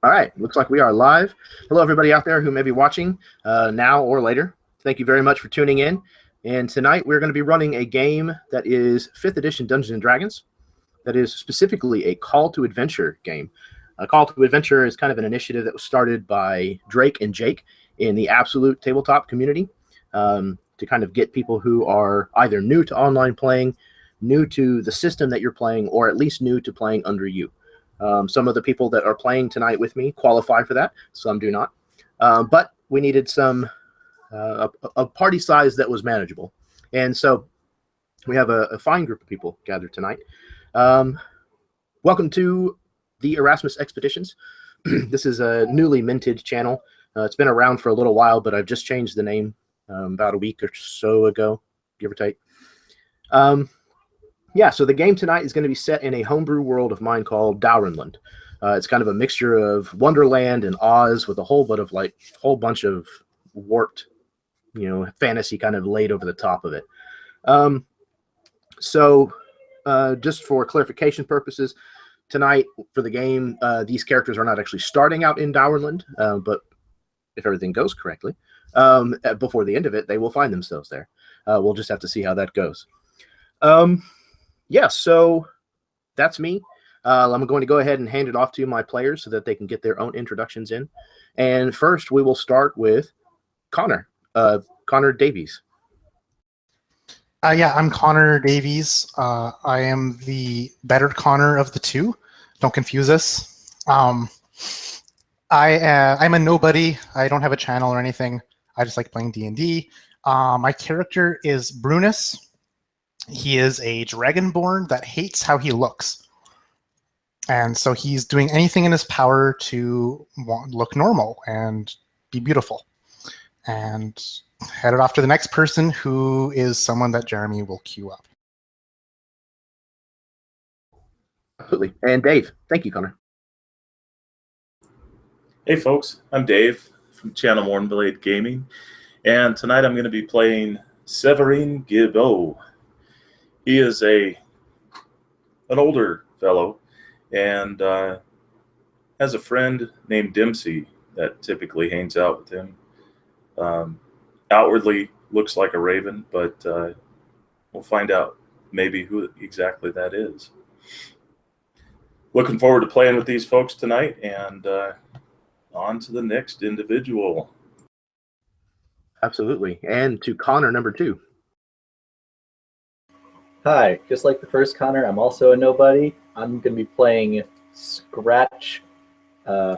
All right, looks like we are live. Hello, everybody out there who may be watching now or later. Thank you very much for tuning in. And tonight we're going to be running a game that is 5th edition Dungeons & Dragons. That is specifically a call to adventure game. A call to adventure is kind of an initiative that was started by Drake and Jake in the Absolute tabletop community to kind of get people who are either new to online playing, new to the system that you're playing, or at least new to playing under you. Some of the people that are playing tonight with me qualify for that. Some do not. But we needed some a party size that was manageable. And so we have a fine group of people gathered tonight. Welcome to the Erasmus Expeditions. This is a newly minted channel. It's been around for a little while, but I've just changed the name about a week or so ago, give or take. Yeah, so the game tonight is going to be set in a homebrew world of mine called Dowrenland. It's kind of a mixture of Wonderland and Oz with a whole bunch of warped, fantasy kind of laid over the top of it. So just for clarification purposes, tonight for the game, these characters are not actually starting out in Dowrenland, but if everything goes correctly, before the end of it, they will find themselves there. We'll just have to see how that goes. Yeah, so that's me. I'm going to go ahead and hand it off to my players so that they can get their own introductions in. And first, we will start with Connor. Connor Davies. Yeah, I'm Connor Davies. I am the better Connor of the two. Don't confuse us. I'm a nobody. I don't have a channel or anything. I just like playing D&D. My character is Brunus. He is a dragonborn that hates how he looks. And so he's doing anything in his power to look normal and be beautiful. And headed off to the next person, who is someone that Jeremy will queue up. Absolutely. And Dave. Thank you, Connor. Hey, folks. I'm Dave from channel Mornblade Gaming. And tonight I'm going to be playing Severine Gibbeau. He is an older fellow and has a friend named Dempsey that typically hangs out with him. Outwardly looks like a raven, but we'll find out maybe who exactly that is. Looking forward to playing with these folks tonight, and on to the next individual. Absolutely. And to Connor number 2. Hi, just like the first Connor, I'm also a nobody. I'm going to be playing Scratch. I'm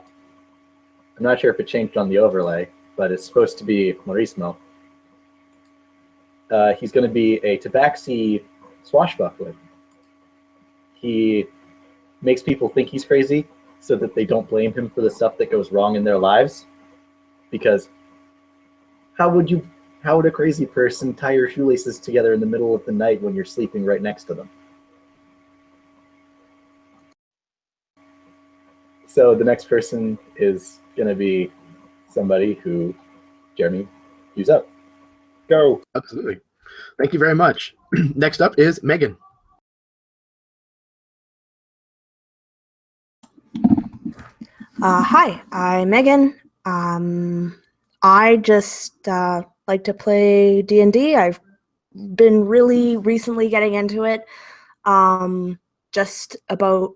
not sure if it changed on the overlay, but it's supposed to be Mauricio. He's going to be a tabaxi swashbuckler. He makes people think he's crazy so that they don't blame him for the stuff that goes wrong in their lives. Because how would a crazy person tie your shoelaces together in the middle of the night when you're sleeping right next to them? So the next person is going to be somebody who Jeremy queues up. Go. Absolutely. Thank you very much. Next up is Megan. Hi, I'm Megan. I just like to play D&D. I've been really recently getting into it. Just about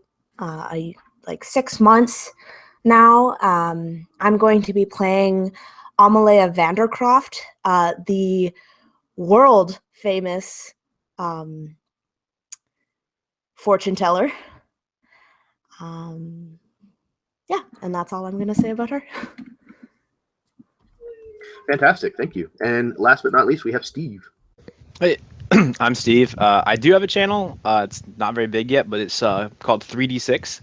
like 6 months now. I'm going to be playing Amelia Vandercroft, the world famous fortune teller. Yeah, and that's all I'm going to say about her. Fantastic. Thank you. And last but not least, we have Steve. Hey, I'm Steve. I do have a channel. It's not very big yet, but it's called 3D6.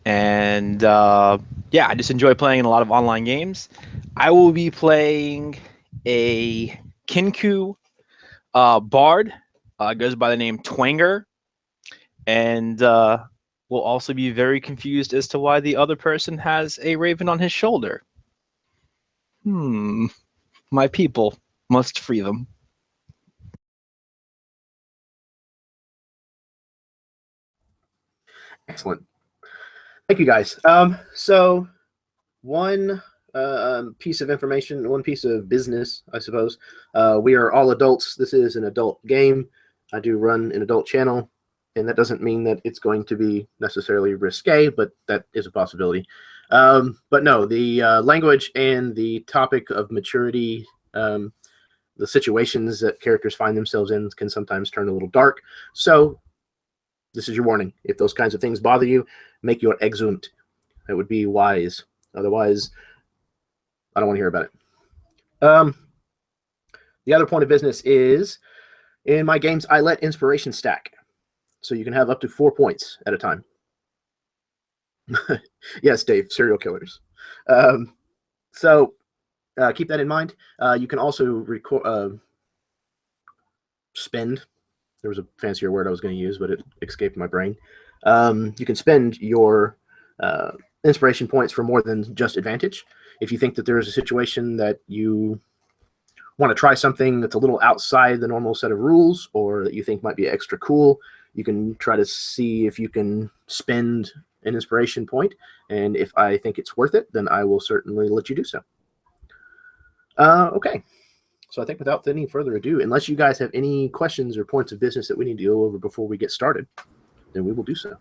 And yeah, I just enjoy playing in a lot of online games. I will be playing a Kinku bard. Goes by the name Twanger. And will also be very confused as to why the other person has a raven on his shoulder. My people must free them. Excellent. Thank you, guys. So one piece of information, one piece of business, I suppose. We are all adults. This is an adult game. I do run an adult channel, and that doesn't mean that it's going to be necessarily risque, but that is a possibility. But no, the language and the topic of maturity, the situations that characters find themselves in can sometimes turn a little dark. So this is your warning. If those kinds of things bother you, make your exeunt. That would be wise. Otherwise, I don't want to hear about it. The other point of business is, in my games, I let inspiration stack. So you can have up to 4 points at a time. Yes, Dave, serial killers. So keep that in mind. You can also spend. There was a fancier word I was going to use, but it escaped my brain. You can spend your inspiration points for more than just advantage. If you think that there is a situation that you want to try something that's a little outside the normal set of rules, or that you think might be extra cool, you can try to see if you can spend an inspiration point. And if I think it's worth it, then I will certainly let you do so. Okay. So I think without any further ado, unless you guys have any questions or points of business that we need to go over before we get started, then we will do so.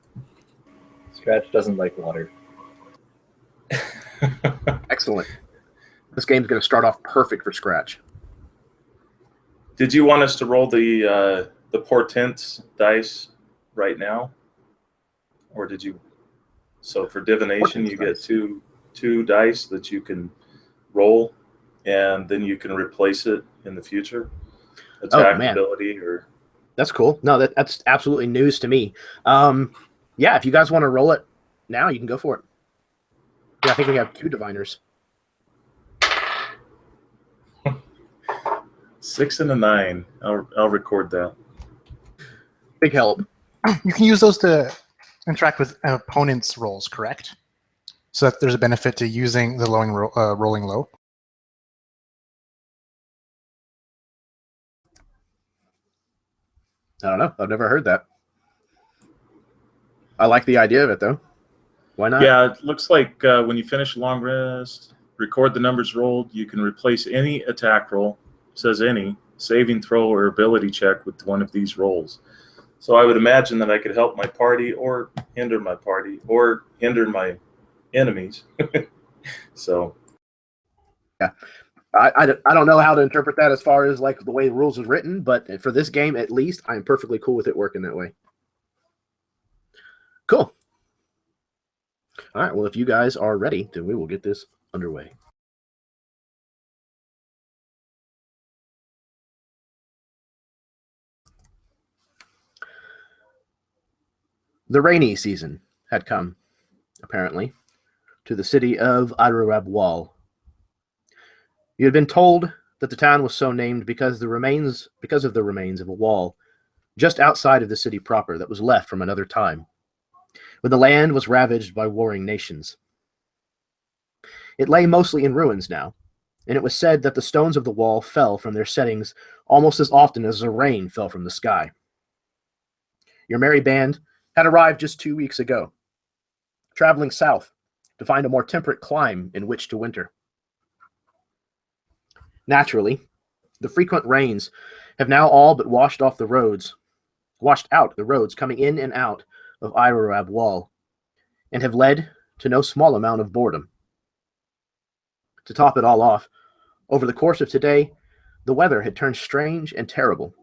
Scratch doesn't like water. Excellent. This game's going to start off perfect for Scratch. Did you want us to roll the portents dice right now, or did you? So for divination, you get two dice that you can roll, and then you can replace it in the future. Attack ability, or that's cool. No, that's absolutely news to me. Yeah, if you guys want to roll it now, you can go for it. Yeah, I think we have 2 diviners. 6 and a 9. I'll record that. Big help. You can use those to interact with opponents' rolls, correct? So that there's a benefit to using the rolling low. I don't know. I've never heard that. I like the idea of it, though. Why not? Yeah, it looks like when you finish a long rest, record the numbers rolled. You can replace any attack roll, says any, saving throw or ability check with one of these rolls. So I would imagine that I could help my party or hinder my party or hinder my enemies. So yeah, I don't know how to interpret that as far as like the way the rules is written, but for this game at least, I'm perfectly cool with it working that way. Cool. All right, well, if you guys are ready, then we will get this underway. The rainy season had come, apparently, to the city of Irrorab Wall. You had been told that the town was so named because of the remains of a wall just outside of the city proper that was left from another time, when the land was ravaged by warring nations. It lay mostly in ruins now, and it was said that the stones of the wall fell from their settings almost as often as the rain fell from the sky. Your merry band had arrived just 2 weeks ago, traveling south to find a more temperate clime in which to winter. Naturally, the frequent rains have now all but washed out the roads coming in and out of Irrorab Wall, and have led to no small amount of boredom. To top it all off, over the course of today, the weather had turned strange and terrible,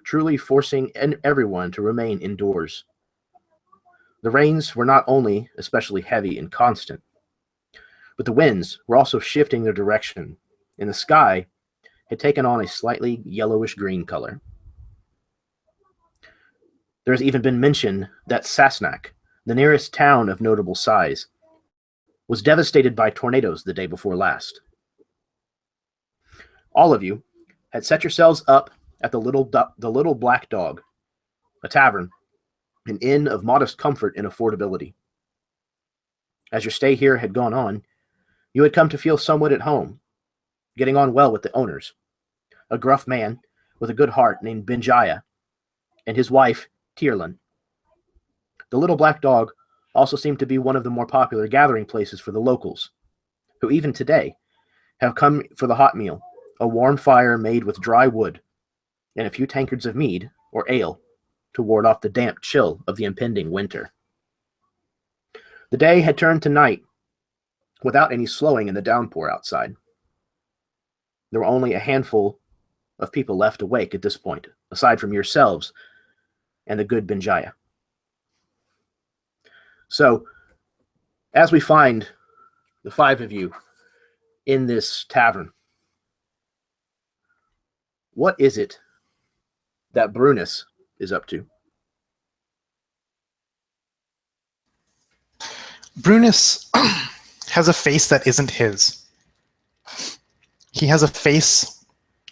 truly forcing everyone to remain indoors. The rains were not only especially heavy and constant, but the winds were also shifting their direction, and the sky had taken on a slightly yellowish-green color. There has even been mention that Sasnak, the nearest town of notable size, was devastated by tornadoes the day before last. All of you had set yourselves up at the Little Black Dog, a tavern, an inn of modest comfort and affordability. As your stay here had gone on, you had come to feel somewhat at home, getting on well with the owners, a gruff man with a good heart named Benjaya, and his wife, Tierlin. The Little Black Dog also seemed to be one of the more popular gathering places for the locals, who even today have come for the hot meal, a warm fire made with dry wood, and a few tankards of mead or ale to ward off the damp chill of the impending winter. The day had turned to night without any slowing in the downpour outside. There were only a handful of people left awake at this point, aside from yourselves and the good Benjaya. So, as we find the five of you in this tavern, what is it that Brunus is up to? Brunus has a face that isn't his. He has a face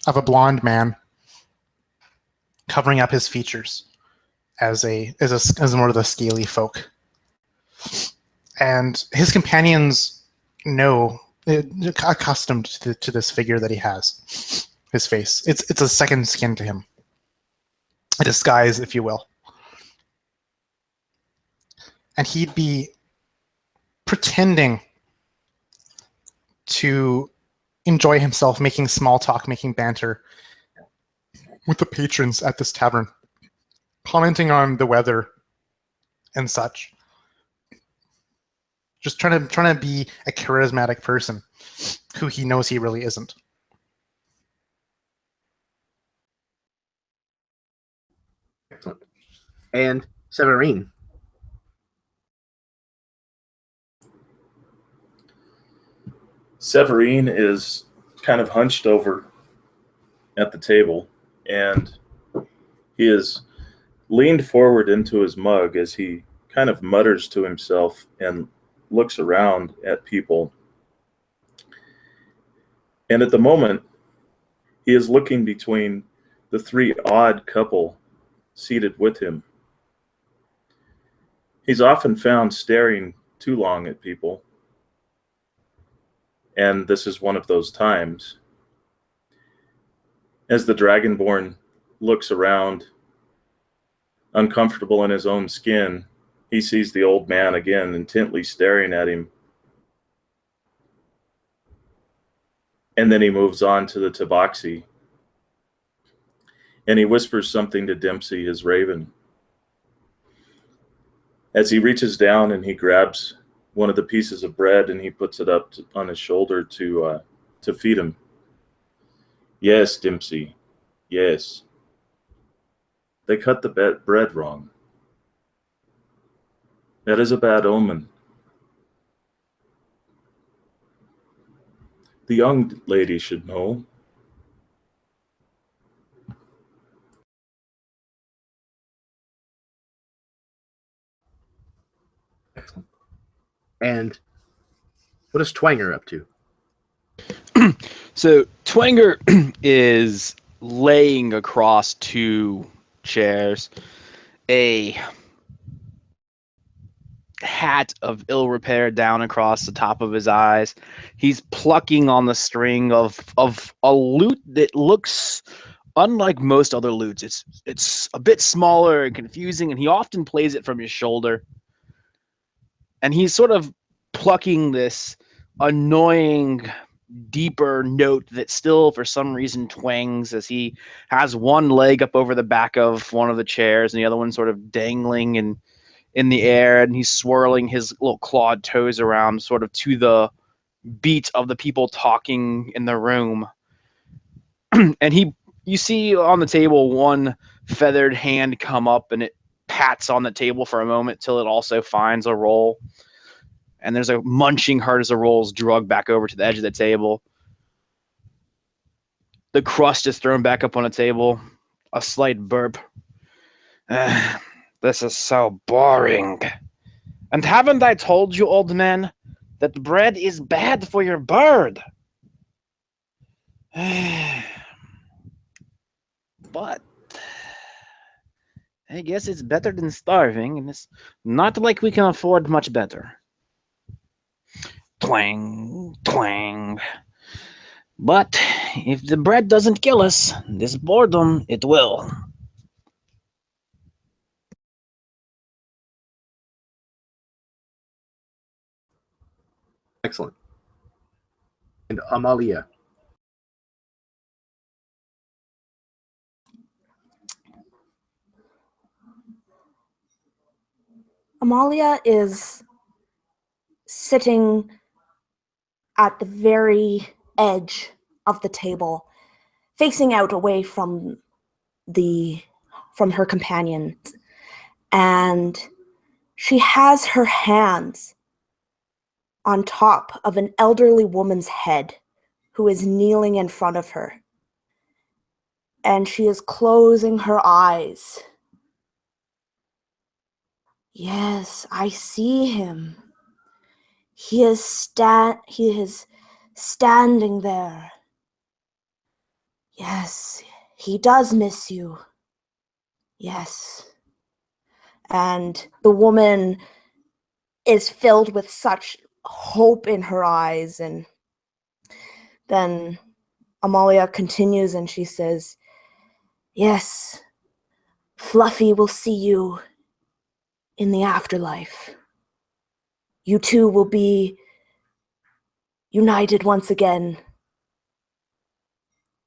of a blonde man covering up his features as more of the scaly folk. And his companions know, accustomed to this figure that he has, his face. It's a second skin to him. A disguise, if you will. And he'd be pretending to enjoy himself, making small talk, making banter with the patrons at this tavern, commenting on the weather and such. Just trying to be a charismatic person who he knows he really isn't. Excellent. And Severine. Severine is kind of hunched over at the table, and he is leaned forward into his mug as he kind of mutters to himself and looks around at people. And at the moment, he is looking between the three odd couple seated with him. He's often found staring too long at people, and this is one of those times. As the Dragonborn looks around, uncomfortable in his own skin, he sees the old man again intently staring at him. And then he moves on to the tabaxi, and he whispers something to Dempsey, his raven. As he reaches down and he grabs one of the pieces of bread and he puts it up on his shoulder to feed him. Yes, Dempsey, yes. They cut the bread wrong. That is a bad omen. The young lady should know. Excellent. And what is Twanger up to? So Twanger is laying across two chairs, a hat of ill repair down across the top of his eyes. He's plucking on the string of a lute that looks unlike most other lutes. It's a bit smaller and confusing, and he often plays it from his shoulder. And he's sort of plucking this annoying, deeper note that still, for some reason, twangs as he has one leg up over the back of one of the chairs and the other one sort of dangling in the air, and he's swirling his little clawed toes around sort of to the beat of the people talking in the room. And you see on the table one feathered hand come up, and it pats on the table for a moment till it also finds a roll. And there's a munching herd as the roll's drugged back over to the edge of the table. The crust is thrown back up on the table. A slight burp. This is so boring. And haven't I told you, old man, that bread is bad for your bird? But I guess it's better than starving, and it's not like we can afford much better. Twang, twang. But if the bread doesn't kill us, this boredom, it will. Excellent. And Amalia. Amalia is sitting at the very edge of the table, facing out away from her companions, and she has her hands on top of an elderly woman's head who is kneeling in front of her, and she is closing her eyes. Yes, I see him. He is standing there. Yes, he does miss you. Yes. And the woman is filled with such hope in her eyes. And then Amalia continues and she says, yes, Fluffy will see you in the afterlife. You two will be united once again.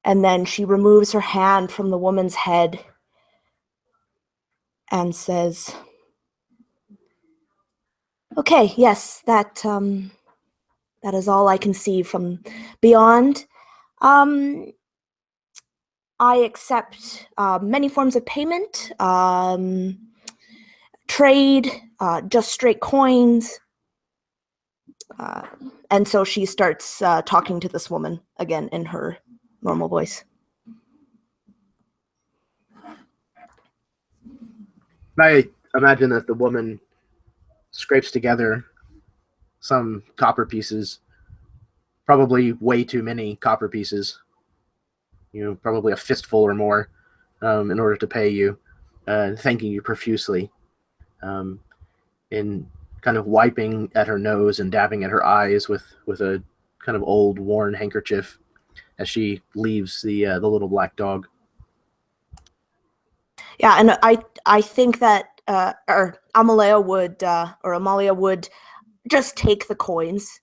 And then she removes her hand from the woman's head and says, okay, yes, that is all I can see from beyond. I accept many forms of payment, trade, just straight coins. And so she starts talking to this woman again in her normal voice. I imagine that the woman scrapes together some copper pieces, probably way too many copper pieces, probably a fistful or more, in order to pay you, thanking you profusely, and kind of wiping at her nose and dabbing at her eyes with a kind of old worn handkerchief as she leaves the little black dog. Yeah, and I think that Amalia would just take the coins,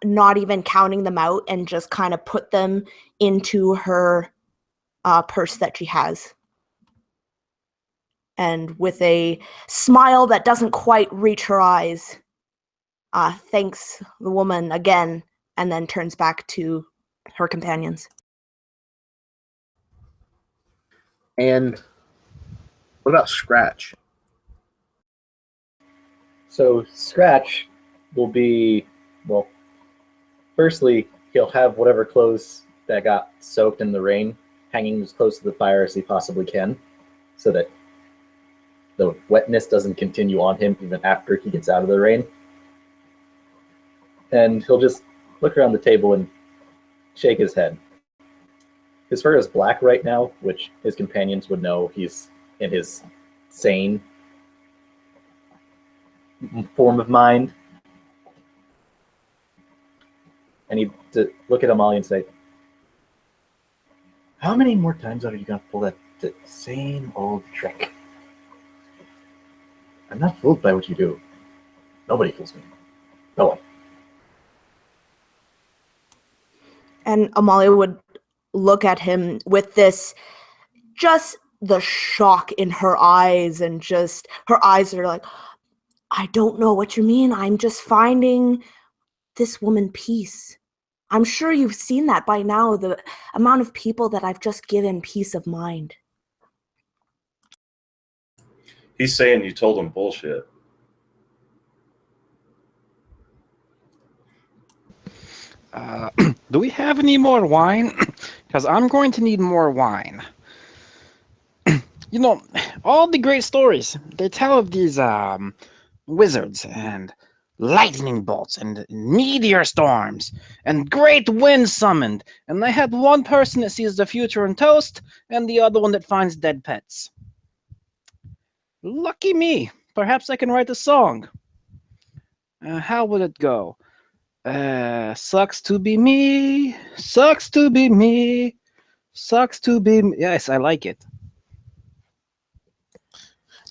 not even counting them out, and just kind of put them into her purse that she has. And with a smile that doesn't quite reach her eyes, thanks the woman again, and then turns back to her companions. And what about Scratch? So Scratch will be, well, firstly, he'll have whatever clothes that got soaked in the rain hanging as close to the fire as he possibly can, so that the wetness doesn't continue on him even after he gets out of the rain. And he'll just look around the table and shake his head. His fur is black right now, which his companions would know he's in his sane form of mind. And he'd look at Amalia and say, how many more times are you going to pull that same old trick? I'm not fooled by what you do. Nobody fools me. No one. And Amalia would look at him with just the shock in her eyes, and just her eyes are like, I don't know what you mean. I'm just finding this woman peace. I'm sure you've seen that by now, the amount of people that I've just given peace of mind. He's saying you told him bullshit. Do we have any more wine? Because I'm going to need more wine. All the great stories they tell of these wizards and lightning bolts and meteor storms and great winds summoned, and they had one person that sees the future in toast and the other one that finds dead pets. Lucky me. Perhaps I can write a song. How would it go? Sucks to be me, sucks to be me, sucks to be me. Yes, I like it.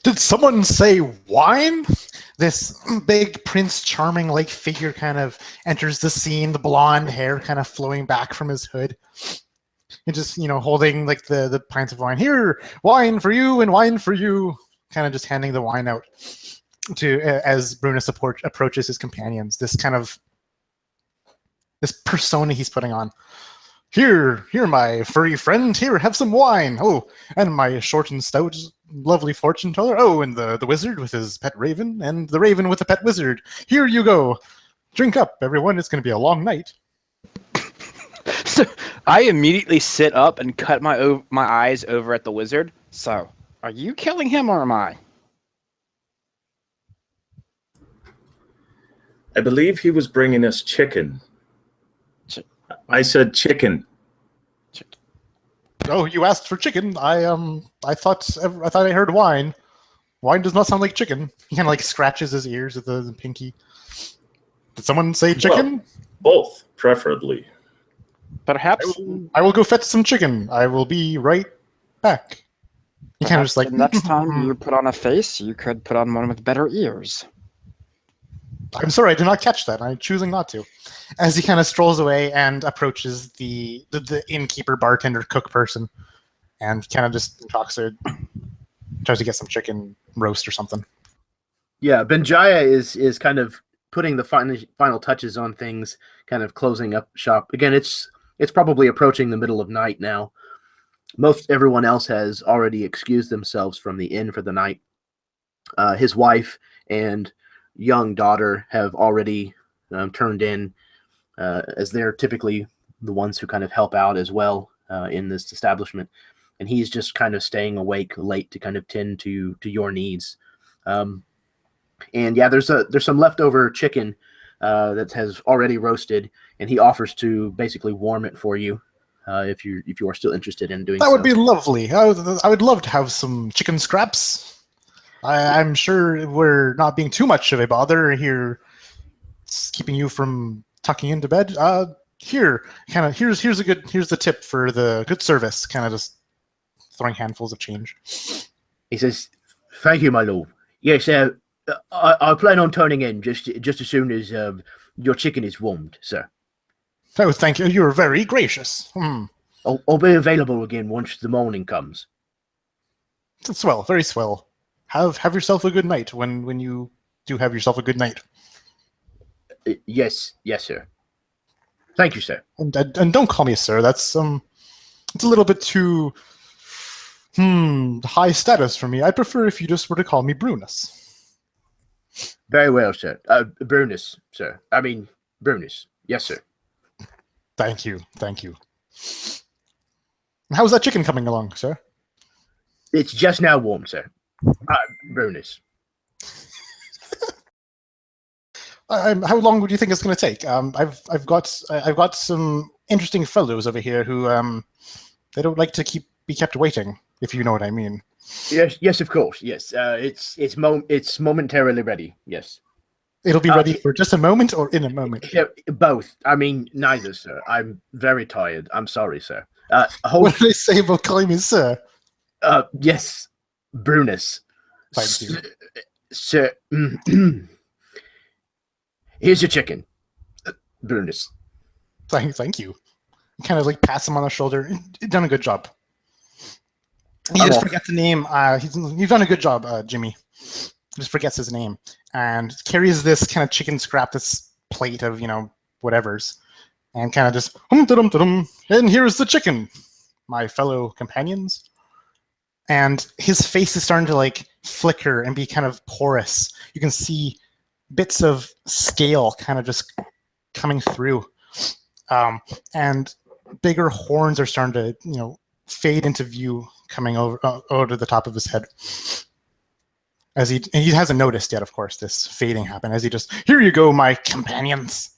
Did someone say wine? This big Prince Charming like figure kind of enters the scene, the blonde hair kind of flowing back from his hood. And just, holding like the pints of wine. Here, wine for you and wine for you. Kind of just handing the wine out to as Brunus approaches his companions. This persona he's putting on. Here, my furry friend. Here, have some wine. Oh, and my short and stout, lovely fortune teller. Oh, and the wizard with his pet raven, and the raven with the pet wizard. Here you go. Drink up, everyone. It's going to be a long night. So I immediately sit up and cut my eyes over at the wizard. So, are you killing him or am I? I believe he was bringing us chicken. I said chicken. Oh, you asked for chicken. I thought I heard wine. Wine does not sound like chicken. He kind of like scratches his ears with the pinky. Did someone say chicken? Well, both, preferably. Perhaps. I will go fetch some chicken. I will be right back. He kind of just like the next time you put on a face, you could put on one with better ears. I'm sorry, I did not catch that. I'm choosing not to. As he kind of strolls away and approaches the innkeeper, bartender, cook person, and kind of just tries to get some chicken roast or something. Yeah, Benjaya is kind of putting the final touches on things, kind of closing up shop. Again, it's probably approaching the middle of night now. Most everyone else has already excused themselves from the inn for the night. His wife and young daughter have already turned in, as they're typically the ones who kind of help out as well in this establishment. And he's just kind of staying awake late to kind of tend to your needs. And yeah, there's some leftover chicken that has already roasted, and he offers to basically warm it for you if you are still interested in doing that so. Would be lovely. I would love to have some chicken scraps. I'm sure we're not being too much of a bother here, keeping you from tucking into bed. Here's the tip for the good service. Kind of just throwing handfuls of change. He says, "Thank you, my lord. Yes, I plan on turning in just as soon as your chicken is warmed, sir. Oh, thank you. You're very gracious. I'll be available again once the morning comes." Swell, very swell. Have yourself a good night when you do have yourself a good night. Yes, sir. Thank you, sir. And don't call me sir. That's it's a little bit too high status for me. I prefer if you just were to call me Brunus. Very well, sir. Brunus, sir. I mean, Brunus. Yes, sir. Thank you. How's that chicken coming along, sir? It's just now warm, sir. Brunus. How long would you think it's going to take? I've got some interesting fellows over here who they don't like to be kept waiting, if you know what I mean. Yes, of course. Yes, it's momentarily ready. Yes. It'll be ready for just a moment or in a moment? Yeah, both. I mean, neither, sir. I'm very tired. I'm sorry, sir. What did they say about calling me sir? Yes, Brunus. Thank you. Sir, here's your chicken. Brunus. Thank you. Kind of like pats him on the shoulder. You've done a good job. He just forgets the name. You've done a good job, Jimmy. Just forgets his name and carries this kind of chicken scrap, this plate of whatever's, and kind of just and here's the chicken, my fellow companions. And his face is starting to like flicker and be kind of porous. You can see bits of scale kind of just coming through, and bigger horns are starting to fade into view, coming over the top of his head. As he hasn't noticed yet, of course, this fading happened. As he just, here you go, my companions.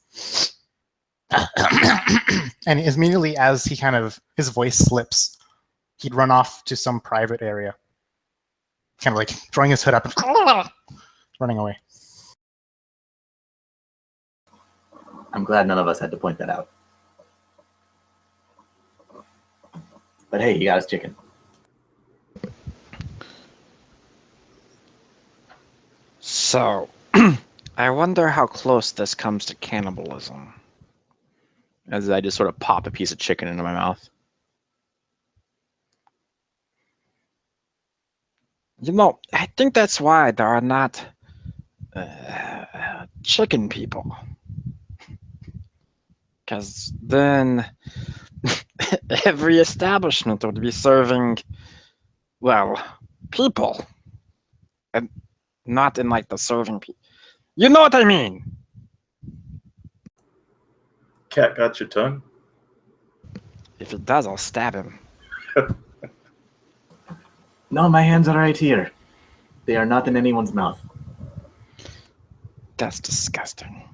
And immediately as his voice slips, he'd run off to some private area, kind of like throwing his hood up and running away. I'm glad none of us had to point that out. But hey, you got us chicken. So, I wonder how close this comes to cannibalism. As I just sort of pop a piece of chicken into my mouth. You know, I think that's why there are not chicken people. Because then every establishment would be serving, well, people. And not in like the serving people. You know what I mean? Cat got your tongue? If it does, I'll stab him. No, my hands are right here. They are not in anyone's mouth. That's disgusting.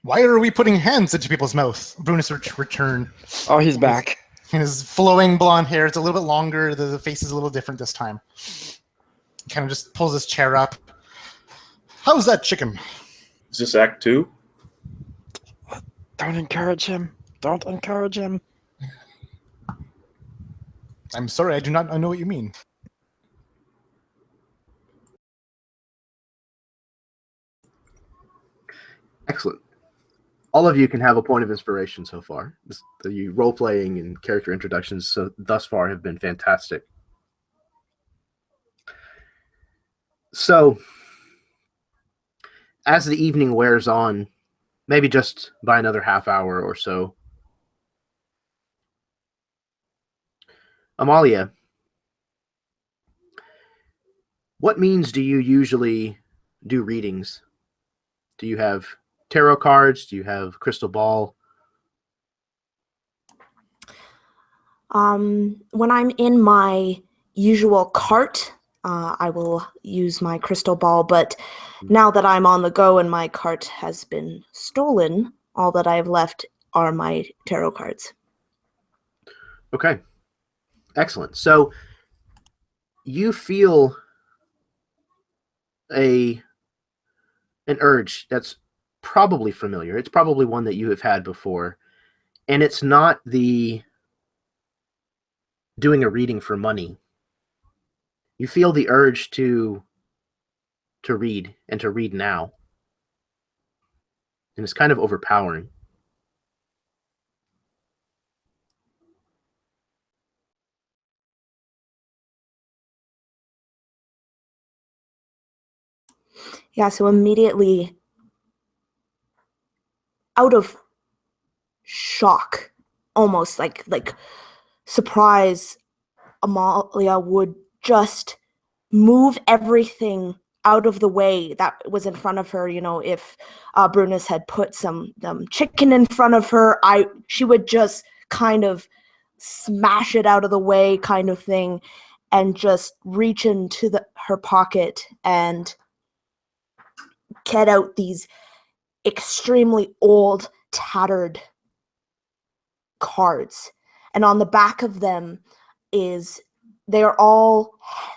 Why are we putting hands into people's mouth? Brunus return. Oh, he's back. His flowing blonde hair. It's a little bit longer. The face is a little different this time. Kind of just pulls his chair up. How's that chicken? Is this Act 2? Don't encourage him. Don't encourage him. I'm sorry, I do not know what you mean. Excellent. All of you can have a point of inspiration so far. The role-playing and character introductions thus far have been fantastic. So, as the evening wears on, maybe just by another half hour or so, Amalia, what means do you usually do readings? Do you have tarot cards? Do you have crystal ball? When I'm in my usual cart, I will use my crystal ball, but now that I'm on the go and my cart has been stolen, all that I have left are my tarot cards. Okay. Excellent. So you feel an urge that's probably familiar. It's probably one that you have had before. And it's not the doing a reading for money. You feel the urge to read and to read now. And it's kind of overpowering. Yeah, so immediately out of shock, almost like surprise, Amalia would just move everything out of the way that was in front of her. You know, if Brunus had put some chicken in front of her, she would just kind of smash it out of the way, kind of thing, and just reach into her pocket and get out these extremely old, tattered cards. And on the back of them they all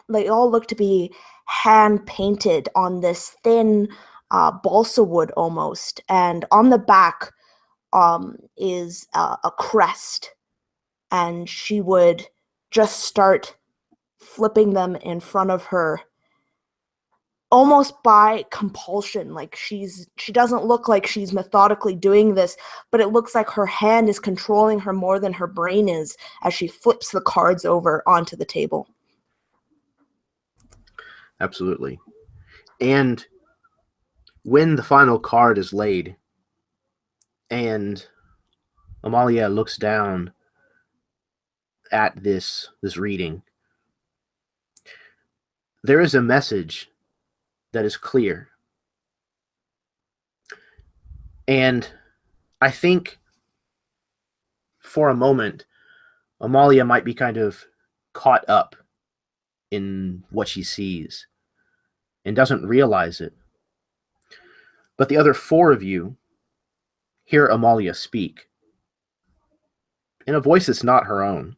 look to be hand painted on this thin balsa wood almost. And on the back is a crest. And she would just start flipping them in front of her almost by compulsion. Like she doesn't look like she's methodically doing this, but it looks like her hand is controlling her more than her brain is as she flips the cards over onto the table. Absolutely. And when the final card is laid and Amalia looks down at this reading, there is a message that is clear. And I think for a moment, Amalia might be kind of caught up in what she sees and doesn't realize it. But the other four of you hear Amalia speak in a voice that's not her own.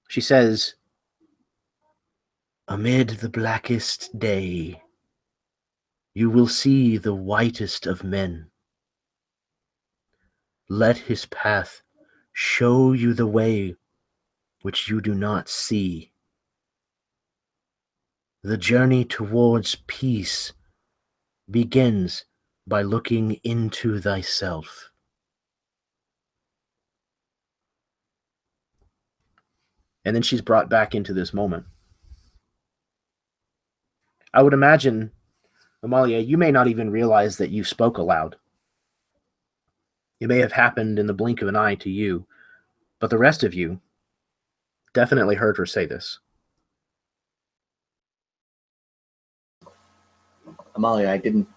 She says, "Amid the blackest day, you will see the whitest of men. Let his path show you the way which you do not see. The journey towards peace begins by looking into thyself. And then she's brought back into this moment. I would imagine, Amalia, you may not even realize that you spoke aloud. It may have happened in the blink of an eye to you, but the rest of you definitely heard her say this. Amalia, I didn't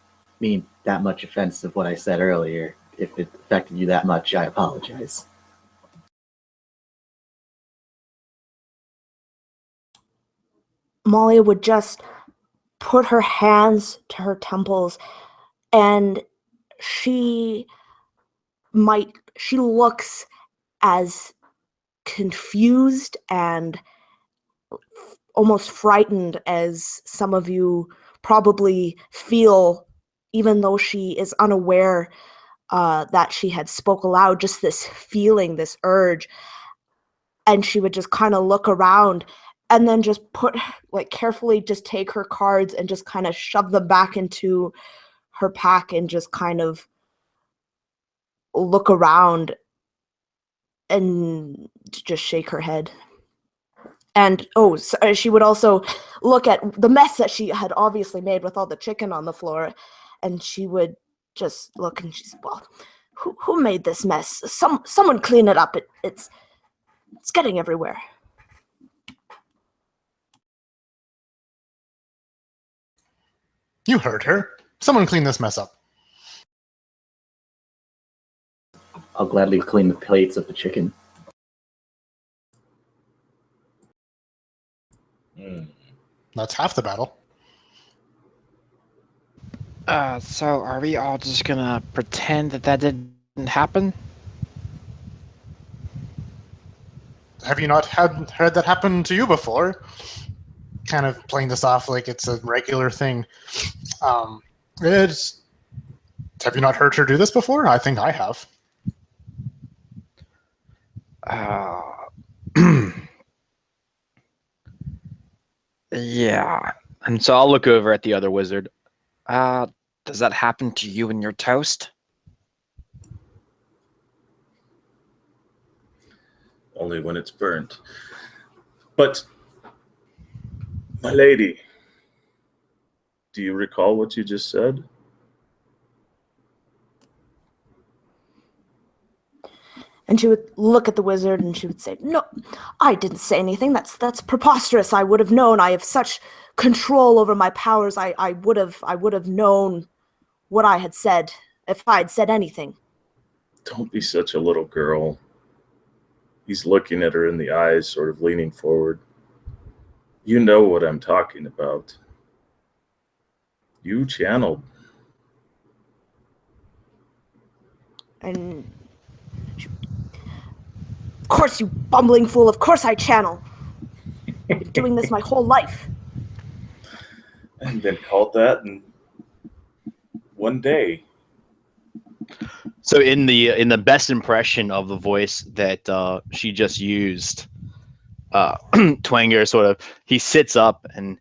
mean that much offense of what I said earlier. If it affected you that much, I apologize. Amalia would just put her hands to her temples, and she looks as confused and almost frightened as some of you probably feel, even though she is unaware that she had spoke aloud, just this feeling, this urge. And she would just kind of look around and then just carefully just take her cards and just kind of shove them back into her pack and just kind of look around and just shake her head. And she would also look at the mess that she had obviously made with all the chicken on the floor, and she would just look and she's, well, who made this mess? Someone clean it up. It's getting everywhere. You heard her. Someone clean this mess up. I'll gladly clean the plates of the chicken. That's half the battle. So are we all just gonna pretend that didn't happen? Have you not heard that happen to you before? Kind of playing this off like it's a regular thing. Have you not heard her do this before? I think I have. Yeah. And so I'll look over at the other wizard. Does that happen to you and your toast? Only when it's burnt. But, my lady, do you recall what you just said? And she would look at the wizard and she would say, "No, I didn't say anything. That's preposterous. I would have known. I have such control over my powers. I would have known what I had said if I had said anything." Don't be such a little girl. He's looking at her in the eyes, sort of leaning forward. You know what I'm talking about. You channeled. And of course, you bumbling fool. Of course I channel. I've been doing this my whole life. And then called that in one day. So in the best impression of the voice that she just used, Twanger he sits up, and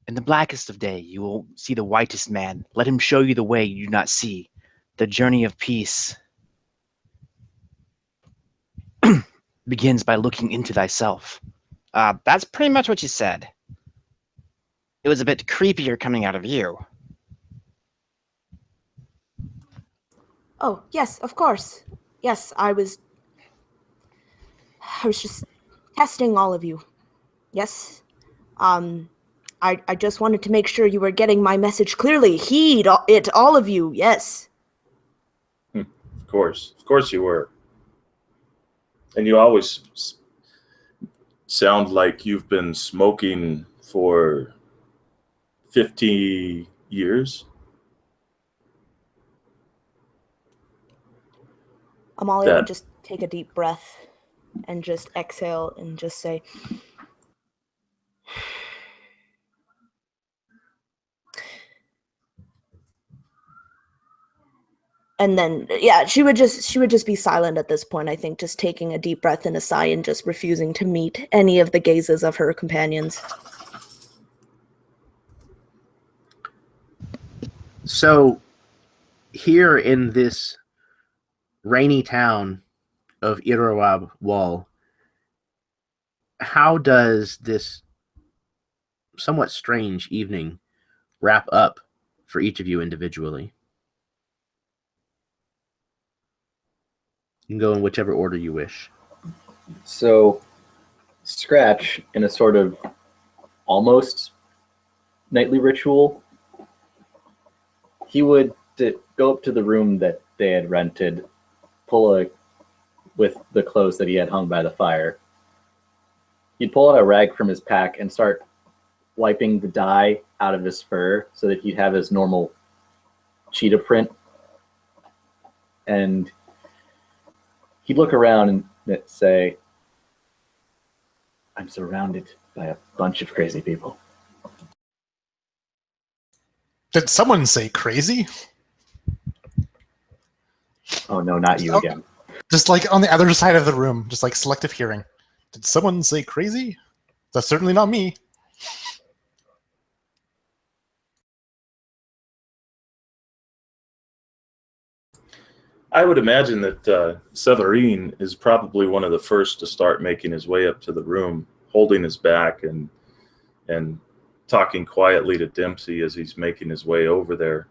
in the blackest of day you will see the whitest man. Let him show you the way you do not see, the journey of peace begins by looking into thyself. That's pretty much what you said. It was a bit creepier coming out of you. Oh, yes, of course. Yes, I was just testing all of you. Yes. I just wanted to make sure you were getting my message clearly. Heed it, all of you. Yes. Of course you were. And you always sound like you've been smoking for 50 years. Amalia would just take a deep breath and just exhale and just say, and then she would just be silent at this point, I think, just taking a deep breath and a sigh and just refusing to meet any of the gazes of her companions. So here in this rainy town of Irrorab Wall, how does this somewhat strange evening wrap up for each of you individually? You can go in whichever order you wish. So, Scratch, in a sort of almost nightly ritual, he would go up to the room that they had rented, with the clothes that he had hung by the fire. He'd pull out a rag from his pack and start wiping the dye out of his fur so that he'd have his normal cheetah print. And he'd look around and say, I'm surrounded by a bunch of crazy people. Did someone say crazy? Oh no, not you again. Just like on the other side of the room, just like selective hearing. Did someone say crazy? That's certainly not me. I would imagine that Severin is probably one of the first to start making his way up to the room, holding his back and talking quietly to Dempsey as he's making his way over there.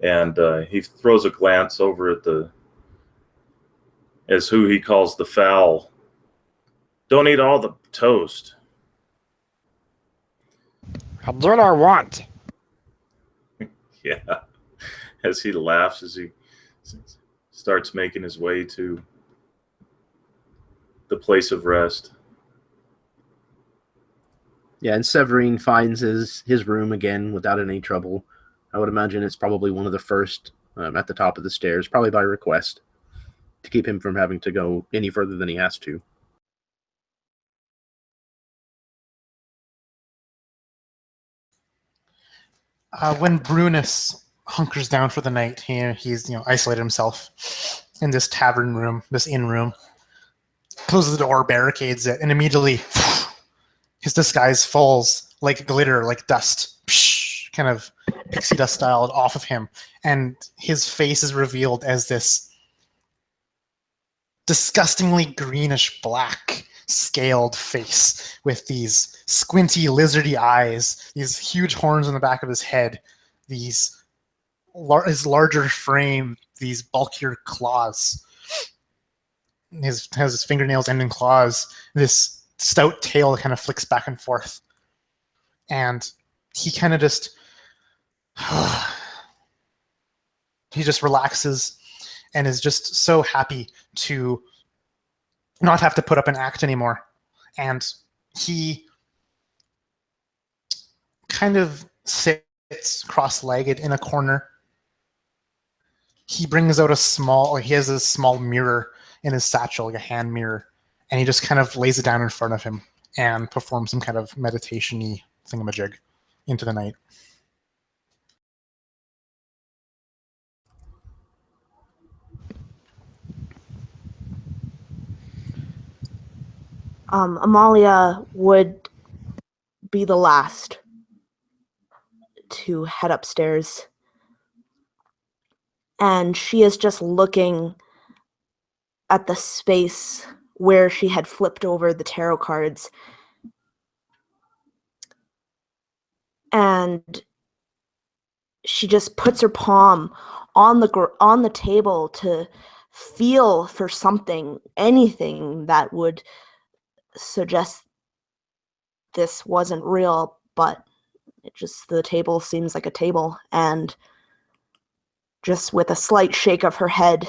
And he throws a glance over at as who he calls the fowl. Don't eat all the toast. I'll do what I want. Yeah. As he laughs, as he starts making his way to the place of rest. Yeah, and Severin finds his room again without any trouble. I would imagine it's probably one of the first at the top of the stairs, probably by request, to keep him from having to go any further than he has to. When Brunus hunkers down for the night, he's isolated himself in this tavern room, this inn room, closes the door, barricades it, and immediately his disguise falls like glitter, like dust, kind of pixie dust styled off of him, and his face is revealed as this disgustingly greenish black scaled face with these squinty lizardy eyes, these huge horns on the back of his head, his larger frame, these bulkier claws. Has his fingernails end in claws. This stout tail kind of flicks back and forth, and he kind of just relaxes and is just so happy to not have to put up an act anymore. And he kind of sits cross-legged in a corner. He brings out he has a small mirror in his satchel, like a hand mirror, and he just kind of lays it down in front of him and performs some kind of meditation-y thingamajig into the night. Amalia would be the last to head upstairs. And she is just looking at the space where she had flipped over the tarot cards. And she just puts her palm on the table to feel for something, anything that would suggest this wasn't real, but the table seems like a table. And just with a slight shake of her head,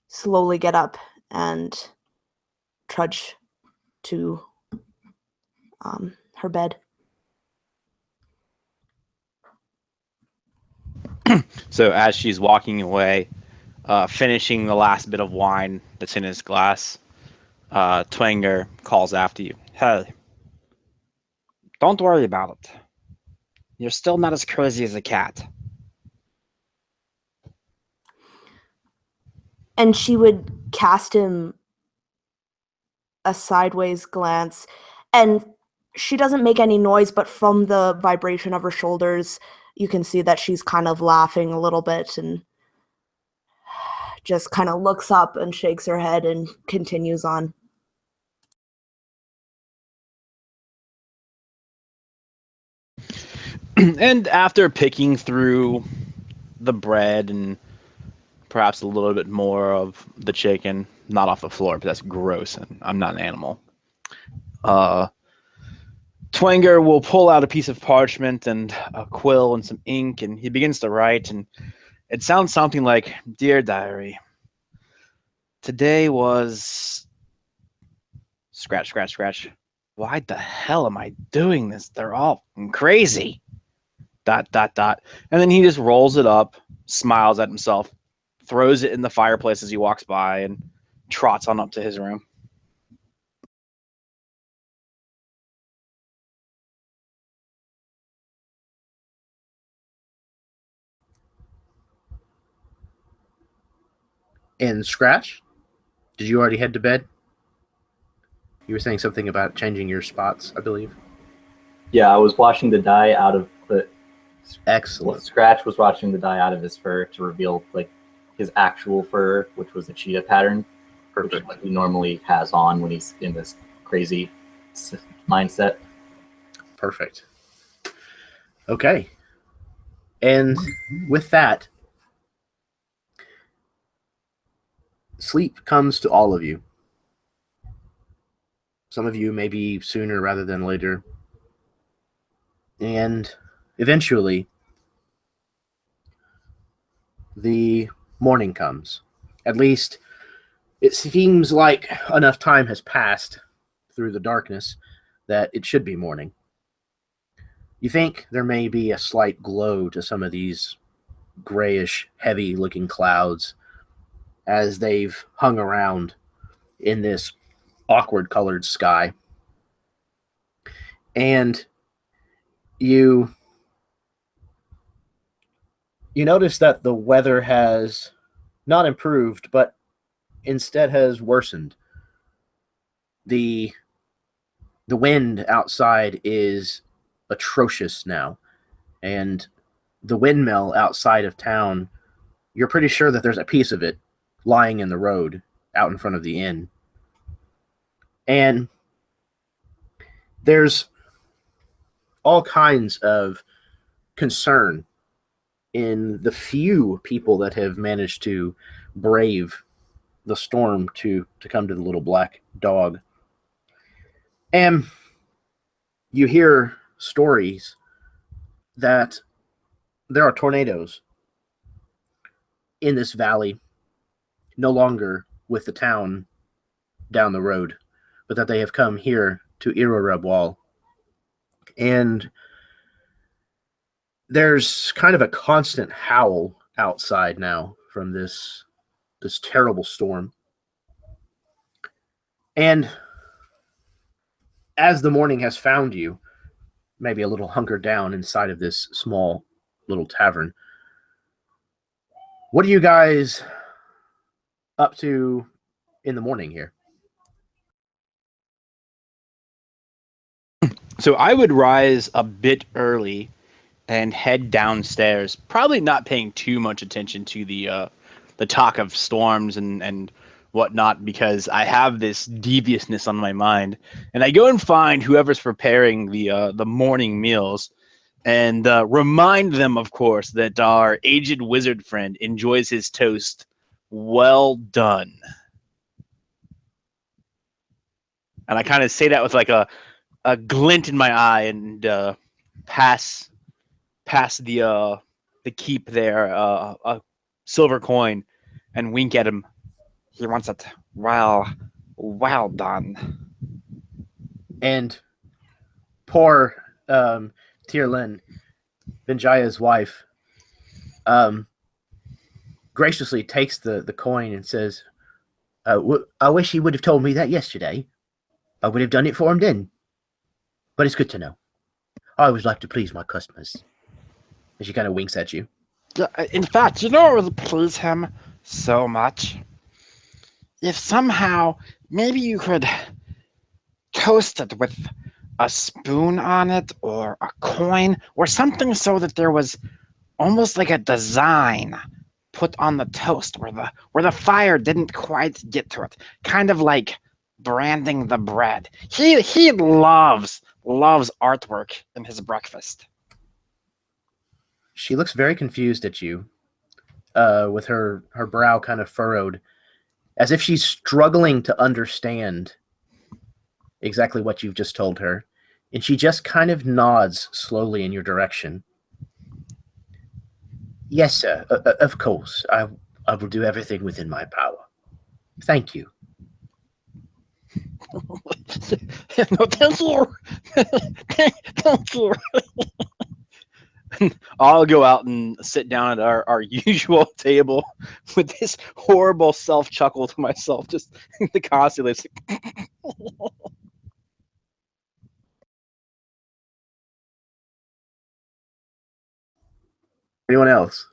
slowly get up and trudge to her bed. So as she's walking away, finishing the last bit of wine that's in his glass, Twanger calls after you. Hey, don't worry about it. You're still not as crazy as a cat. And she would cast him a sideways glance, and she doesn't make any noise, but from the vibration of her shoulders, you can see that she's kind of laughing a little bit and just kind of looks up and shakes her head and continues on. And after picking through the bread and perhaps a little bit more of the chicken, not off the floor, but that's gross, and I'm not an animal. Twanger will pull out a piece of parchment and a quill and some ink, and he begins to write, and it sounds something like, "Dear Diary, today was... scratch, scratch, scratch. Why the hell am I doing this? They're all crazy. ... And then he just rolls it up, smiles at himself, throws it in the fireplace as he walks by, and trots on up to his room. And Scratch, did you already head to bed? You were saying something about changing your spots, I believe. Yeah, I was washing the dye out of the... Excellent. Scratch was washing the dye out of his fur to reveal like his actual fur, which was a cheetah pattern, which Perfect. like he normally has on when he's in this crazy mindset. Perfect. Okay. And with that, sleep comes to all of you. Some of you maybe sooner rather than later. And eventually, the morning comes. At least, it seems like enough time has passed through the darkness that it should be morning. You think there may be a slight glow to some of these grayish, heavy-looking clouds as they've hung around in this awkward-colored sky. And you notice that the weather has not improved, but instead has worsened. The wind outside is atrocious now, and the windmill outside of town, you're pretty sure that there's a piece of it lying in the road out in front of the inn. And there's all kinds of concern in the few people that have managed to brave the storm to come to the little black dog. And you hear stories that there are tornadoes in this valley, no longer with the town down the road, but that they have come here to Irrorab Wall. And there's kind of a constant howl outside now from this terrible storm. And as the morning has found you, maybe a little hunkered down inside of this small little tavern, what are you guys up to in the morning here? So I would rise a bit early and head downstairs, probably not paying too much attention to the talk of storms and whatnot, because I have this deviousness on my mind. And I go and find whoever's preparing the morning meals and remind them, of course, that our aged wizard friend enjoys his toast well done. And I kind of say that with like a glint in my eye and pass the keep there a silver coin and wink at him. He wants it well done. And poor Tierlin, Benjaya's wife, graciously takes the coin and says, I wish he would have told me that yesterday. I would have done it for him then. But it's good to know. I always like to please my customers. And she kind of winks at you. Yeah, in fact, you know what would please him so much? If somehow, maybe you could toast it with a spoon on it or a coin or something so that there was almost like a design put on the toast where the fire didn't quite get to it, kind of like branding the bread. He loves artwork in his breakfast. She looks very confused at you, with her brow kind of furrowed, as if she's struggling to understand exactly what you've just told her, and she just kind of nods slowly in your direction. Yes, sir. Of course. I will do everything within my power. Thank you. No, thank you. Thank you. I'll go out and sit down at our usual table with this horrible self chuckle to myself, just the constantly. Anyone else?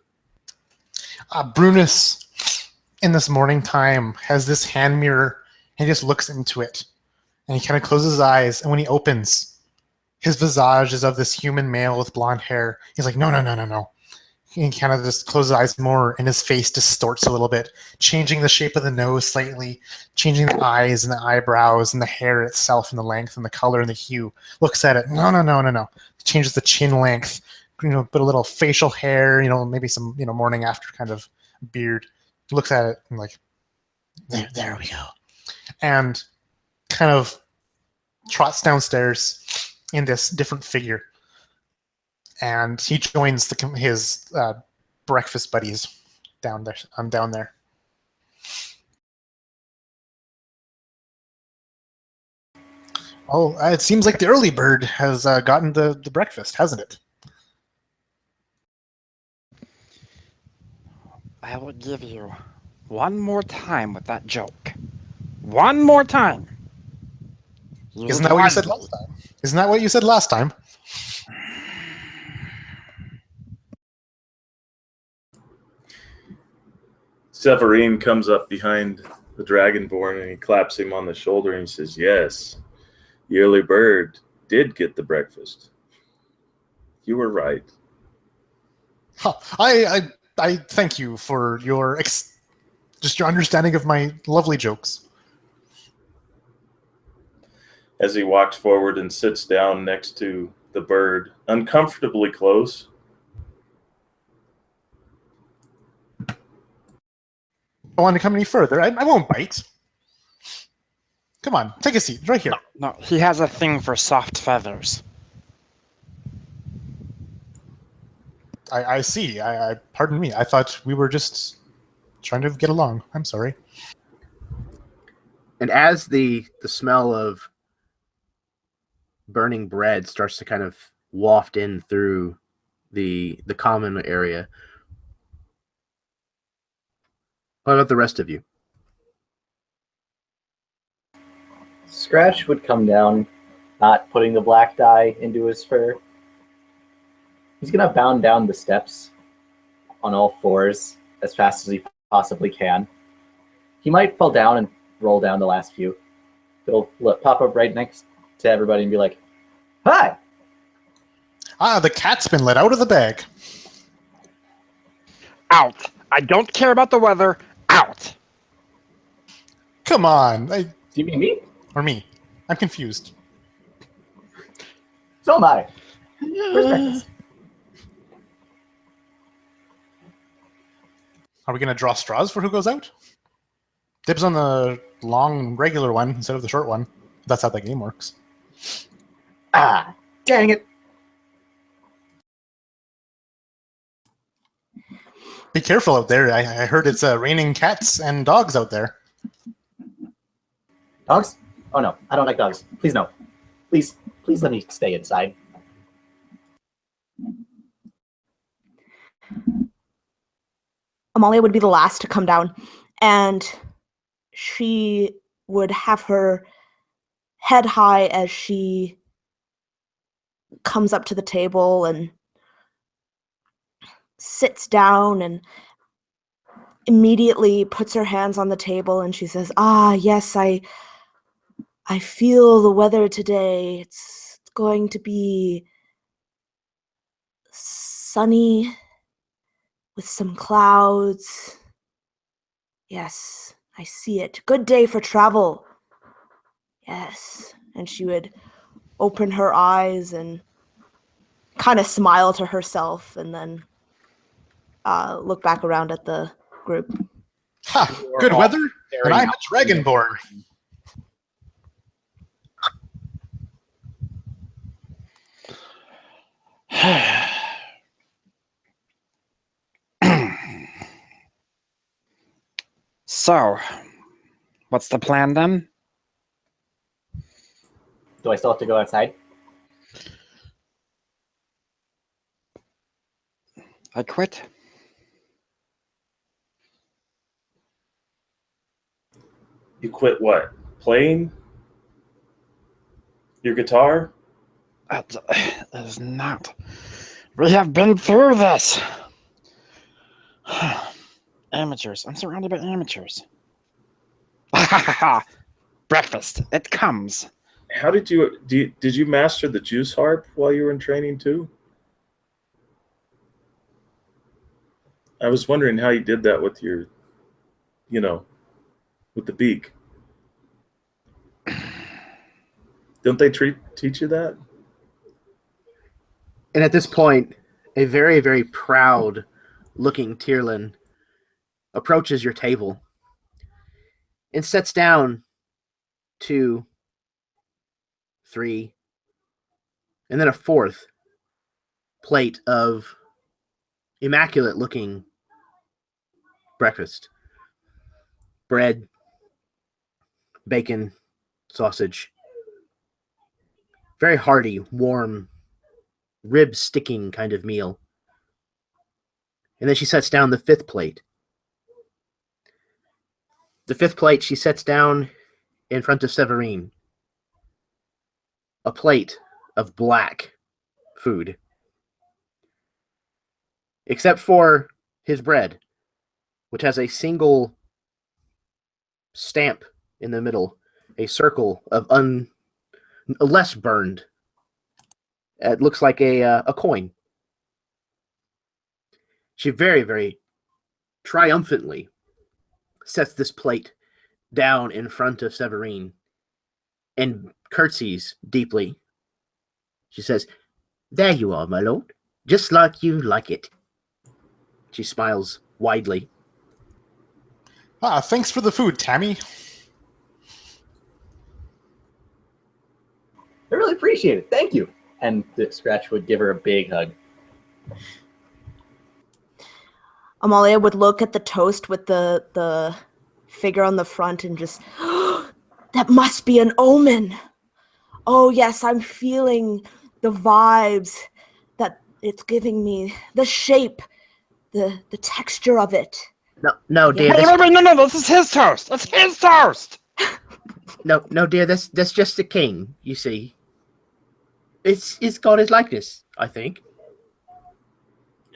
Brunus, in this morning time, has this hand mirror, and he just looks into it. And he kind of closes his eyes, and when he opens, his visage is of this human male with blonde hair. He's like, no, no, no, no, no. He kind of just closes his eyes more, and his face distorts a little bit, changing the shape of the nose slightly, changing the eyes and the eyebrows and the hair itself and the length and the color and the hue. Looks at it, no, no, no, no, no. Changes the chin length, put a little facial hair, maybe some, morning after kind of beard. Looks at it and like, there we go. And kind of trots downstairs in this different figure. And he joins his breakfast buddies down there. I'm down there. Oh, it seems like the early bird has gotten the breakfast, hasn't it? I will give you one more time with that joke. One more time. Isn't that what you said last time? Isn't that what you said last time? Severine comes up behind the Dragonborn and he claps him on the shoulder and he says, yes, the early bird did get the breakfast. You were right. Huh. I thank you for your just your understanding of my lovely jokes. As he walks forward and sits down next to the bird, uncomfortably close. I want to come any further. I won't bite. Come on, take a seat right here. No, he has a thing for soft feathers. I see. I pardon me. I thought we were just trying to get along. I'm sorry. And as the smell of burning bread starts to kind of waft in through the common area, what about the rest of you? Scratch would come down, not putting the black dye into his fur. He's going to bound down the steps on all fours as fast as he possibly can. He might fall down and roll down the last few. It'll pop up right next to everybody and be like, hi! The cat's been let out of the bag. Out. I don't care about the weather. Out. Come on. Do you mean me? Or me. I'm confused. So am I. Where's breakfast? Are we going to draw straws for who goes out? Dibs on the long, regular one instead of the short one. That's how that game works. Ah, dang it. Be careful out there. I heard it's raining cats and dogs out there. Dogs? Oh no, I don't like dogs. Please no. Please let me stay inside. Amalia would be the last to come down, and she would have her head high as she comes up to the table and sits down and immediately puts her hands on the table, and she says, yes, I feel the weather today. It's going to be sunny with some clouds. Yes, I see it. Good day for travel. Yes. And she would open her eyes and kind of smile to herself and then look back around at the group. Ha! Good weather, and I'm a dragonborn. So, what's the plan then? Do I still have to go outside? I quit. You quit what? Playing? Your guitar? That is not. We have been through this. Amateurs. I'm surrounded by amateurs. Breakfast. It comes. How did you master the juice harp while you were in training too? I was wondering how you did that with your, with the beak. Don't they teach you that? And at this point, a very, very proud-looking Tyrlin approaches your table and sets down 2, 3, and then a 4th plate of immaculate-looking breakfast. Bread, bacon, sausage. Very hearty, warm, rib-sticking kind of meal. And then she sets down the 5th plate. The 5th plate she sets down in front of Severine. A plate of black food. Except for his bread, which has a single stamp in the middle, a circle of less burned. It looks like a coin. She very, very triumphantly sets this plate down in front of Severine and curtsies deeply. She says, "There you are, my lord. Just like you like it." She smiles widely. Thanks for the food, Tammy. I really appreciate it. Thank you. And the Scratch would give her a big hug. Amalia would look at the toast with the figure on the front and just, that must be an omen. Oh yes, I'm feeling the vibes that it's giving me, the shape, the texture of it. No, dear. Wait, no, this is his toast. That's his toast. No, dear. That's just the king. You see, it's got his likeness. I think.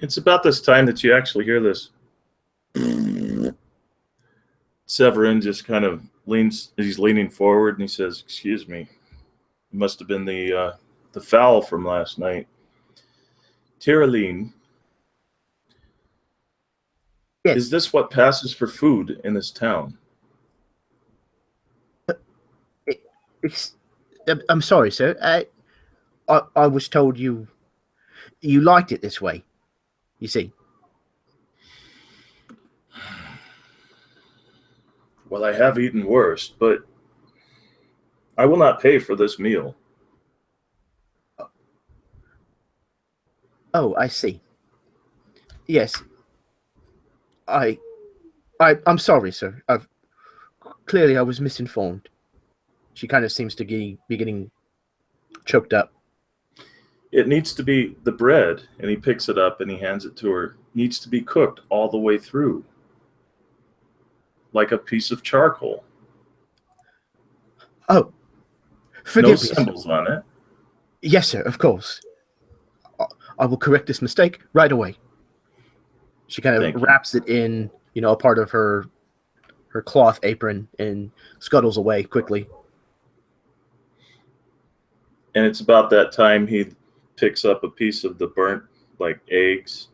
It's about this time that you actually hear this. Severin just kind of leans. He's leaning forward and he says, "Excuse me. It must have been the fowl from last night." Tyroline, Yes. Is this what passes for food in this town? I'm sorry, sir. I was told you liked it this way. You see. Well, I have eaten worse, but I will not pay for this meal. Oh, I see. Yes. I'm sorry, sir. Clearly I was misinformed. She kind of seems to be getting choked up. It needs to be the bread, and he picks it up and he hands it to her. Needs to be cooked all the way through, like a piece of charcoal. Oh, forgive No me. symbols on it. Yes, sir. Of course. I will correct this mistake right away. She kind of wraps it in, a part of her cloth apron and scuttles away quickly. And it's about that time he picks up a piece of the burnt, like, eggs.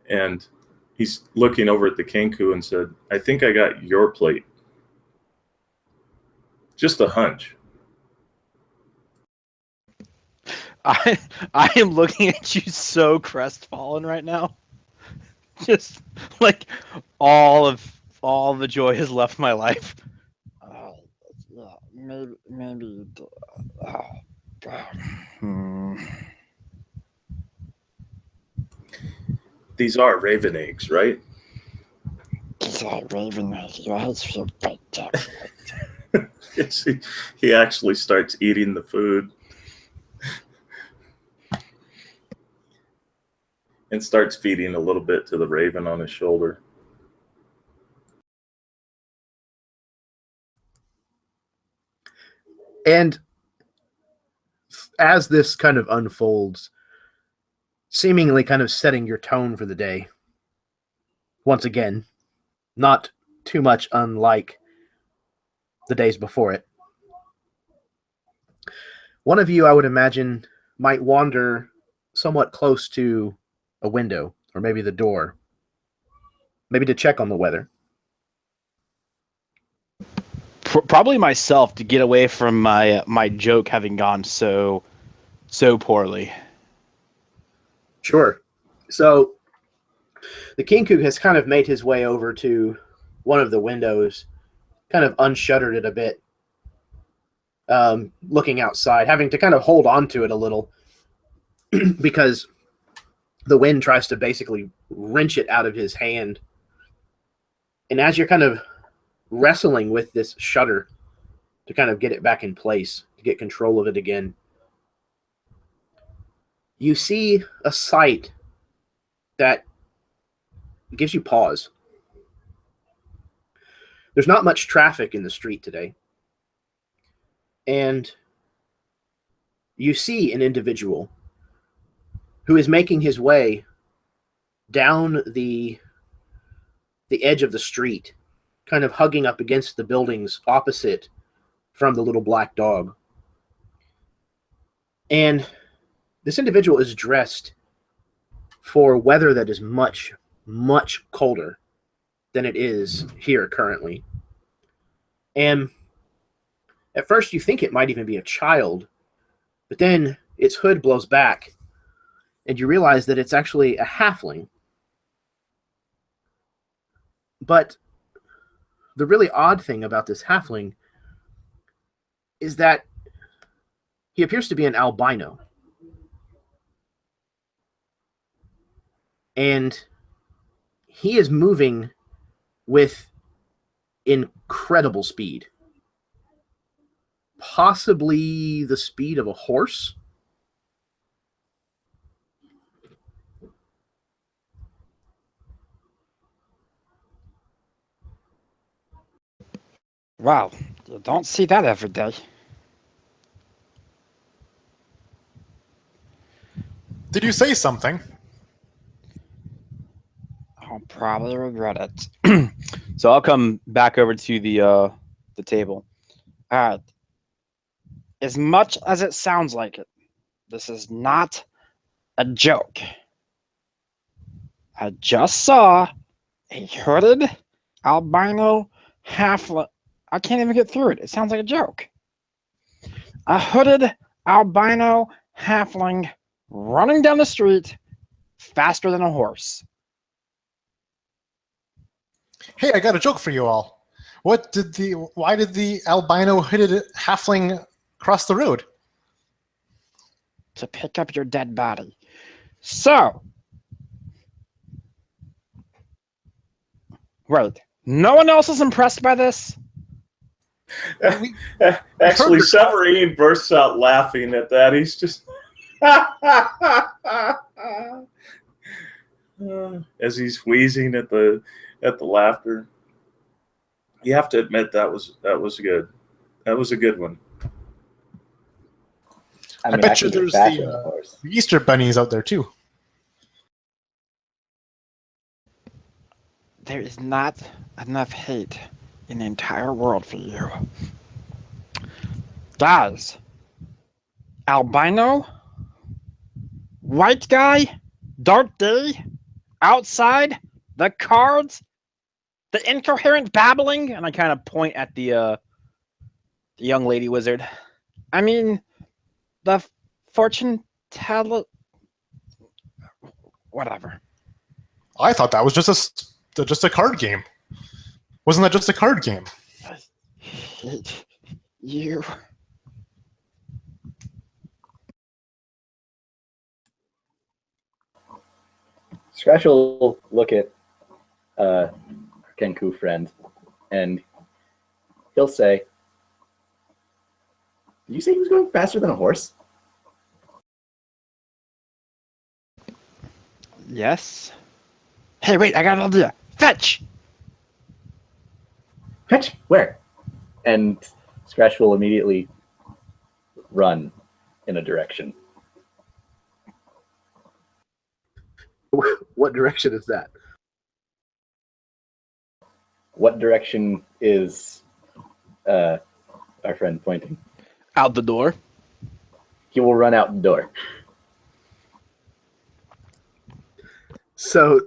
And he's looking over at the Kenku and said, I think I got your plate. Just a hunch. I am looking at you so crestfallen right now. Just like all the joy has left my life. Yeah, maybe. Oh, God. Hmm. These are raven eggs, right? These are raven eggs. Your eyes feel baked up. He actually starts eating the food and starts feeding a little bit to the raven on his shoulder. And as this kind of unfolds, seemingly kind of setting your tone for the day, once again, not too much unlike the days before it, one of you, I would imagine, might wander somewhat close to a window or maybe the door, maybe to check on the weather. Probably myself, to get away from my joke having gone so poorly. Sure. So the Kenku has kind of made his way over to one of the windows, kind of unshuttered it a bit, looking outside, having to kind of hold on to it a little because the wind tries to basically wrench it out of his hand. And as you're kind of wrestling with this shutter to kind of get it back in place, to get control of it again, you see a sight that gives you pause. There's not much traffic in the street today. And you see an individual who is making his way down the edge of the street, kind of hugging up against the buildings opposite from the little black dog. And this individual is dressed for weather that is much, much colder than it is here currently. And at first you think it might even be a child, but then its hood blows back and you realize that it's actually a halfling. But the really odd thing about this halfling is that he appears to be an albino. And he is moving with incredible speed. Possibly the speed of a horse. Wow, you don't see that every day. Did you say something? I'll probably regret it. So I'll come back over to the table. All right. As much as it sounds like it, this is not a joke. I just saw a hooded albino halfling. I can't even get through it. It sounds like a joke. A hooded albino halfling running down the street faster than a horse. Hey, I got a joke for you all. Why did the albino hooded halfling cross the road? To pick up your dead body. So, wait, no one else is impressed by this? Actually, Severine bursts out laughing at that. He's just as he's wheezing at the laughter. You have to admit that was good. That was a good one. I bet you there's the Easter bunnies out there too. There is not enough hate in the entire world for you. Guys, albino, white guy, dark day, outside, the cards, the incoherent babbling, and I kind of point at the young lady wizard. I mean, the fortune teller. Whatever. I thought that was just a card game. Wasn't that just a card game? You. Scratch will look at our Kenku friend, and he'll say, "Did you say he was going faster than a horse?" Yes. Hey, wait! I got an idea. Fetch. Fetch, where? And Scratch will immediately run in a direction. What direction is that? What direction is our friend pointing? Out the door. He will run out the door. So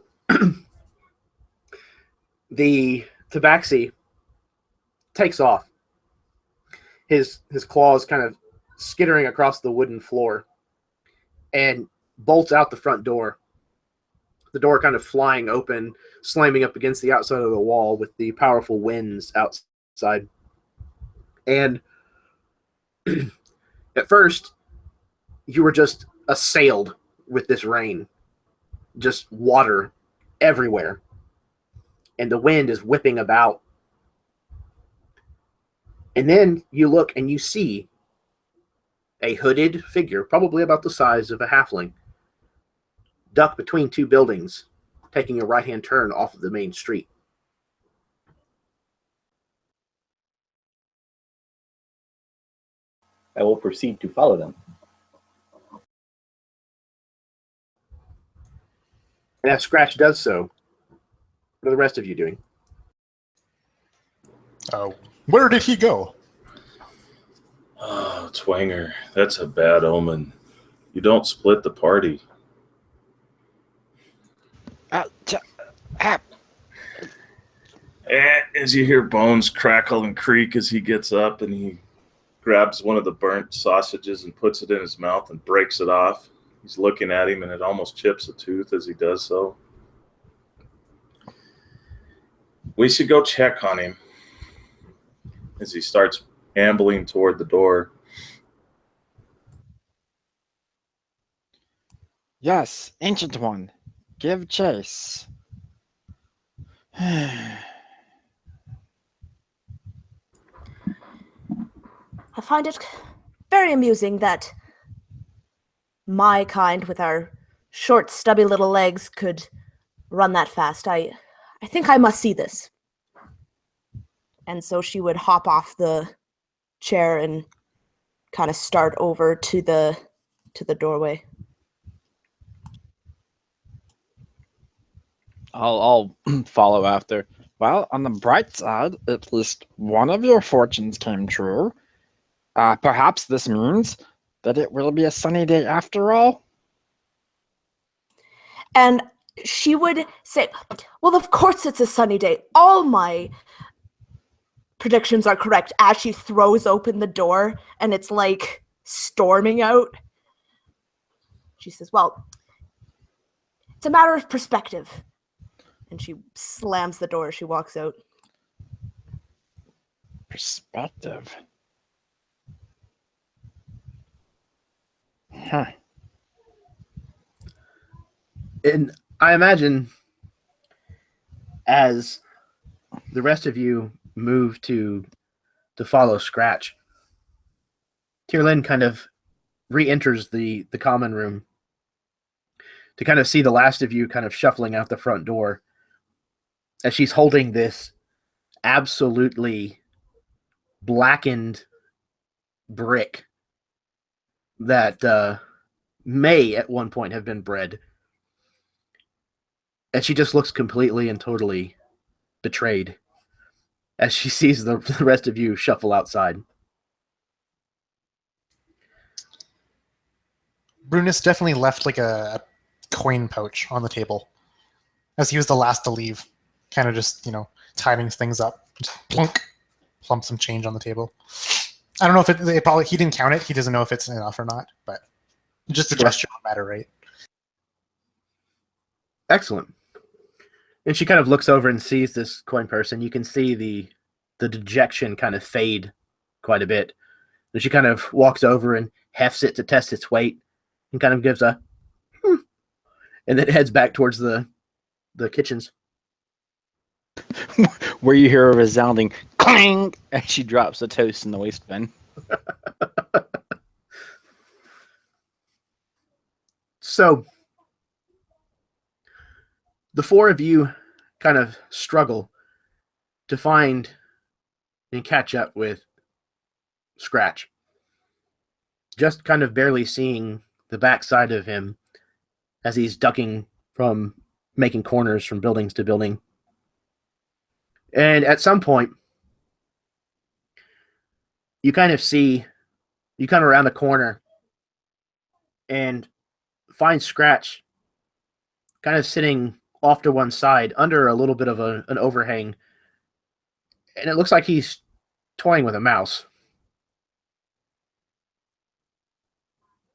the tabaxi takes off. His claws kind of skittering across the wooden floor and bolts out the front door. The door kind of flying open, slamming up against the outside of the wall with the powerful winds outside. And at first, you were just assailed with this rain. Just water everywhere. And the wind is whipping about. And then you look and you see a hooded figure, probably about the size of a halfling, duck between two buildings, taking a right-hand turn off of the main street. I will proceed to follow them. And as Scratch does so, what are the rest of you doing? Where did he go? Oh, Twanger, that's a bad omen. You don't split the party. As you hear bones crackle and creak as he gets up and he grabs one of the burnt sausages and puts it in his mouth and breaks it off. He's looking at him and it almost chips a tooth as he does so. We should go check on him as he starts ambling toward the door. Yes, ancient one. Give chase. I find it very amusing that my kind with our short, stubby little legs could run that fast. I think I must see this. And so she would hop off the chair and kind of start over to the doorway. I'll follow after. Well, on the bright side, at least one of your fortunes came true. Perhaps this means that it will be a sunny day after all. And she would say, well, of course it's a sunny day. All my predictions are correct, as she throws open the door and it's like storming out. She says, well, it's a matter of perspective. And she slams the door as she walks out. Perspective. Huh. And I imagine as the rest of you move to follow Scratch, Tyrlin kind of re-enters the common room to kind of see the last of you kind of shuffling out the front door as she's holding this absolutely blackened brick that may at one point have been bread. And she just looks completely and totally betrayed as she sees the rest of you shuffle outside. Brunus definitely left like a coin pouch on the table, as he was the last to leave. Kind of just, tidying things up. Just plump some change on the table. I don't know if it probably, he didn't count it. He doesn't know if it's enough or not, but just the gesture don't matter, right? Excellent. And she kind of looks over and sees this coin purse, and you can see the dejection kind of fade quite a bit. And she kind of walks over and hefts it to test its weight, and kind of gives a, and then heads back towards the kitchens. Where you hear a resounding clang as she drops the toast in the waste bin. So the four of you kind of struggle to find and catch up with Scratch. Just kind of barely seeing the backside of him as he's ducking from making corners from buildings to building. And at some point, you kind of come around the corner and find Scratch kind of sitting off to one side under a little bit of an overhang. And it looks like he's toying with a mouse,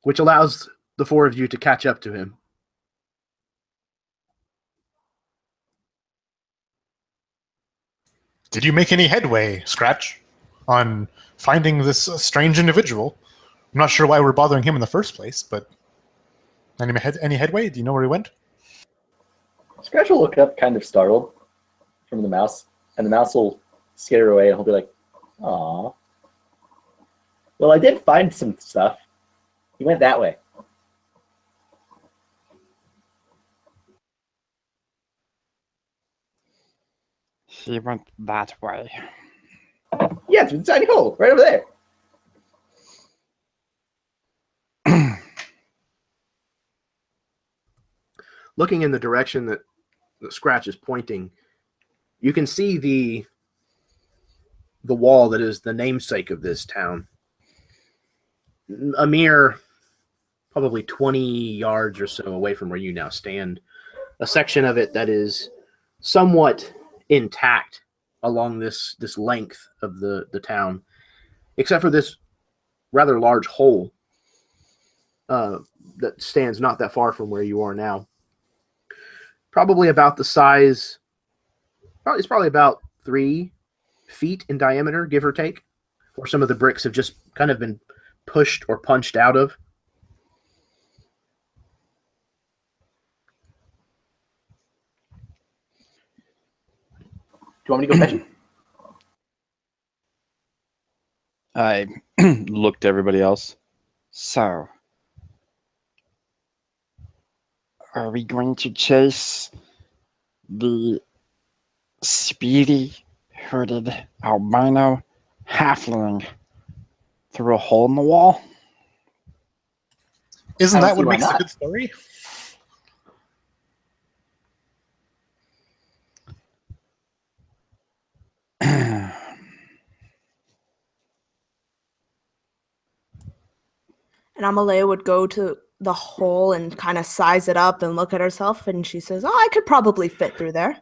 which allows the four of you to catch up to him. Did you make any headway, Scratch, on finding this strange individual? I'm not sure why we're bothering him in the first place, but any headway? Do you know where he went? Scratch will look up, kind of startled, from the mouse, and the mouse will skitter away, and he'll be like, "Aw. Well, I did find some stuff. He went that way." He went that way. Yeah, through the tiny hole, right over there. Looking in the direction that Scratch is pointing, you can see the wall that is the namesake of this town. A mere probably 20 yards or so away from where you now stand. A section of it that is somewhat intact along this length of the town, except for this rather large hole that stands not that far from where you are now. Probably about the size, it's probably about 3 feet in diameter, give or take, where some of the bricks have just kind of been pushed or punched out of. Do you want me to go fetch him? I looked at everybody else. So, are we going to chase the speedy, hooded albino halfling through a hole in the wall? Isn't I don't that see what why makes a not. good story? And Amalea would go to the hole and kind of size it up and look at herself, and she says, "Oh, I could probably fit through there."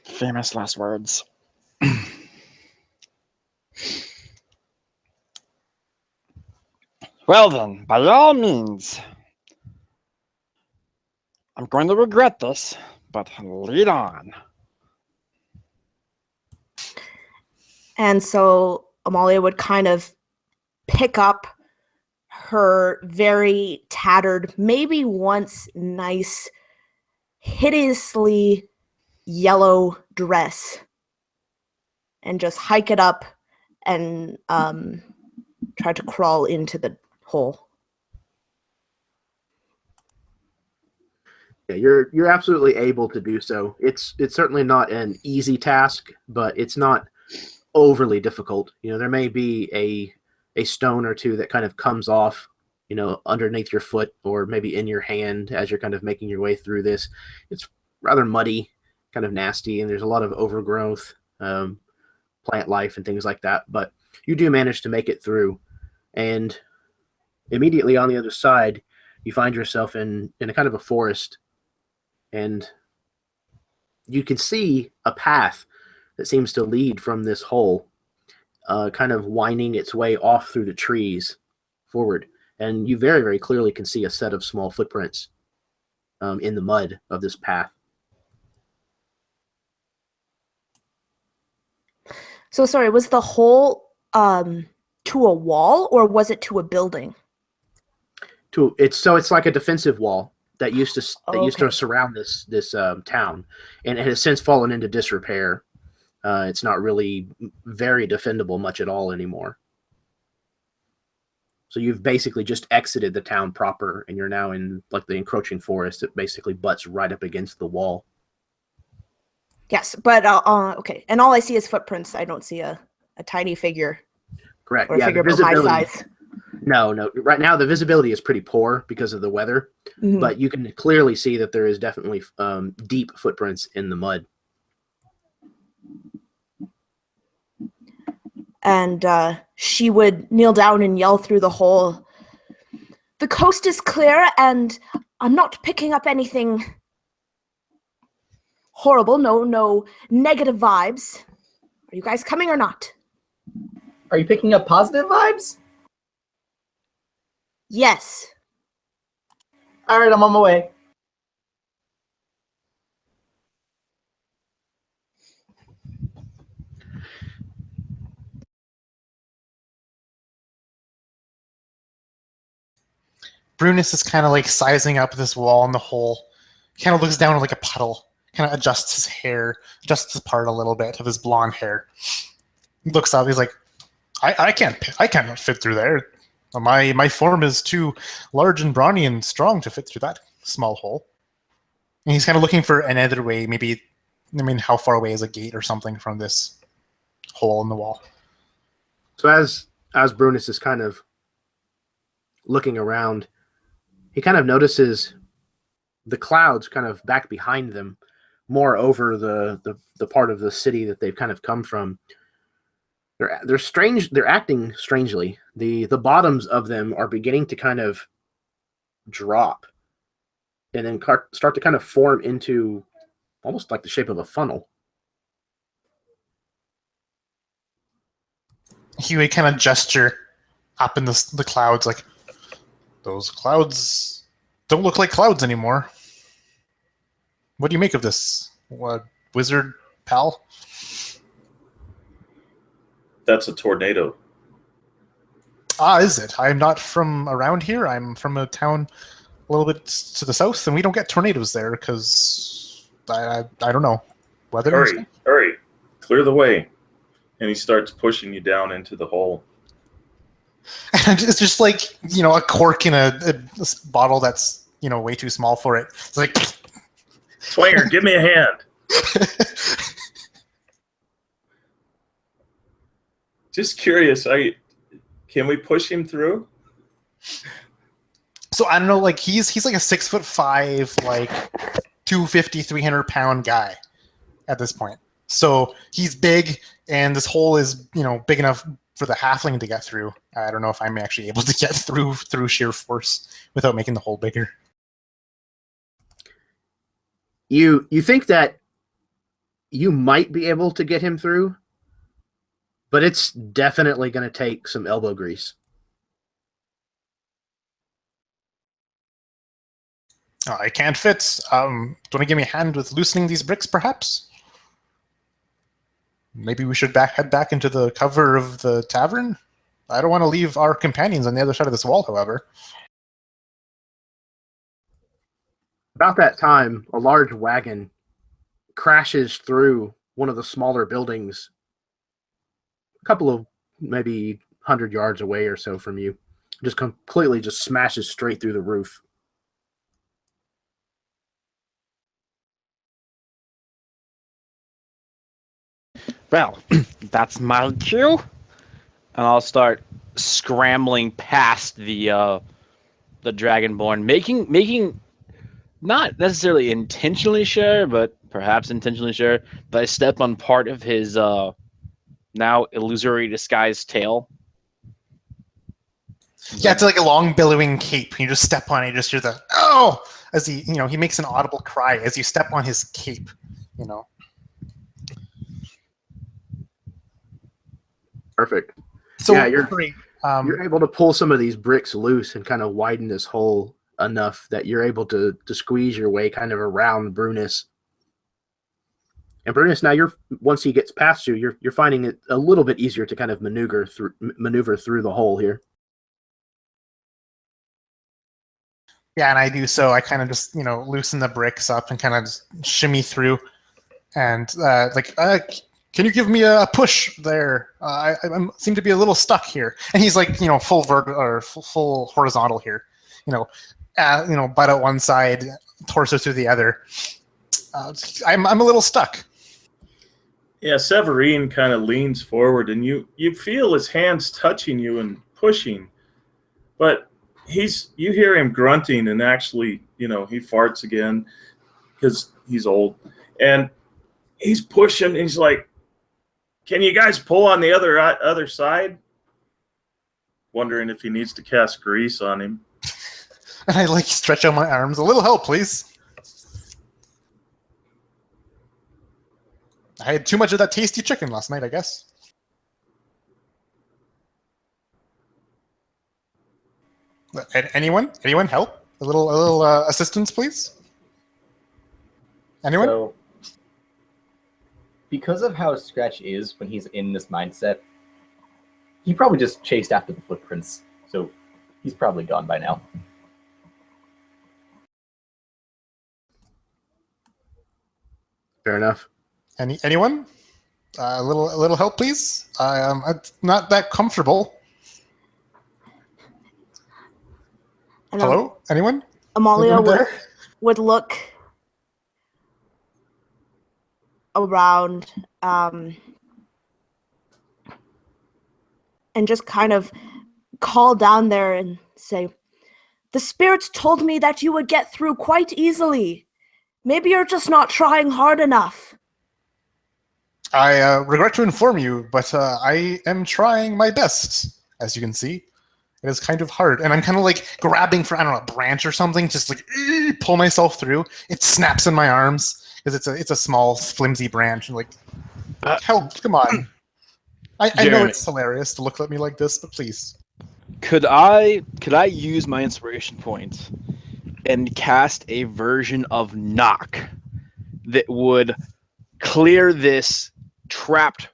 Famous last words. Well then, by all means, I'm going to regret this, but lead on. And so Amalia would kind of pick up her very tattered, maybe once nice, hideously yellow dress and just hike it up and try to crawl into the hole. Yeah, you're absolutely able to do so. It's certainly not an easy task, but it's not overly difficult. There may be a stone or two that kind of comes off, underneath your foot or maybe in your hand as you're kind of making your way through this. It's rather muddy, kind of nasty, and there's a lot of overgrowth, plant life and things like that. But you do manage to make it through. And Immediately on the other side, you find yourself in a kind of a forest, and you can see a path that seems to lead from this hole, kind of winding its way off through the trees forward. And you very, very clearly can see a set of small footprints in the mud of this path. So sorry, was the hole to a wall or was it to a building? It's like a defensive wall that used to Okay. surround this town, and it has since fallen into disrepair. It's not really very defendable much at all anymore. So you've basically just exited the town proper, and you're now in like the encroaching forest that basically butts right up against the wall. Yes, but okay. And all I see is footprints. I don't see a tiny figure Correct. or a Yeah, figure the about my visibility. size. No. Right now, the visibility is pretty poor because of the weather, Mhm. but you can clearly see that there is definitely deep footprints in the mud. And she would kneel down and yell through the hole, "The coast is clear, and I'm not picking up anything horrible. No negative vibes. Are you guys coming or not?" Are you picking up positive vibes? Yes. All right, I'm on my way. Brunus is kind of like sizing up this wall in the hole. He kind of looks down like a puddle, kind of adjusts his hair, adjusts the part a little bit of his blonde hair. He looks up, he's like, I cannot fit through there. My form is too large and brawny and strong to fit through that small hole. And he's kind of looking for another way, maybe, how far away is a gate or something from this hole in the wall? So as Brunus is kind of looking around, he kind of notices the clouds kind of back behind them, more over the part of the city that they've kind of come from. They're strange. They're acting strangely. The bottoms of them are beginning to kind of drop, and then start to kind of form into almost like the shape of a funnel. He would kind of gesture up in the clouds, like, those clouds don't look like clouds anymore. What do you make of this, wizard pal? That's a tornado. Ah, is it? I'm not from around here. I'm from a town a little bit to the south, and we don't get tornadoes there because I don't know. Weather. Hurry. Clear the way. And he starts pushing you down into the hole. It's just like, a cork in a bottle that's, way too small for it. It's like, Swinger, give me a hand. Just curious, can we push him through? So I don't know, like he's like a 6'5", like 250, 300-pound guy at this point. So he's big, and this hole is, big enough for the halfling to get through. I don't know if I'm actually able to get through sheer force without making the hole bigger. You think that you might be able to get him through, but it's definitely going to take some elbow grease. I can't fit. Do you want to give me a hand with loosening these bricks, perhaps? Maybe we should head back into the cover of the tavern? I don't want to leave our companions on the other side of this wall, however. About that time, a large wagon crashes through one of the smaller buildings, a couple of maybe 100 yards away or so from you. Just completely just smashes straight through the roof. Well, that's my cue. And I'll start scrambling past the Dragonborn, making not necessarily intentionally sure, but perhaps intentionally sure that I step on part of his now illusory disguised tail. Yeah, it's like a long billowing cape. You just step on it, you just hear the oh as he he makes an audible cry as you step on his cape. Perfect. So Yeah, you're great. you're able to pull some of these bricks loose and kind of widen this hole enough that you're able to squeeze your way kind of around Brunus. And Brunus, now once he gets past you, you're finding it a little bit easier to kind of maneuver through the hole here. Yeah, and I do so. I kind of just loosen the bricks up and kind of just shimmy through, and can you give me a push there? I seem to be a little stuck here. And he's like full horizontal here, butt out one side, torso to the other. I'm a little stuck. Yeah, Severine kind of leans forward, and you feel his hands touching you and pushing, but you hear him grunting, and actually, he farts again because he's old, and he's pushing. And he's like, "Can you guys pull on the other side?" Wondering if he needs to cast grease on him. And I stretch out my arms. A little help, please. I had too much of that tasty chicken last night, I guess. Anyone help? A little assistance, please. Anyone? So, because of how Scratch is when he's in this mindset, he probably just chased after the footprints. So he's probably gone by now. Fair enough. Anyone? A little help, please. I'm not that comfortable. Hello? Anyone? Amalia Anyone would look around and just kind of call down there and say, "The spirits told me that you would get through quite easily. Maybe you're just not trying hard enough." I regret to inform you, but I am trying my best, as you can see. It is kind of hard, and I'm kind of grabbing for, I don't know, a branch or something, just pull myself through. It snaps in my arms because it's a small, flimsy branch, and help! Come on. I know it's hilarious to look at me like this, but please. Could I use my inspiration point and cast a version of knock that would clear this trapped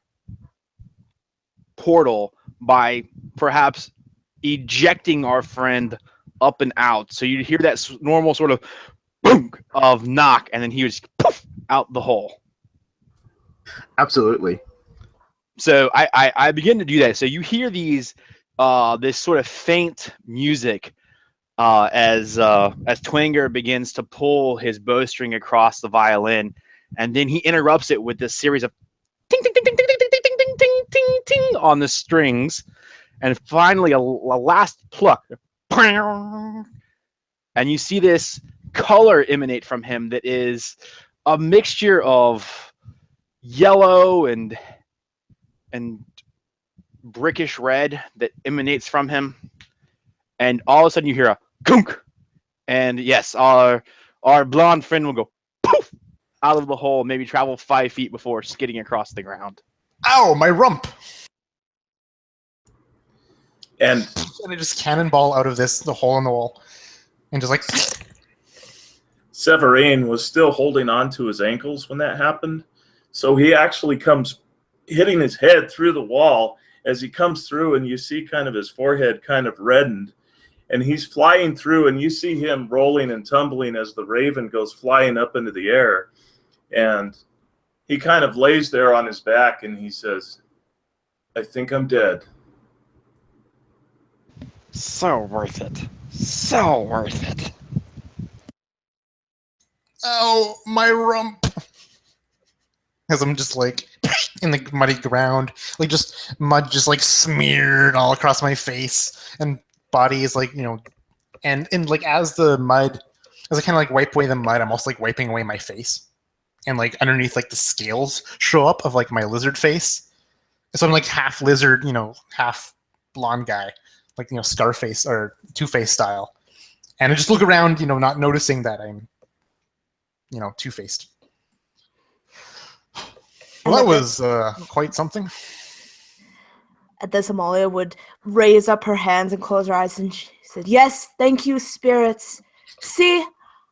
portal by perhaps ejecting our friend up and out? So you'd hear that normal sort of boom of knock, and then he would just poof out the hole. Absolutely. So I begin to do that. So you hear these this sort of faint music as Twanger begins to pull his bowstring across the violin, and then he interrupts it with this series of ting ting ting ting ting ting ting ting ting ting ting ting on the strings, and finally a last pluck, and you see this color emanate from him that is a mixture of yellow and brickish red that emanates from him, and all of a sudden you hear a kunk, and yes, our blonde friend will go poof out of the hole, maybe travel 5 feet before skidding across the ground. Ow, my rump! And I just cannonball out of the hole in the wall, and just Severine was still holding on to his ankles when that happened, so he actually comes hitting his head through the wall as he comes through, and you see kind of his forehead kind of reddened, and he's flying through, and you see him rolling and tumbling as the raven goes flying up into the air, and he kind of lays there on his back, and he says, "I think I'm dead." So worth it. So worth it. oh, my rump! As I'm just in the muddy ground, just mud just smeared all across my face, and body is and as the mud, as I kind of wipe away the mud, I'm also wiping away my face, and underneath the scales show up of my lizard face, so I'm half lizard, half blonde guy, like Scarface or Two-Face style, and I just look around, not noticing that I'm, two-faced. Well, that was quite something. At this, Amalia would raise up her hands and close her eyes, and she said, "Yes, thank you, spirits. See,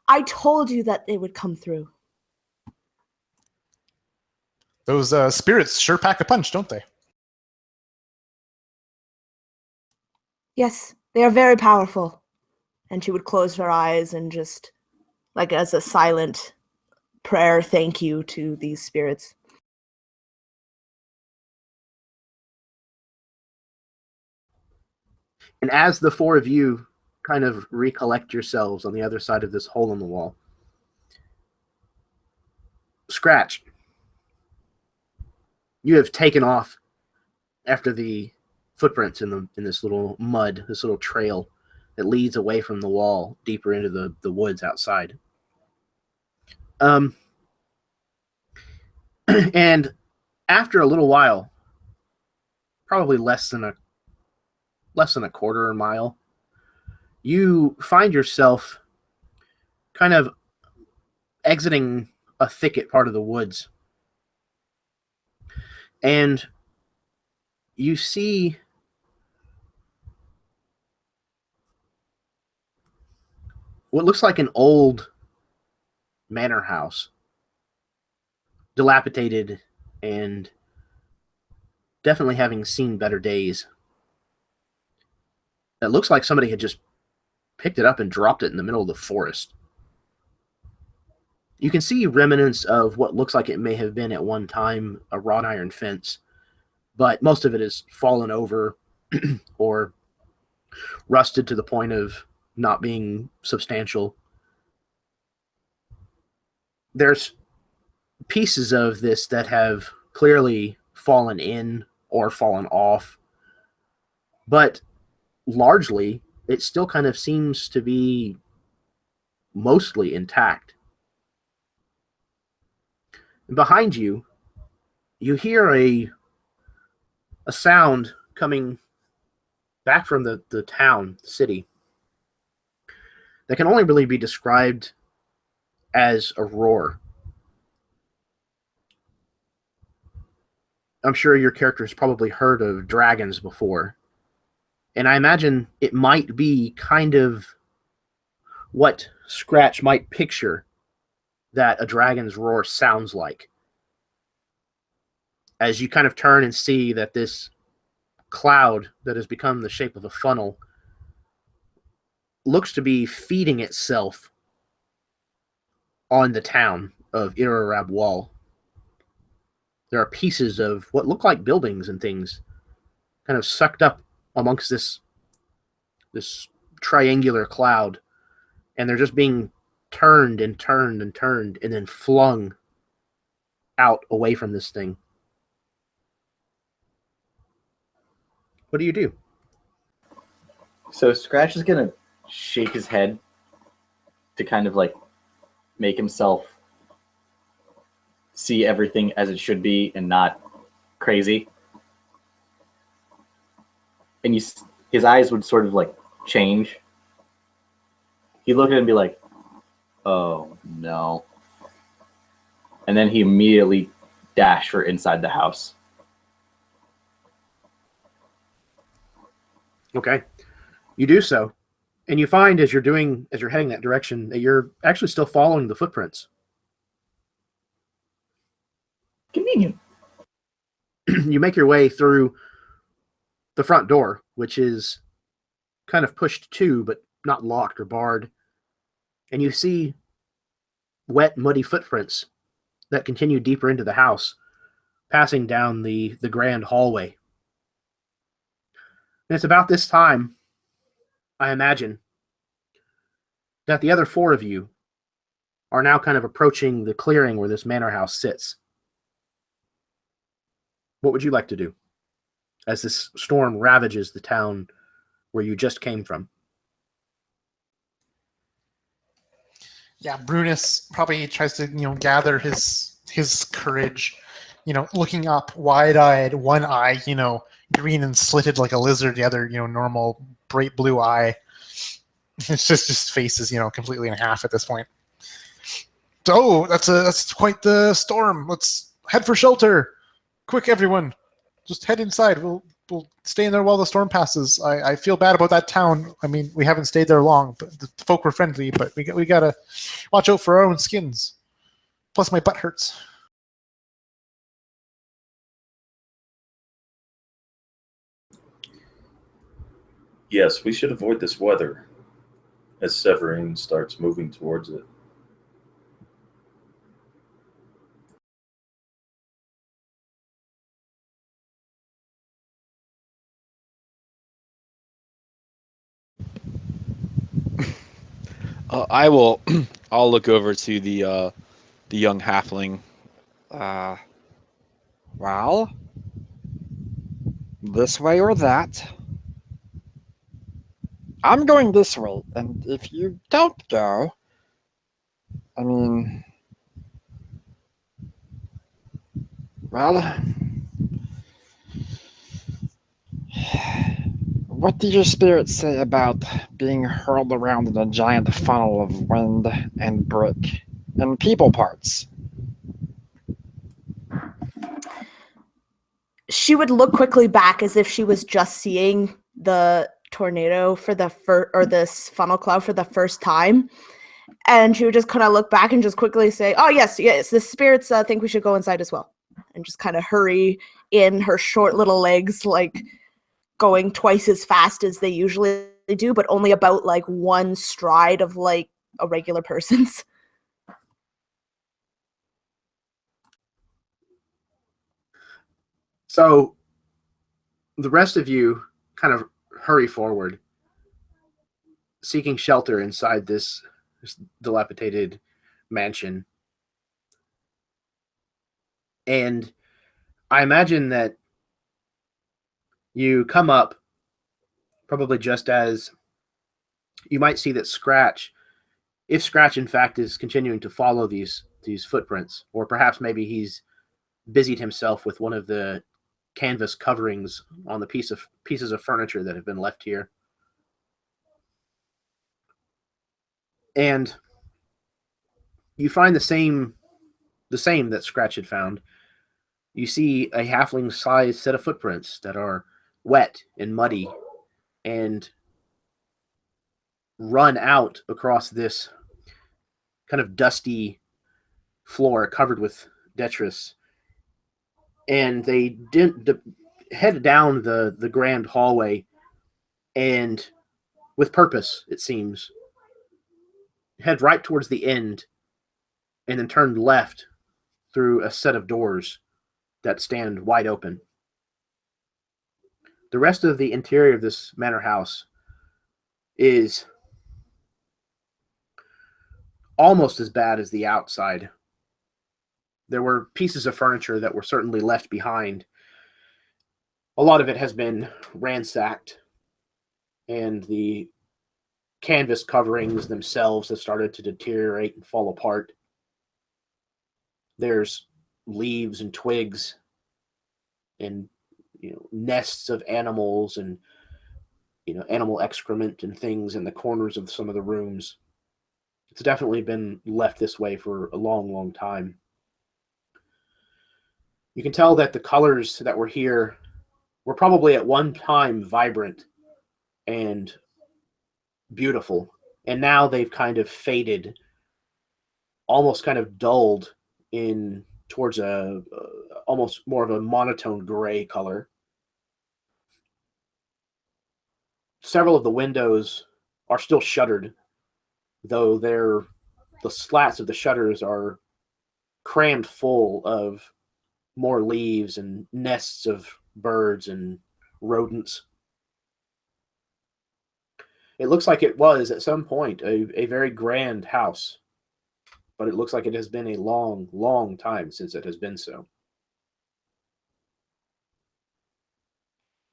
I told you that they would come through." Those spirits sure pack a punch, don't they? Yes, they are very powerful. And she would close her eyes and just, like as a silent prayer, thank you to these spirits. And as the four of you kind of recollect yourselves on the other side of this hole in the wall, Scratch, you have taken off after the footprints in this little mud, this little trail that leads away from the wall deeper into the woods outside. And after a little while, probably less than a quarter mile, you find yourself kind of exiting a thicket part of the woods. And you see what looks like an old manor house, dilapidated and definitely having seen better days. It looks like somebody had just picked it up and dropped it in the middle of the forest. You can see remnants of what looks like it may have been at one time a wrought iron fence, but most of it is fallen over or rusted to the point of not being substantial. There's pieces of this that have clearly fallen in or fallen off, but largely it still kind of seems to be mostly intact. And behind you, you hear a sound coming back from the town, the city, that can only really be described as a roar. I'm sure your character has probably heard of dragons before, and I imagine it might be kind of what Scratch might picture that a dragon's roar sounds like. As you kind of turn and see that this cloud that has become the shape of a funnel looks to be feeding itself on the town of Irrorab Wall. There are pieces of what look like buildings and things kind of sucked up amongst this triangular cloud, and they're just being turned and turned and turned and then flung out away from this thing. What do you do? So Scratch is going to shake his head to kind of like make himself see everything as it should be and not crazy. And his eyes would sort of like change. He'd look at it and be like, "Oh no." And then he immediately dash for inside the house. Okay. You do so. And you find as you're heading that direction that you're actually still following the footprints. Convenient. You make your way through the front door, which is kind of pushed to, but not locked or barred. And you see wet, muddy footprints that continue deeper into the house, passing down the grand hallway. And it's about this time, I imagine, that the other four of you are now kind of approaching the clearing where this manor house sits. What would you like to do as this storm ravages the town where you just came from? Yeah, Brunus probably tries to, gather his courage, looking up, wide-eyed, one eye, green and slitted like a lizard, the other, normal bright blue eye. It's just face is, completely in half at this point. So that's quite the storm. Let's head for shelter. Quick, everyone. Just head inside. We'll stay in there while the storm passes. I feel bad about that town. I mean, we haven't stayed there long, but the folk were friendly, but we gotta watch out for our own skins. Plus my butt hurts. Yes, we should avoid this weather as Severine starts moving towards it. I'll look over to the young halfling. Well, this way or that. I'm going this way, and if you don't go, I mean, well, what do your spirits say about being hurled around in a giant funnel of wind and brick and people parts? She would look quickly back as if she was just seeing the tornado for the or this funnel cloud for the first time, and she would just kind of look back and just quickly say, "Oh yes, the spirits think we should go inside as well," and just kind of hurry in, her short little legs like going twice as fast as they usually do, but only about like one stride of like a regular person's. So the rest of you kind of hurry forward, seeking shelter inside this dilapidated mansion. And I imagine that you come up probably just as you might see that Scratch, if Scratch in fact is continuing to follow these footprints, or perhaps maybe he's busied himself with one of the canvas coverings on the pieces of furniture that have been left here. And you find the same that Scratch had found. You see a halfling-sized set of footprints that are wet and muddy and run out across this kind of dusty floor covered with detritus. And they head down the grand hallway, and with purpose, it seems, head right towards the end and then turn left through a set of doors that stand wide open. The rest of the interior of this manor house is almost as bad as the outside. There were pieces of furniture that were certainly left behind. A lot of it has been ransacked, and the canvas coverings themselves have started to deteriorate and fall apart. There's leaves and twigs and nests of animals and animal excrement and things in the corners of some of the rooms. It's definitely been left this way for a long, long time. You can tell that the colors that were here were probably at one time vibrant and beautiful, and now they've kind of faded, almost kind of dulled in towards a almost more of a monotone gray color. Several of the windows are still shuttered, though the slats of the shutters are crammed full of more leaves and nests of birds and rodents. It looks like it was at some point a very grand house, but it looks like it has been a long, long time since it has been so.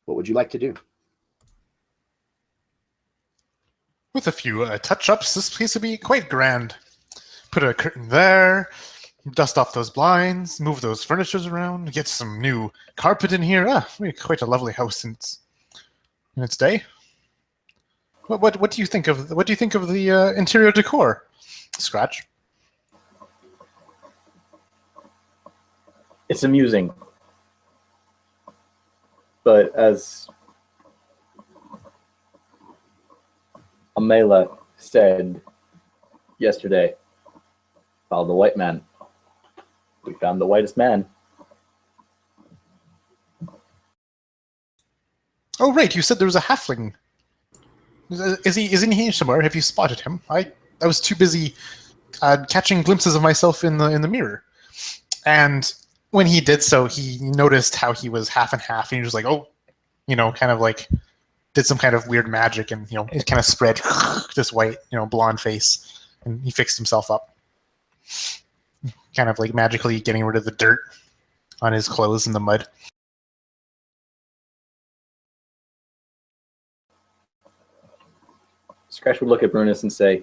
What would you like to do? With a few touch-ups, this place would be quite grand. Put a curtain there, dust off those blinds, move those furnitures around, get some new carpet in here. Quite a lovely house in its day. What do you think of the interior decor, Scratch? It's amusing. But as Amela said yesterday, follow the white man. We found the whitest man. Oh, right. You said there was a halfling. Isn't he here somewhere? Have you spotted him? I was too busy catching glimpses of myself in the mirror, and when he did so, he noticed how he was half and half, and he was like, "Oh," kind of like did some kind of weird magic, and it kind of spread this white, blonde face, and he fixed himself up, kind of like magically getting rid of the dirt on his clothes and the mud. Scratch would look at Brunus and say,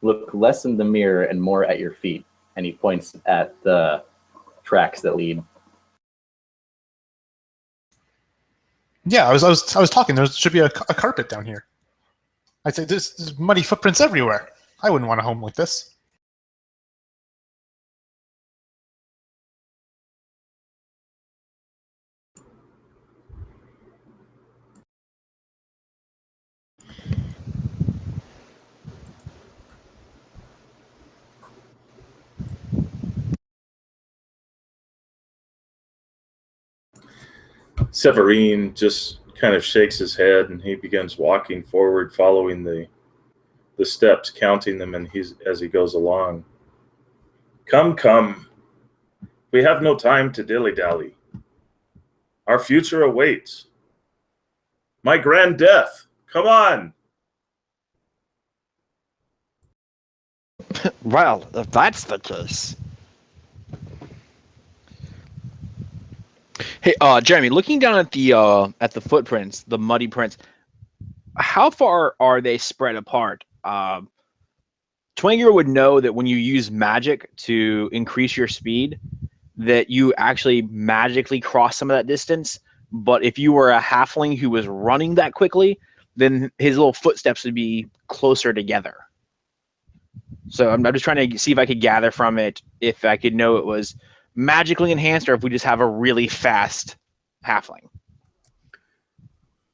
look less in the mirror and more at your feet. And he points at the tracks that lead. Yeah, I was talking. There should be a carpet down here. I'd say there's muddy footprints everywhere. I wouldn't want a home like this. Severine just kind of shakes his head, and he begins walking forward, following the steps, counting them, and as he goes along. Come. We have no time to dilly-dally. Our future awaits. My grand death. Come on. Well, if that's the case. Hey, Jeremy, looking down at the footprints, the muddy prints, how far are they spread apart? Twinger would know that when you use magic to increase your speed, that you actually magically cross some of that distance. But if you were a halfling who was running that quickly, then his little footsteps would be closer together. So I'm just trying to see if I could gather from it if I could know it was magically enhanced or if we just have a really fast halfling.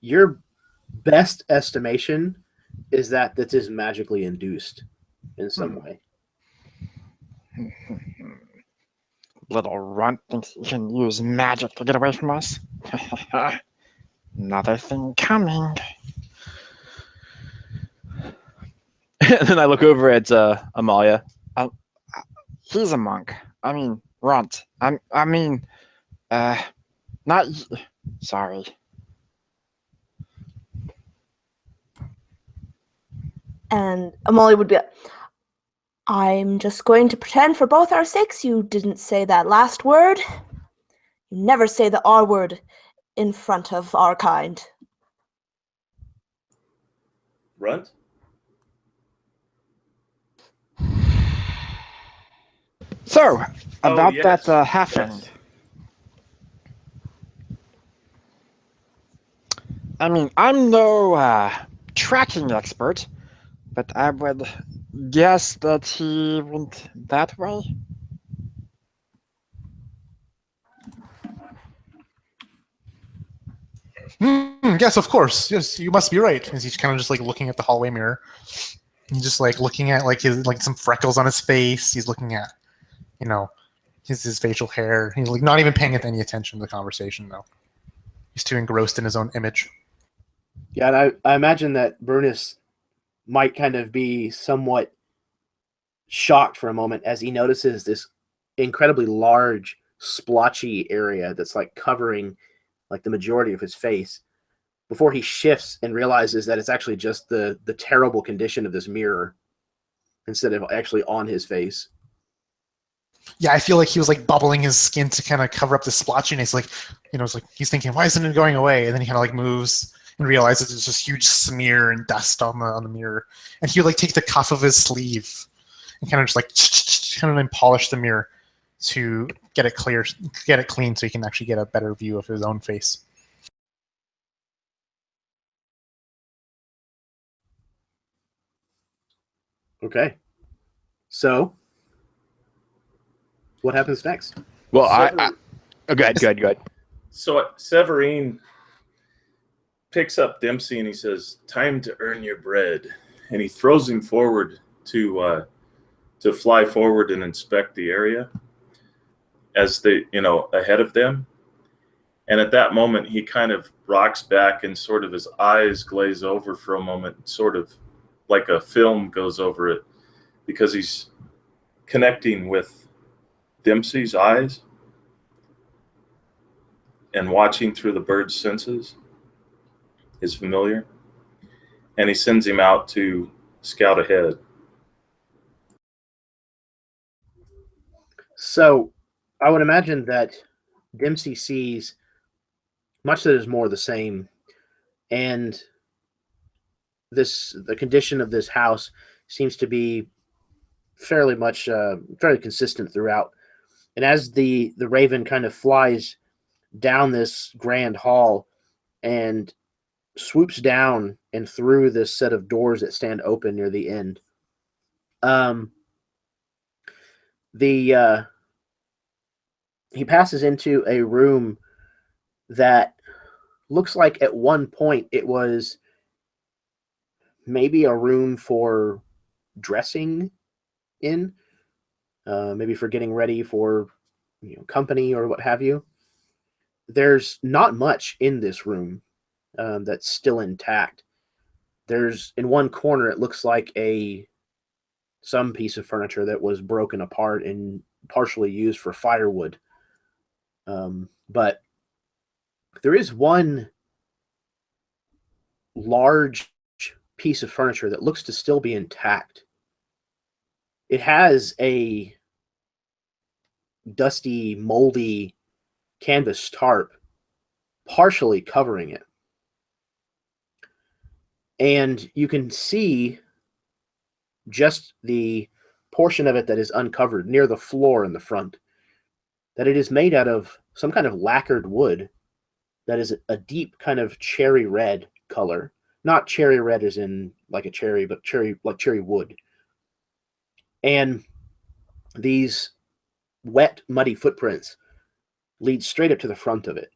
Your best estimation is that this is magically induced in some way. Little runt thinks he can use magic to get away from us. Another thing coming. And then I look over at Amalia. He's a monk. I mean, runt. Not. Sorry. And Amalia would be like, I'm just going to pretend for both our sakes you didn't say that last word. You never say the R word in front of our kind. Runt? So, about yes. that halfling. Yes. I mean, I'm no tracking expert, but I would guess that he went that way. Yes, of course. Yes, you must be right. And he's kind of just like looking at the hallway mirror. He's just like looking at like his some freckles on his face. He's looking at, his facial hair. He's like not even paying any attention to the conversation though. He's too engrossed in his own image. Yeah, and I imagine that Brunus might kind of be somewhat shocked for a moment as he notices this incredibly large, splotchy area that's like covering like the majority of his face before he shifts and realizes that it's actually just the terrible condition of this mirror instead of actually on his face. Yeah, I feel like he was like bubbling his skin to kind of cover up the splotchiness. Like, it's like he's thinking, why isn't it going away? And then he kind of like moves and realizes there's this huge smear and dust on the mirror. And he would like take the cuff of his sleeve and kind of just like kind of polish the mirror to get it clean, so he can actually get a better view of his own face. Okay. So, what happens next? Well, go ahead. So Severine picks up Dempsey and he says, "Time to earn your bread," and he throws him forward to fly forward and inspect the area as they, ahead of them. And at that moment, he kind of rocks back and sort of his eyes glaze over for a moment, sort of like a film goes over it, because he's connecting with Dempsey's eyes and watching through the bird's senses is familiar. And he sends him out to scout ahead. So, I would imagine that Dempsey sees much that is more the same, and the condition of this house seems to be fairly consistent throughout. And as the raven kind of flies down this grand hall and swoops down and through this set of doors that stand open near the end, he passes into a room that looks like at one point it was maybe a room for dressing in, maybe for getting ready for company or what have you. There's not much in this room that's still intact. There's in one corner it looks like some piece of furniture that was broken apart and partially used for firewood. But there is one large piece of furniture that looks to still be intact. It has a dusty, moldy canvas tarp partially covering it. And you can see just the portion of it that is uncovered near the floor in the front, that it is made out of some kind of lacquered wood that is a deep kind of cherry red color. Not cherry red as in like a cherry, but cherry wood. And these wet, muddy footprints lead straight up to the front of it.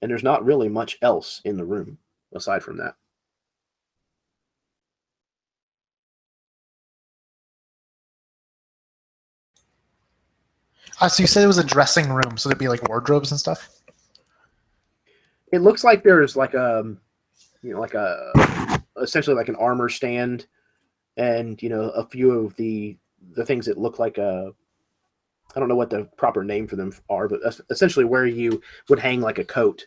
And there's not really much else in the room aside from that. So you said it was a dressing room, so there'd be like wardrobes and stuff? It looks like there's like essentially like an armor stand, and a few of the things that look like I don't know what the proper name for them are, but essentially where you would hang like a coat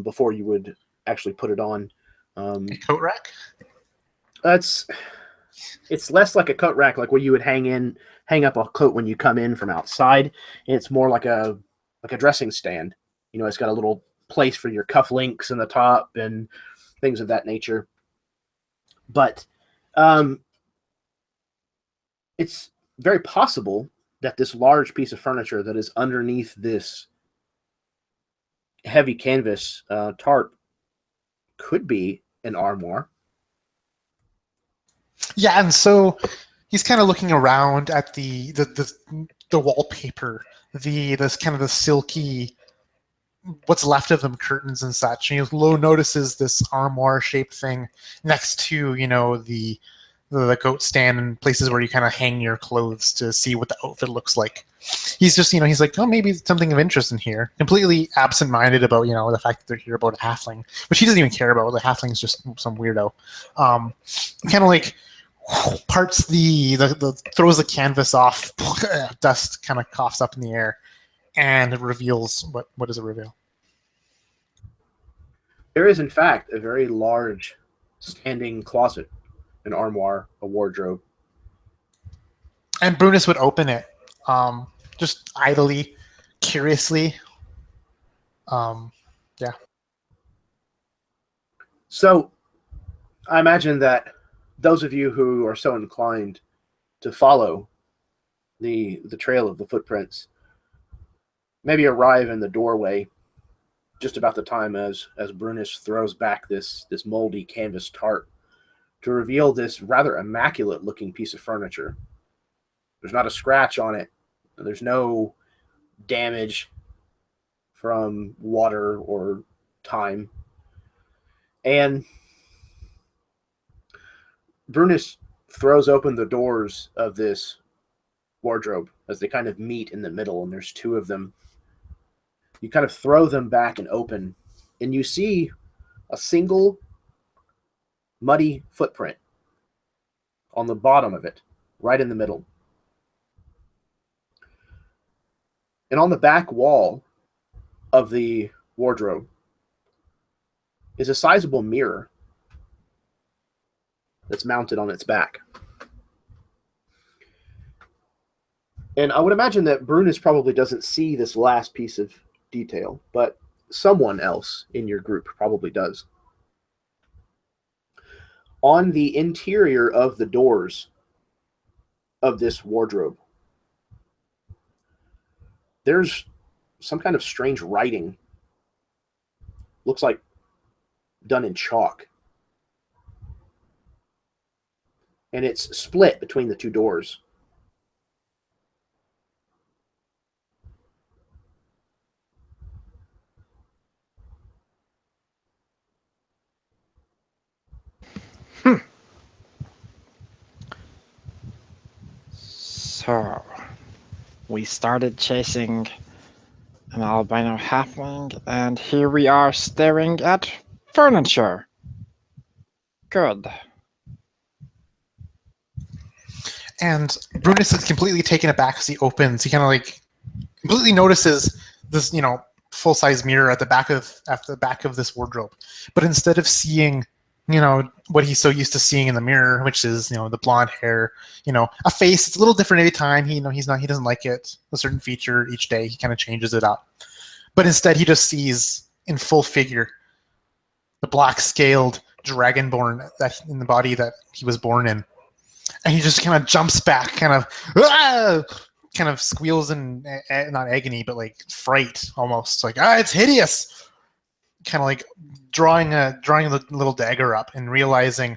before you would actually put it on. A coat rack? It's less like a coat rack, like where you would hang up a coat when you come in from outside. It's more like a dressing stand. It's got a little place for your cufflinks in the top and things of that nature. But it's very possible that this large piece of furniture that is underneath this heavy canvas tarp could be an armoire. Yeah, and so he's kind of looking around at the wallpaper, this kind of the silky, what's left of them, curtains and such. And he notices this armoire shaped thing next to the coat stand and places where you kind of hang your clothes to see what the outfit looks like. He's just he's like, oh, maybe something of interest in here. Completely absent-minded about the fact that they're here about a halfling, which he doesn't even care about. The halfling's just some weirdo. Kind of like parts throws the canvas off. Dust kind of coughs up in the air, and it reveals what does it reveal? There is in fact a very large standing closet, an armoire, a wardrobe. And Brunus would open it, just idly, curiously. Yeah. So, I imagine that those of you who are so inclined to follow the trail of the footprints maybe arrive in the doorway just about the time as Brunius throws back this moldy canvas tarp to reveal this rather immaculate looking piece of furniture. There's not a scratch on it. There's no damage from water or time. And Brunius throws open the doors of this wardrobe as they kind of meet in the middle, and there's two of them. You kind of throw them back and open, and you see a single muddy footprint on the bottom of it, right in the middle. And on the back wall of the wardrobe is a sizable mirror that's mounted on its back. And I would imagine that Brunius probably doesn't see this last piece of detail, but someone else in your group probably does. On the interior of the doors of this wardrobe, there's some kind of strange writing. Looks like done in chalk. And it's split between the two doors. So, we started chasing an albino halfling, and here we are staring at furniture. Good. And Brunius is completely taken aback as he opens. He kind of like completely notices this, full-size mirror at the back of this wardrobe. But instead of seeing, what he's so used to seeing in the mirror, which is, the blonde hair, a face, it's a little different every time. He doesn't like it, a certain feature each day. He kind of changes it up. But instead, he just sees in full figure the black-scaled dragonborn that in the body that he was born in. And he just kind of jumps back, kind of squeals in, not agony, but like fright almost. Like, it's hideous! Kind of like drawing the little dagger up and realizing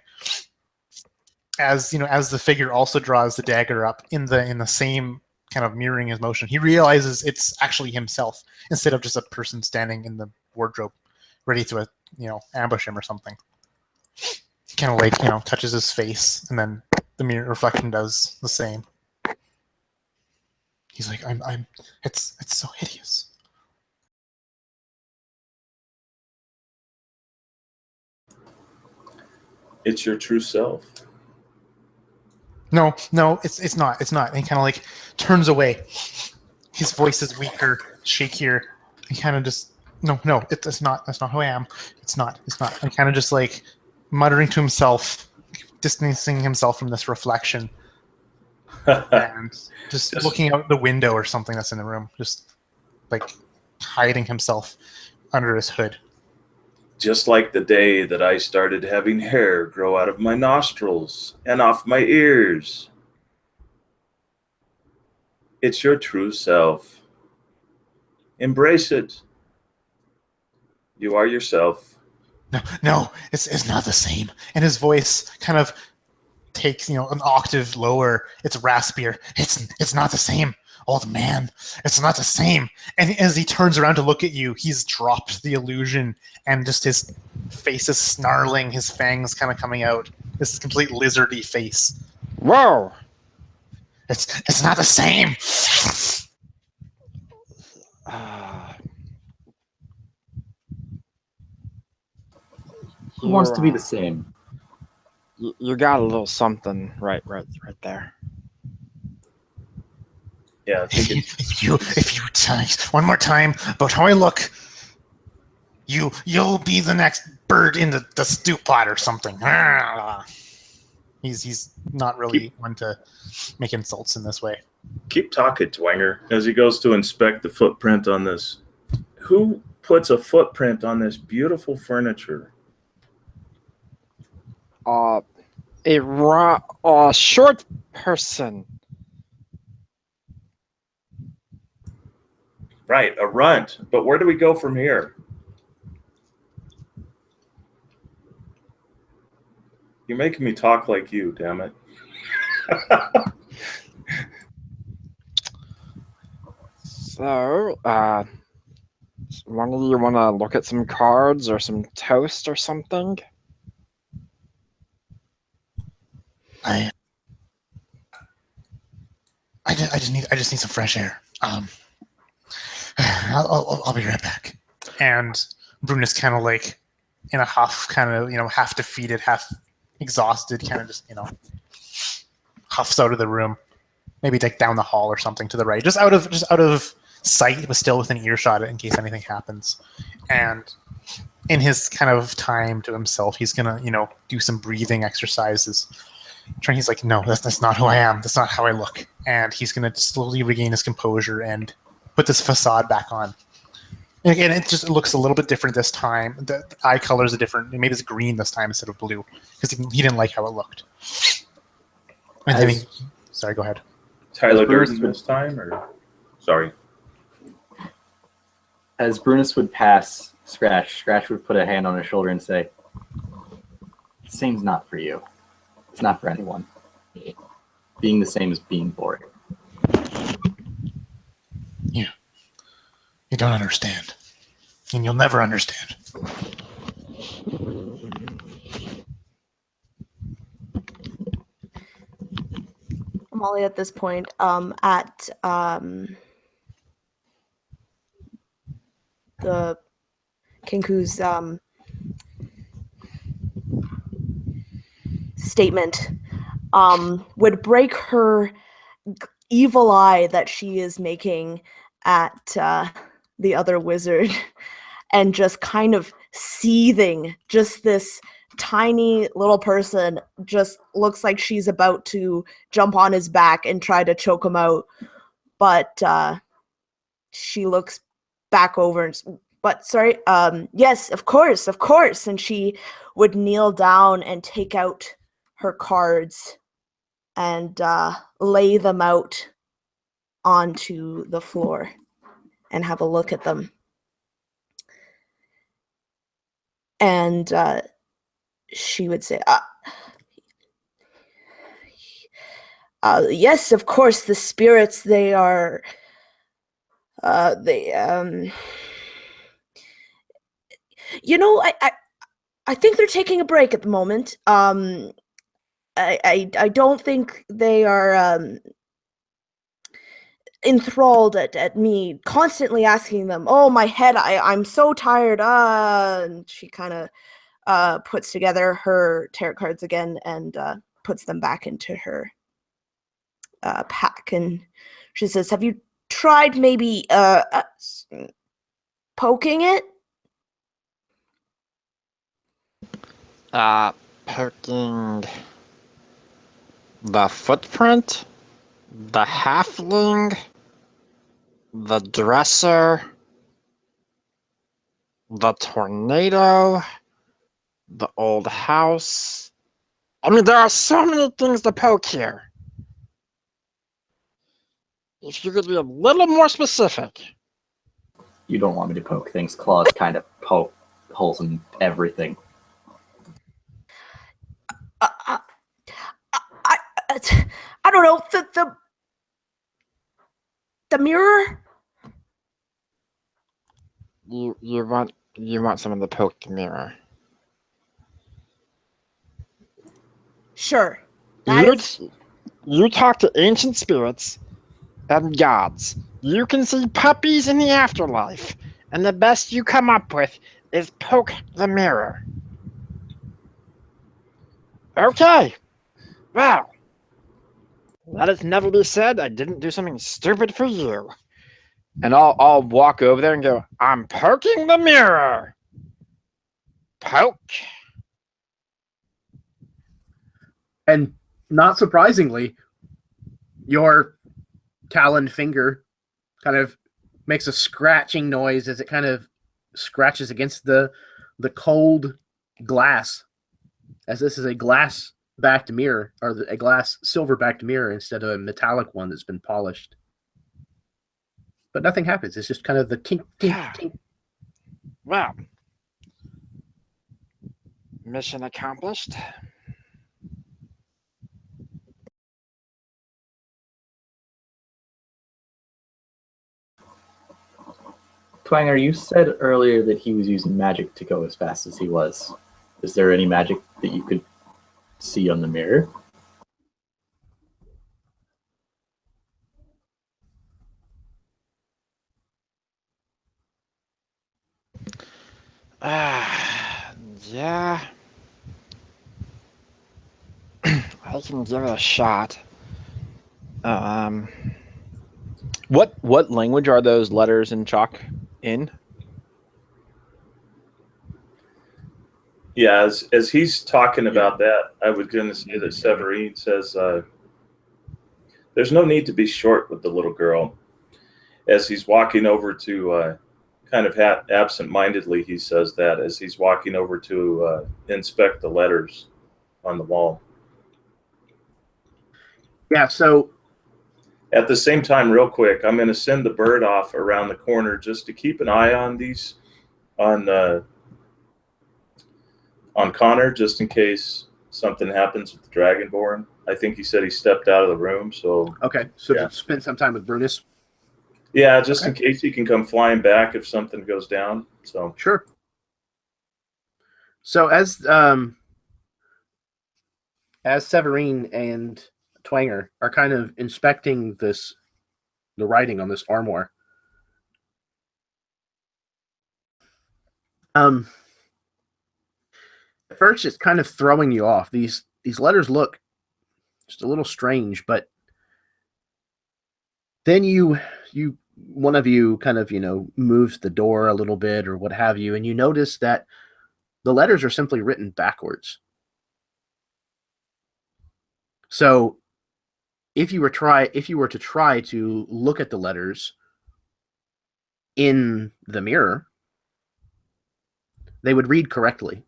as the figure also draws the dagger up in the same kind of mirroring his motion, he realizes it's actually himself instead of just a person standing in the wardrobe ready to ambush him or something. He kind of like touches his face, and then the mirror reflection does the same. He's like, it's so hideous. It's your true self. No, it's not. It's not. And he kind of like turns away. His voice is weaker, shakier. He kind of just, no, it's not. That's not who I am. It's not. And kind of just like muttering to himself, distancing himself from this reflection, and just looking out the window or something that's in the room, just like hiding himself under his hood. Just like the day that I started having hair grow out of my nostrils and off my ears. It's your true self. Embrace it. You are yourself. No, it's not the same. And his voice kind of takes, an octave lower. It's raspier. It's not the same, old man. It's not the same. And as he turns around to look at you, he's dropped the illusion, and just his face is snarling, his fangs kind of coming out. This complete lizardy face. Whoa! It's not the same. Who wants to be the same? You got a little something right there. Yeah, I think If you tell me one more time about how I look, you'll be the next bird in the stew pot or something. He's not really one to make insults in this way. keep talking, Twanger, as he goes to inspect the footprint on this. Who puts a footprint on this beautiful furniture? A short person. Right, a runt. But where do we go from here? You're making me talk like you, damn it. So, one of you want to look at some cards or some toast or something? I just need some fresh air. I'll be right back. And Brunus kind of like in a huff, kind of half defeated, half exhausted, kind of just huffs out of the room, maybe like down the hall or something to the right, just out of sight, but still within earshot in case anything happens. And in his kind of time to himself, he's gonna do some breathing exercises. He's like, no, that's not who I am. That's not how I look. And he's gonna slowly regain his composure and put this facade back on. And again, it looks a little bit different this time. The eye colors are different. Maybe it's green this time instead of blue because he didn't like how it looked. And then sorry, go ahead. Tyler Durden this time, or sorry. As Brunus would pass Scratch, Scratch would put a hand on his shoulder and say, "Same's not for you. It's not for anyone. Being the same is being boring." Yeah. You don't understand. And you'll never understand. Molly at this point at the Kinku's statement would break her evil eye that she is making at the other wizard and just kind of seething. Just this tiny little person just looks like she's about to jump on his back and try to choke him out, but she looks back over and but sorry, yes, of course, and she would kneel down and take out her cards and lay them out onto the floor and have a look at them. And she would say, yes, of course, the spirits, they are, I think they're taking a break at the moment. I don't think they are enthralled at me constantly asking them, "Oh, my head, I'm so tired." And she kind of puts together her tarot cards again and puts them back into her pack. And she says, "Have you tried maybe poking it?" Poking the footprint, the halfling, the dresser, the tornado, the old house. I mean, there are so many things to poke here. If you could be a little more specific. You don't want me to poke things. Claws kind of poke holes in everything. I don't know, the mirror. You want someone to poke the mirror. Sure. You talk to ancient spirits and gods. You can see puppies in the afterlife, and the best you come up with is poke the mirror. Okay. Well, let it never be said I didn't do something stupid for you. And I'll walk over there and go, "I'm poking the mirror." Poke. And not surprisingly, your taloned finger kind of makes a scratching noise as it kind of scratches against the cold glass, as this is a glass-backed mirror, or a glass silver-backed mirror instead of a metallic one that's been polished. But nothing happens. It's just kind of the tink, tink, tink. Well, mission accomplished. Twanger, you said earlier that he was using magic to go as fast as he was. Is there any magic that you could see on the mirror? Yeah. I can give it a shot. What language are those letters in chalk in? Yeah, as he's talking about that, I was going to say that Severine says, there's no need to be short with the little girl. As he's walking over to, kind of absent-mindedly, he says that as he's walking over to inspect the letters on the wall. Yeah, so At the same time, real quick, I'm going to send the bird off around the corner just to keep an eye on these, on Connor, just in case something happens with the Dragonborn. I think he said he stepped out of the room, so okay, so Yeah. spend some time with Brunus. yeah, just Okay. in case he can come flying back if something goes down. So Sure. So as Severine and Twanger are kind of inspecting the writing on this armoire, at first it's kind of throwing you off. These letters look just a little strange, but then one of you kind of moves the door a little bit or what have you, and you notice that the letters are simply written backwards. So if you were to try to look at the letters in the mirror, they would read correctly.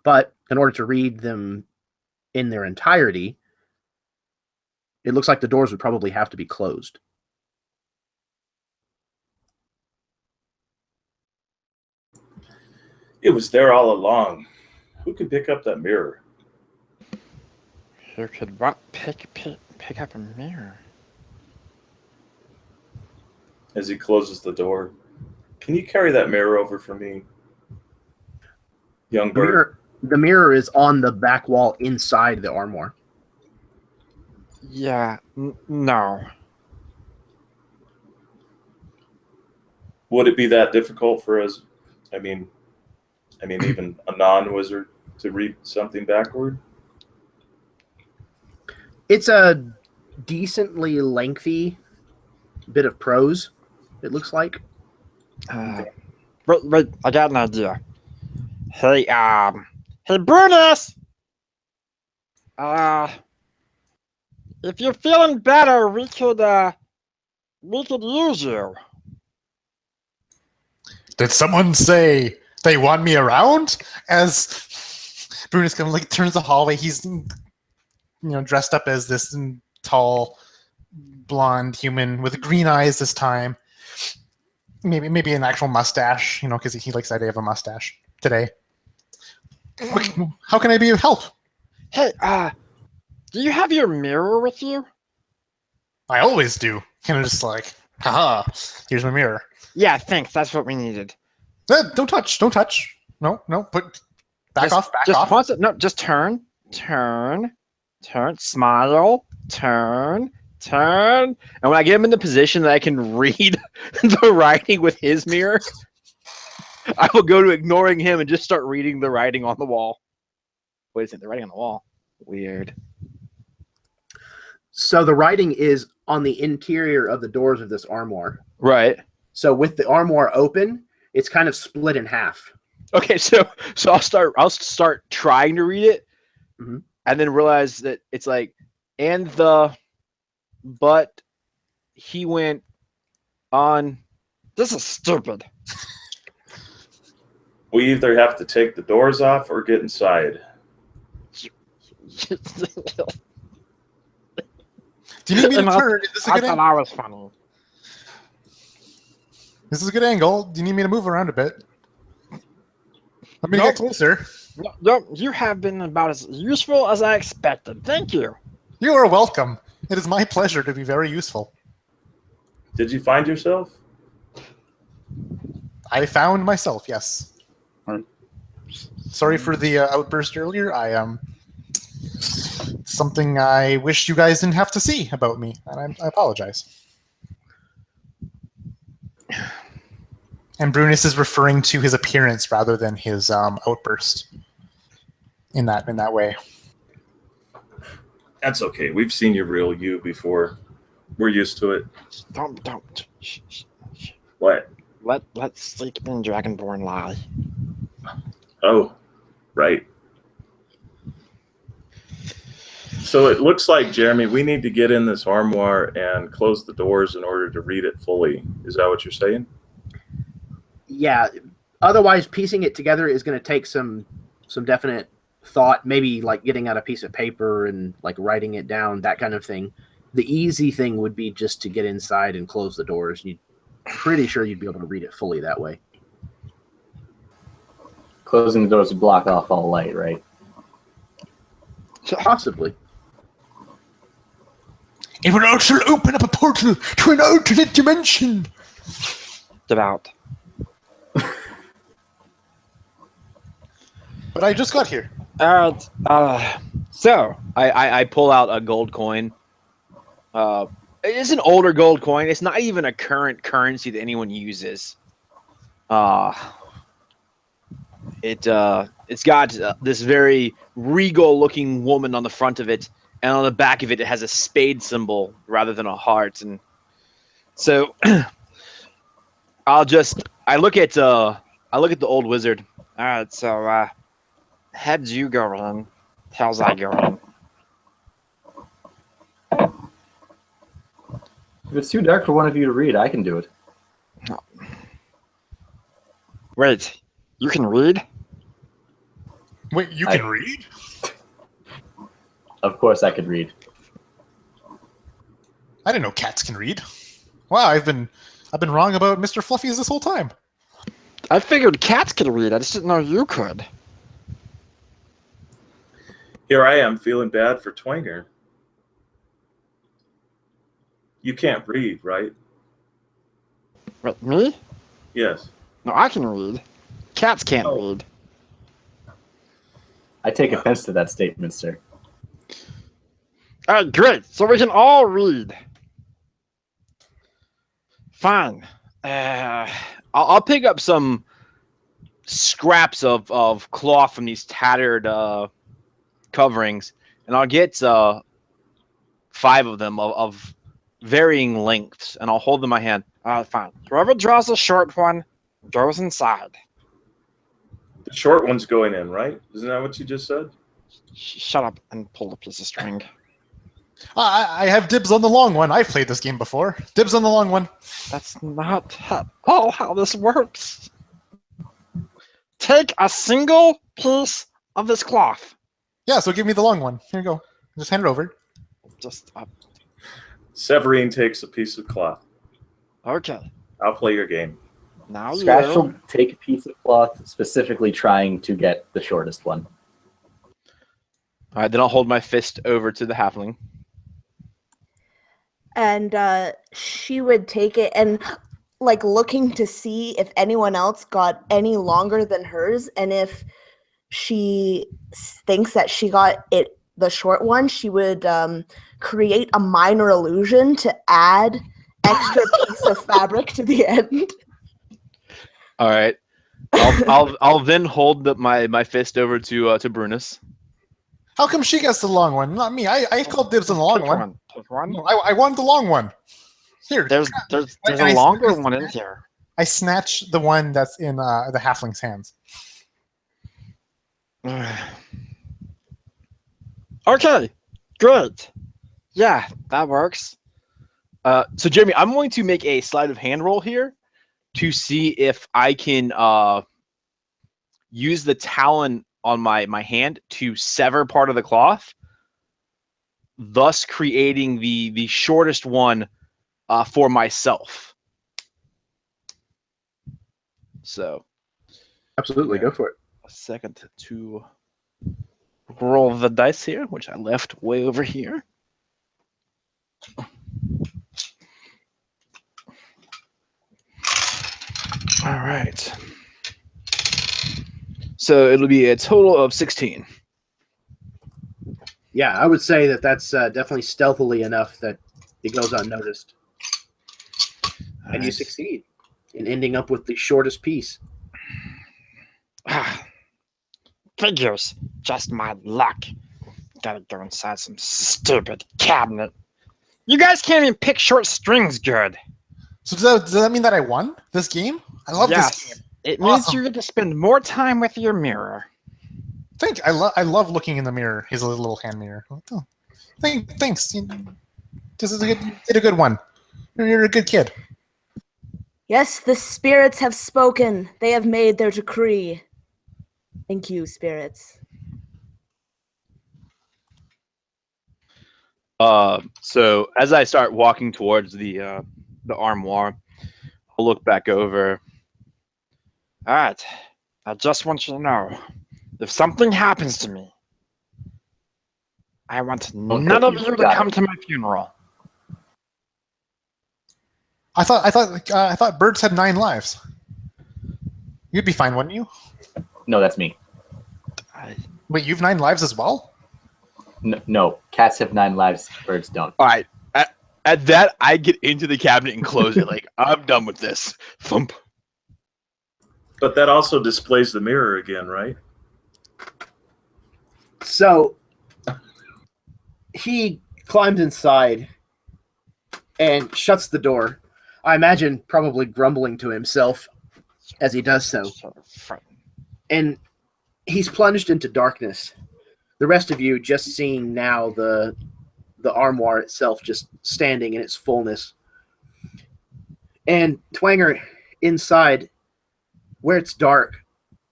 But in order to read them in their entirety, it looks like the doors would probably have to be closed. it was there all along. Who could pick up that mirror? Who could what? Pick up a mirror? As he closes the door, can you carry that mirror over for me, young bird? The mirror is on the back wall inside the armoire. Yeah. No. Would it be that difficult for us? I mean, even a non-wizard to read something backward? It's a decently lengthy bit of prose, it looks like. Wait, I got an idea. Hey, Brutus! If you're feeling better, we could use you. Did someone say they want me around? As Brunus kind of like turns the hallway, he's dressed up as this tall, blonde human with green eyes this time. Maybe an actual mustache, because he likes the idea of a mustache today. How can I be of help? Hey, do you have your mirror with you? I always do. Kind of just like, haha, here's my mirror. Yeah, thanks. That's what we needed. Don't touch. No, put back off. Once, no, just turn, smile, turn. And when I get him in the position that I can read the writing with his mirror, I will go to ignoring him and just start reading the writing on the wall. Wait a second, the writing on the wall. Weird. So the writing is on the interior of the doors of this armoire. Right. So with the armoire open, it's kind of split in half. Okay, so I'll start trying to read it, Mhm. and then realize that it's like, but he went on. This is stupid. We either have to take the doors off or get inside. Do you need me to And I- turn? Is this a I good thought angle? I was funny. This is a good angle. Do you need me to move around a bit? Let me get closer. No, you have been about as useful as I expected. Thank you. You are welcome. It is my pleasure to be very useful. Did you find yourself? I found myself, yes. Alright. Sorry for the outburst earlier. Something I wish you guys didn't have to see about me, and I apologize. And Brunus is referring to his appearance rather than his outburst in that way. That's okay. We've seen your real you before. We're used to it. Don't. What? Let Sleeping Dragonborn lie. Oh, right. So it looks like, Jeremy, we need to get in this armoire and close the doors in order to read it fully. Is that what you're saying? Yeah. Otherwise, piecing it together is going to take some definite thought. Maybe like getting out a piece of paper and like writing it down, that kind of thing. The easy thing would be just to get inside and close the doors. Pretty sure you'd be able to read it fully that way. Closing the doors would block off all light, right? Possibly. It would also open up a portal to an alternate dimension. Get out. But I just got here. So I pull out a gold coin. It's an older gold coin. It's not even a current currency that anyone uses. It's got this very regal-looking woman on the front of it, and on the back of it, it has a spade symbol rather than a heart. And so I look at the old wizard. All right, so heads you go in, tails I go in. If it's too dark for one of you to read, I can do it. Wait, you can read? Wait, you can read? Of course I could read. I didn't know cats can read. Wow, I've been wrong about Mr. Fluffy's this whole time. I figured cats could read. I just didn't know you could. Here I am feeling bad for Twanger. You can't read, right? Wait, me? Yes. No, I can read. Cats can't read. I take offense to that statement, sir. All right, great. So we can all read. Fine. I'll pick up some scraps of cloth from these tattered coverings, and I'll get 5 of them of varying lengths, and I'll hold them in my hand. Fine. Whoever draws the short one goes inside. The short one's going in, right? Isn't that what you just said? Shut up and pull the piece of string. I have dibs on the long one. I've played this game before. Dibs on the long one. That's not at all how this works. Take a single piece of this cloth. Yeah, so give me the long one. Here you go. Just hand it over. Just Severine takes a piece of cloth. okay. I'll play your game. Now Scratch you. will take a piece of cloth, specifically trying to get the shortest one. All right, then I'll hold my fist over to the halfling. And she would take it and like looking to see if anyone else got any longer than hers, and if she thinks that she got it the short one, she would create a minor illusion to add extra piece of fabric to the end. All right, I'll then hold my fist over to Brunus. How come she gets the long one? Not me. I called dibs on the long Pick one. Pick one. No, I wanted the long one. Here. There's And a I longer snatched- one in here. I snatch the one that's in the halfling's hands. Okay, great. Yeah, that works. So Jeremy, I'm going to make a sleight of hand roll here to see if I can use the talon on my hand to sever part of the cloth, thus creating the shortest one for myself. So Absolutely, go for it. a second to roll the dice here, which I left way over here. All right. So it'll be a total of 16. Yeah, I would say that that's definitely stealthily enough that it goes unnoticed. And you Alright. succeed in ending up with the shortest piece. Figures. Just my luck. Gotta go inside some stupid cabinet. You guys can't even pick short strings good. So does that mean that I won this game? I love this game. It means Awesome. you get to spend more time with your mirror. I love looking in the mirror. His little hand mirror. Oh, thanks. This is you did a good one. You're a good kid. Yes, the spirits have spoken. They have made their decree. Thank you, spirits. So as I start walking towards the armoire, I'll look back over. All right. I just want you to know, if something happens to me, I want none of you to come to my funeral. I thought birds had 9 lives. You'd be fine, wouldn't you? No, that's me. Wait, you've 9 lives as well? No, cats have 9 lives. Birds don't. All right. At that, I get into the cabinet and close it. Like, I'm done with this. Thump. But that also displays the mirror again, right? So he climbs inside and shuts the door. I imagine probably grumbling to himself as he does so. And he's plunged into darkness. The rest of you just seeing now the armoire itself just standing in its fullness. And Twanger, inside, where it's dark,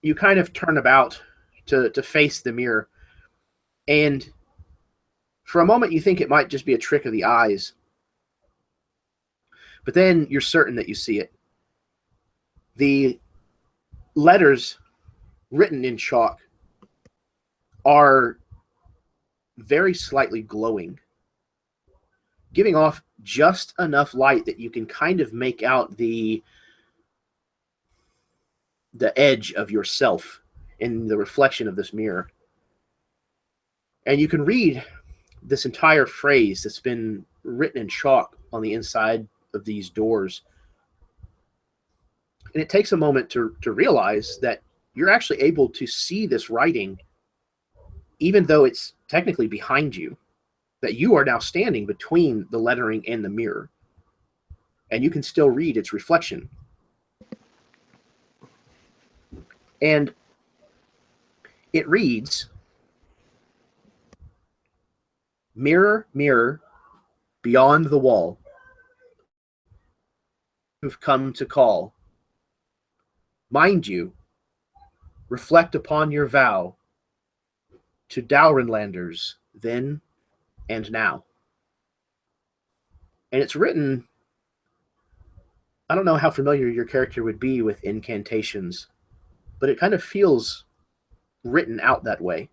you kind of turn about to face the mirror. And for a moment, you think it might just be a trick of the eyes. But then you're certain that you see it. The letters written in chalk are very slightly glowing, giving off just enough light that you can kind of make out the edge of yourself in the reflection of this mirror. And you can read this entire phrase that's been written in chalk on the inside of these doors. And it takes a moment to realize that you're actually able to see this writing, even though it's technically behind you, that you are now standing between the lettering and the mirror. And you can still read its reflection. And it reads, "Mirror, mirror, beyond the wall, who've come to call. Mind you, reflect upon your vow to Dowrenlanders then and now." And it's written, I don't know how familiar your character would be with incantations, but it kind of feels written out that way,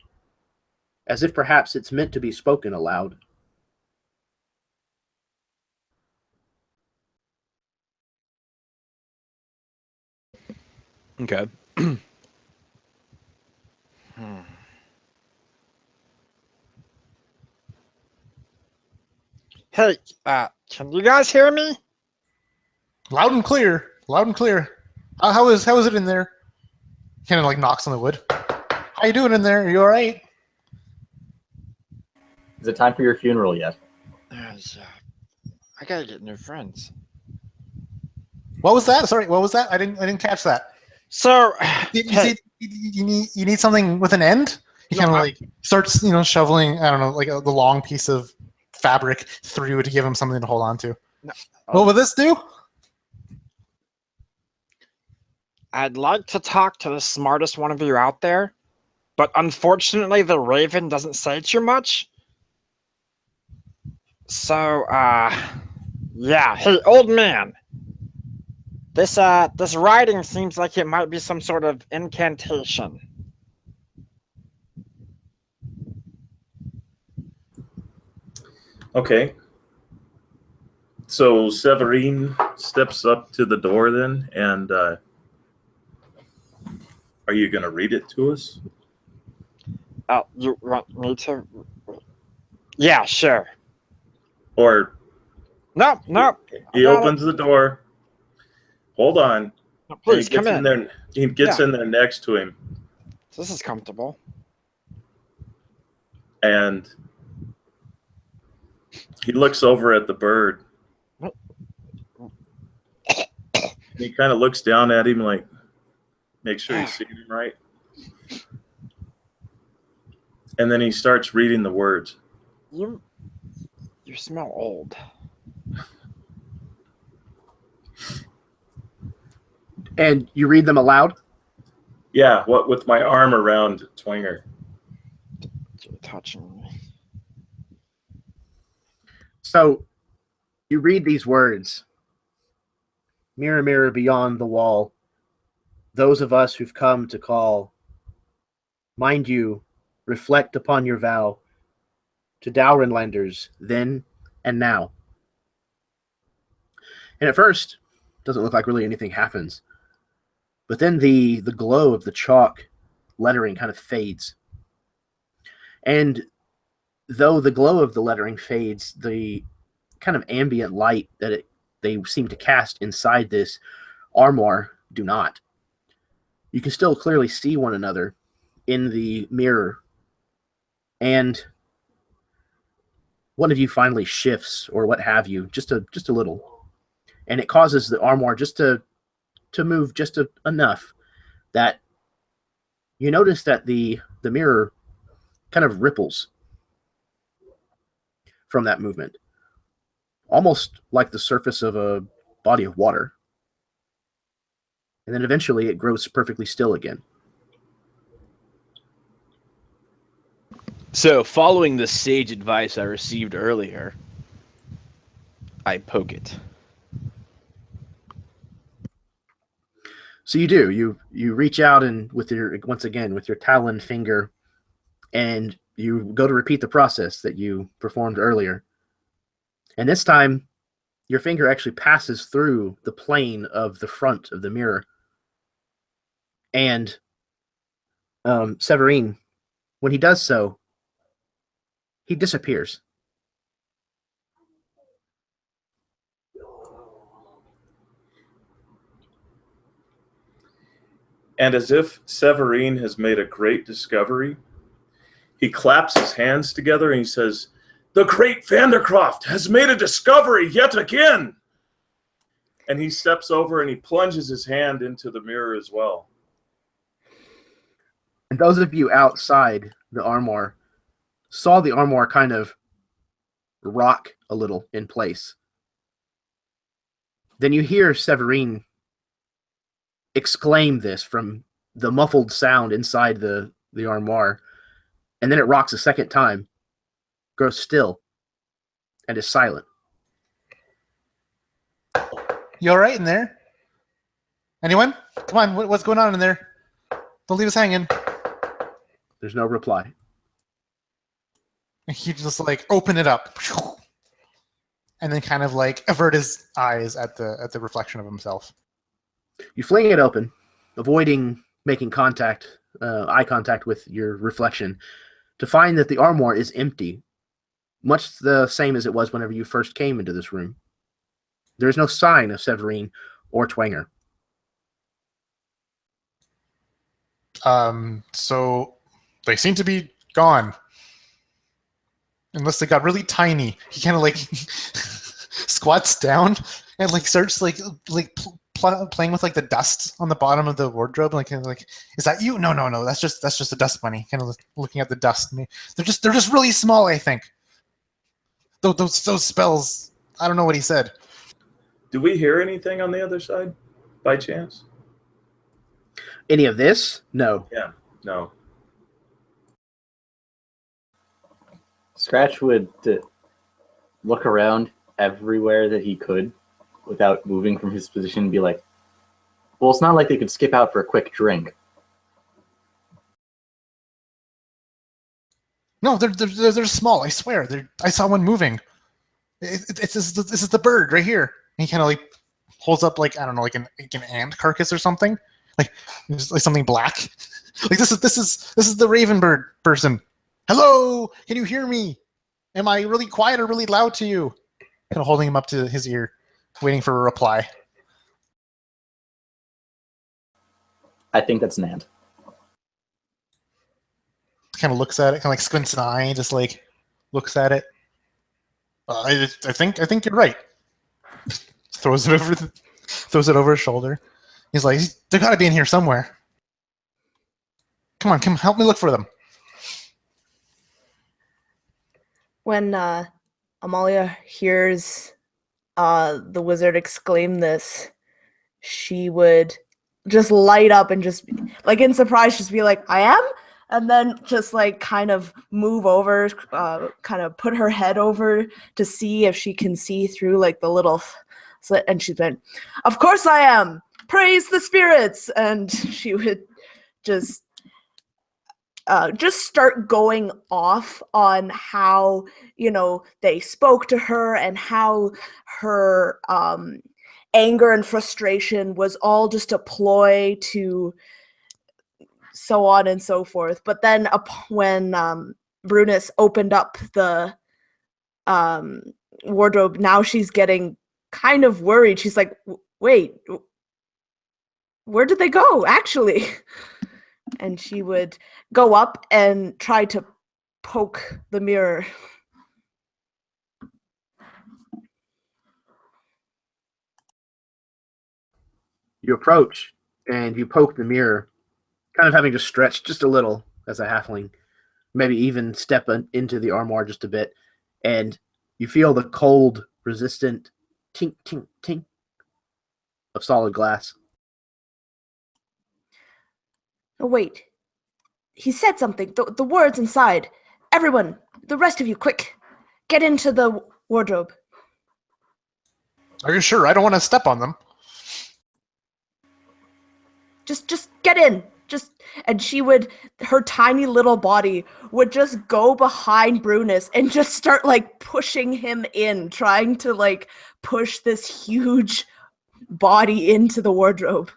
as if perhaps it's meant to be spoken aloud. Okay. Hey, can you guys hear me? Loud and clear. Loud and clear. How is it in there? Kind of like knocks on the wood. How you doing in there? Are you all right? Is it time for your funeral yet? I gotta get new friends. What was that? Sorry, what was that? I didn't catch that. So, You need something with an end? He kind of like starts, shoveling, I don't know, like the long piece of fabric through to give him something to hold on to. No. What will this do? I'd like to talk to the smartest one of you out there, but unfortunately the Raven doesn't say too much. So, yeah. Hey, old man. This writing seems like it might be some sort of incantation. Okay. So Severine steps up to the door then and Are you going to read it to us? You want me to? Yeah, sure. Or No, no. he opens the door. Hold on. No, And please he gets come in in. there. He gets Yeah. in there next to him, This is comfortable. and he looks over at the bird. He kind of looks down at him, like, make sure he's seeing him right. And then he starts reading the words. You smell old. And you read them aloud? Yeah, what with my arm around Twanger. You're touching me. So you read these words. Mirror, mirror beyond the wall, those of us who've come to call, mind you, reflect upon your vow to Dowrenlanders then and now. And at first, it doesn't look like really anything happens. But then the glow of the chalk lettering kind of fades. And though the glow of the lettering fades, the kind of ambient light that they seem to cast inside this armoire do not. You can still clearly see one another in the mirror, and one of you finally shifts or what have you, just a little, and it causes the armoire just to move just enough that you notice that the mirror kind of ripples from that movement, almost like the surface of a body of water. And then eventually it grows perfectly still again. So, following the sage advice I received earlier, I poke it. So you do. You reach out and with your talon finger, and you go to repeat the process that you performed earlier. And this time, your finger actually passes through the plane of the front of the mirror. And Severine, when he does so, he disappears. And as if Severine has made a great discovery, he claps his hands together and he says, "The great Vandercroft has made a discovery yet again!" And he steps over and he plunges his hand into the mirror as well. And those of you outside the armoire saw the armoire kind of rock a little in place. Then you hear Severine exclaim this from the muffled sound inside the armoire, and then it rocks a second time, grows still, and is silent. You all right in there? Anyone? Come on, what's going on in there? Don't leave us hanging. There's no reply. He just like open it up, and then kind of like avert his eyes at the reflection of himself. You fling it open, avoiding making eye contact with your reflection, to find that the armoire is empty, much the same as it was whenever you first came into this room. There is no sign of Severine or Twanger. So they seem to be gone. Unless they got really tiny. He kind of like squats down and like starts like playing with like the dust on the bottom of the wardrobe. Like, is that you? No. That's just a dust bunny. Kind of looking at the dust. They're just really small, I think. Those spells. I don't know what he said. Do we hear anything on the other side, by chance? Any of this? No. Yeah, no. Scratch would look around everywhere that he could without moving from his position and be like, well, it's not like they could skip out for a quick drink. No, they're small. I swear. I saw one moving. This is the bird right here. And he kind of like holds up like, I don't know, like an ant carcass or something. like something black. Like this is the Ravenbird person. Hello, can you hear me? Am I really quiet or really loud to you? Kind of holding him up to his ear, waiting for a reply. I think that's Nand. Kind of looks at it, kind of like squints an eye, and just like looks at it. I think you're right. Throws it over his shoulder. He's like, they gotta be in here somewhere. Come on, help me look for them. When Amalia hears the wizard exclaim this, she would just light up and just, like in surprise, just be like, I am? And then just like kind of move over, kind of put her head over to see if she can see through like the little slit. And she's been, of course I am! Praise the spirits! And she would just start going off on how, they spoke to her and how her anger and frustration was all just a ploy to so on and so forth. But then when Brunus opened up the wardrobe, now she's getting kind of worried. She's like, wait, where did they go, actually? And she would go up and try to poke the mirror. You approach and you poke the mirror, kind of having to stretch just a little as a halfling, maybe even step into the armoire just a bit, and you feel the cold, resistant tink, tink, tink of solid glass. Oh, wait. He said something. The words inside. Everyone, the rest of you, quick. Get into the wardrobe. Are you sure? I don't want to step on them. Just get in. And she would, her tiny little body would just go behind Brunus and just start like pushing him in, trying to like push this huge body into the wardrobe.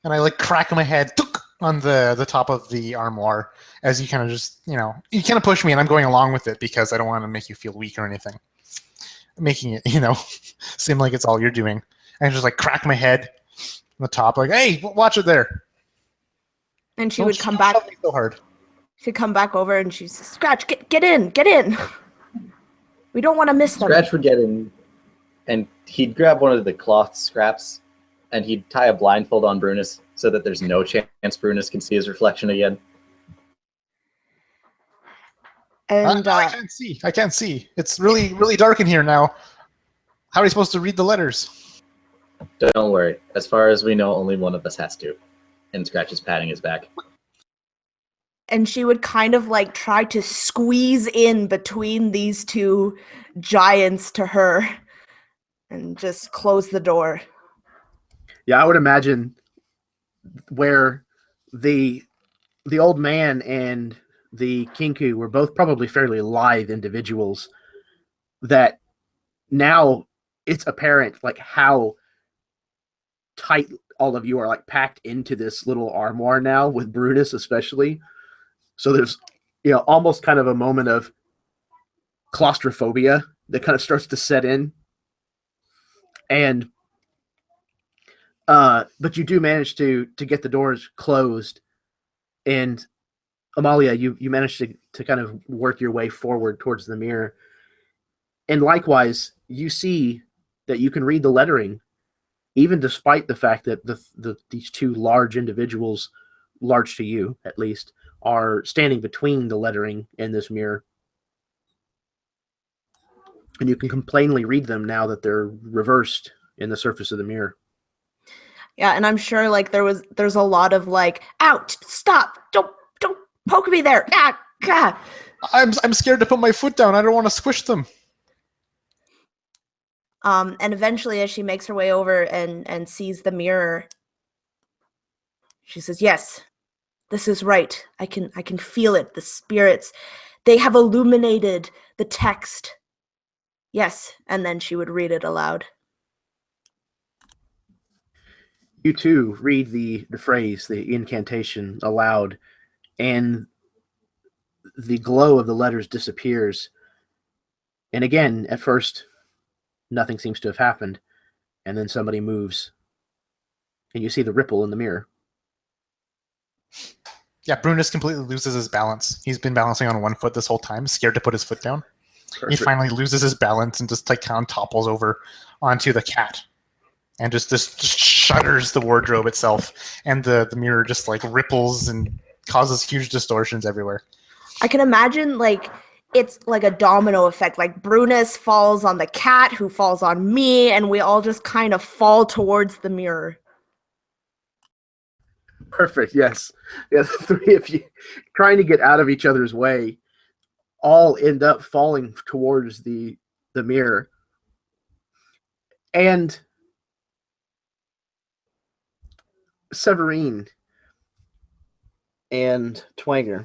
And I like crack my head on the top of the armoire as you kind of just, you kind of push me and I'm going along with it because I don't want to make you feel weak or anything. Making it, seem like it's all you're doing. I just like crack my head on the top, like, hey, watch it there. And she would come back. So hard. She'd come back over and she'd say, Scratch, get in. We don't want to miss them. Scratch would get in, and he'd grab one of the cloth scraps, and he'd tie a blindfold on Brunus so that there's no chance Brunus can see his reflection again. And I can't see. It's really, really dark in here now. How are we supposed to read the letters? Don't worry. As far as we know, only one of us has to. And Scratch is patting his back. And she would kind of like try to squeeze in between these two giants to her and just close the door. Yeah, I would imagine where the old man and the Kinku were both probably fairly lithe individuals, that now it's apparent like how tight all of you are like packed into this little armoire now, with Brunus especially. So there's, almost kind of a moment of claustrophobia that kind of starts to set in. And but you do manage to get the doors closed, and Amalia, you managed to kind of work your way forward towards the mirror. And likewise, you see that you can read the lettering, even despite the fact that these two large individuals, large to you at least, are standing between the lettering and this mirror. And you can plainly read them now that they're reversed in the surface of the mirror. Yeah, and I'm sure like there's a lot of like, ouch, stop, don't poke me there. Ah. I'm scared to put my foot down. I don't want to squish them. And eventually, as she makes her way over and sees the mirror, she says, yes, this is right. I can feel it. The spirits, they have illuminated the text. Yes. And then she would read it aloud. You too read the phrase, the incantation aloud, and the glow of the letters disappears. And again, at first, nothing seems to have happened. And then somebody moves, and you see the ripple in the mirror. Yeah, Brunus completely loses his balance. He's been balancing on one foot this whole time, scared to put his foot down. Perfect. He finally loses his balance and just like kind of topples over onto the cat, and just shudders the wardrobe itself, and the mirror just like ripples and causes huge distortions everywhere. I can imagine like it's like a domino effect. Like Brunus falls on the cat, who falls on me, and we all just kind of fall towards the mirror. Perfect. Yes. Yeah, the three of you trying to get out of each other's way all end up falling towards the mirror. And Severine and Twanger,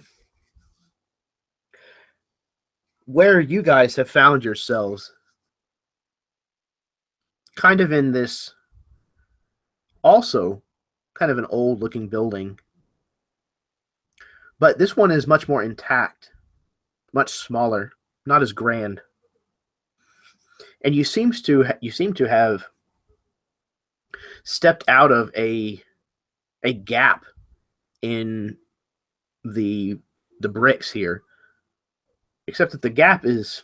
where you guys have found yourselves, kind of in this also kind of an old looking building, but this one is much more intact, much smaller, not as grand. And you seem to have stepped out of a gap in the bricks here, except that the gap is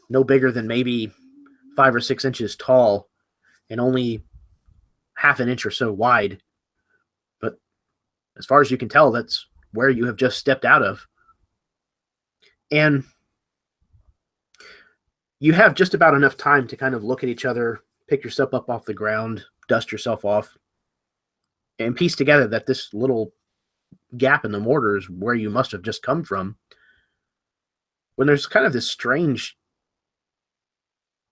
no bigger than maybe 5 or 6 inches tall and only half an inch or so wide. But as far as you can tell, that's where you have just stepped out of. And you have just about enough time to kind of look at each other, pick yourself up off the ground, dust yourself off, and piece together that this little gap in the mortar is where you must have just come from. When there's kind of this strange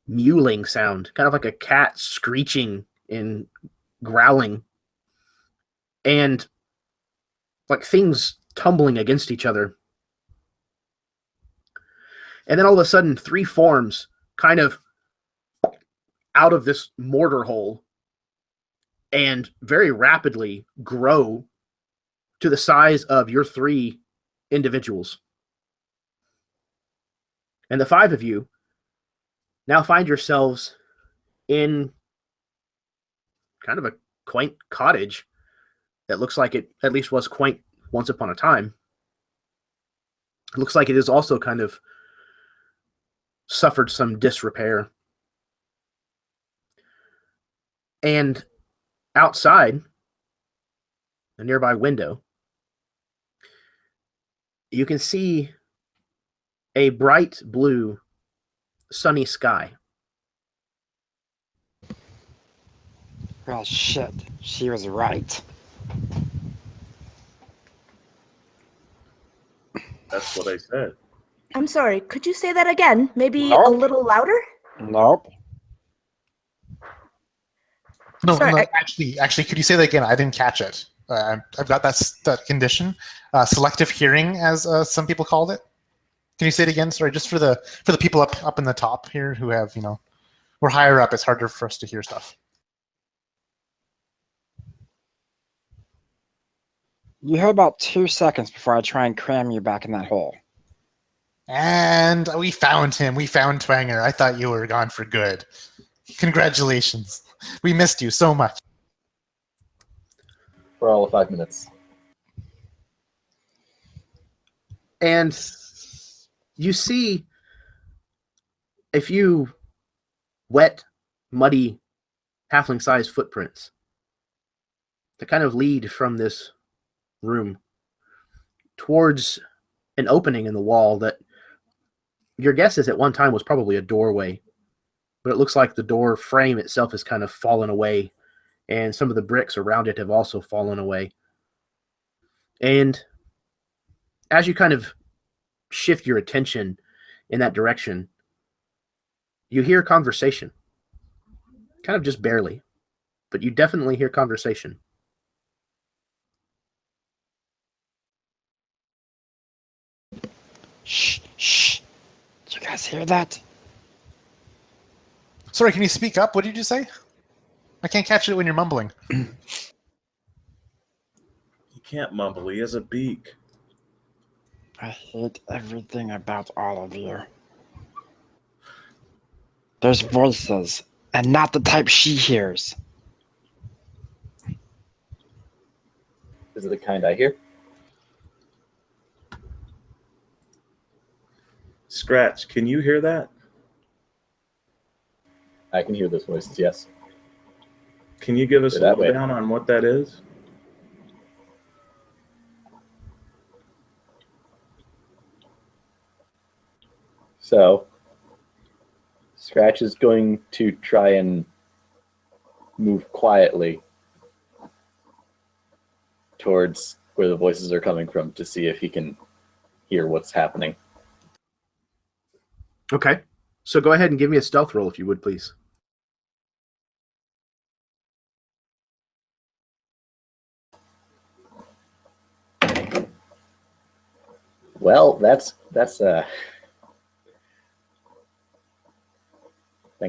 mewling sound, kind of like a cat screeching and growling, and like things tumbling against each other. And then all of a sudden, 3 forms kind of out of this mortar hole and very rapidly grow to the size of your 3 individuals. And the 5 of you now find yourselves in kind of a quaint cottage that looks like it at least was quaint once upon a time. It looks like it is also kind of suffered some disrepair. And outside, a nearby window, you can see a bright blue, sunny sky. Well, shit. She was right. That's what I said. I'm sorry, could you say that again? Maybe a Nope. little louder? Nope. No, Sorry, no, actually, could you say that again? I didn't catch it. I've got that condition, selective hearing, as some people called it. Can you say it again? Sorry, just for the people up in the top here who have, we're higher up. It's harder for us to hear stuff. You have about 2 seconds before I try and cram you back in that hole. And we found him. We found Twanger. I thought you were gone for good. Congratulations. We missed you so much. For all of 5 minutes. And you see a few wet, muddy, halfling-sized footprints that kind of lead from this room towards an opening in the wall that your guess is at one time was probably a doorway, but it looks like the door frame itself has kind of fallen away, and some of the bricks around it have also fallen away. And as you kind of shift your attention in that direction, you hear conversation. Kind of just barely, but you definitely hear conversation. Shh, shh. Did you guys hear that? Sorry, can you speak up? What did you say? I can't catch it when you're mumbling. He can't mumble. He has a beak. I hate everything about all of you. There's voices, and not the type she hears. Is it the kind I hear? Scratch, can you hear that? I can hear those voices, yes. Can you give us a That way. lowdown on what that is? So, Scratch is going to try and move quietly towards where the voices are coming from to see if he can hear what's happening. Okay. So go ahead and give me a stealth roll if you would, please. Well, that's thank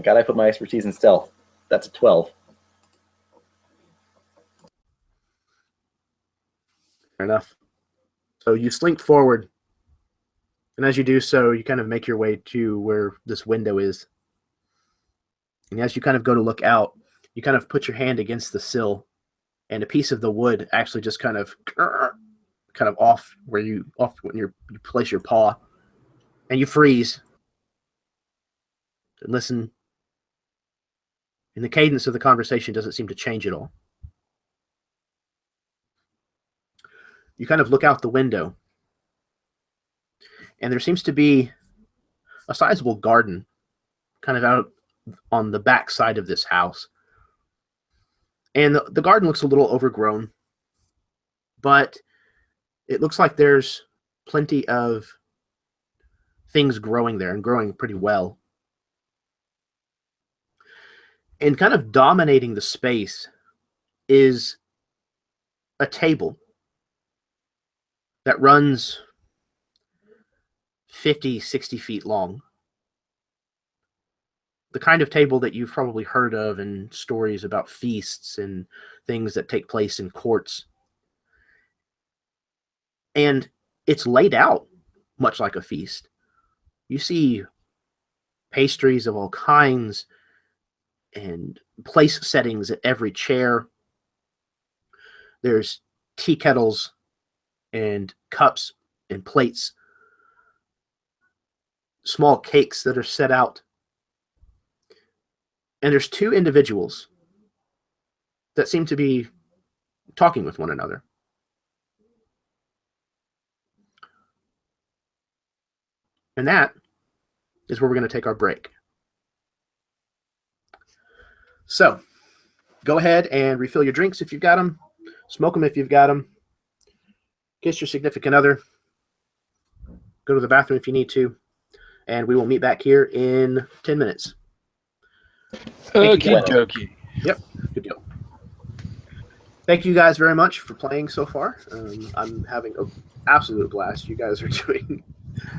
God I put my expertise in stealth. That's a 12. Fair enough. So you slink forward, and as you do so, you kind of make your way to where this window is. And as you kind of go to look out, you kind of put your hand against the sill, and a piece of the wood actually just kind of off when you place your paw, and you freeze and listen. And the cadence of the conversation doesn't seem to change at all. You kind of look out the window, and there seems to be a sizable garden kind of out on the back side of this house. And the garden looks a little overgrown, but it looks like there's plenty of things growing there and growing pretty well. And kind of dominating the space is a table that runs 50, 60 feet long. The kind of table that you've probably heard of in stories about feasts and things that take place in courts. And it's laid out much like a feast. You see pastries of all kinds and place settings at every chair. There's tea kettles and cups and plates, small cakes that are set out. And there's two individuals that seem to be talking with one another. And that is where we're going to take our break. So, go ahead and refill your drinks if you've got them. Smoke them if you've got them. Kiss your significant other. Go to the bathroom if you need to. And we will meet back here in 10 minutes. Thank you, Okie guys. dokie. Yep, good deal. Thank you guys very much for playing so far. I'm having an absolute blast. You guys are doing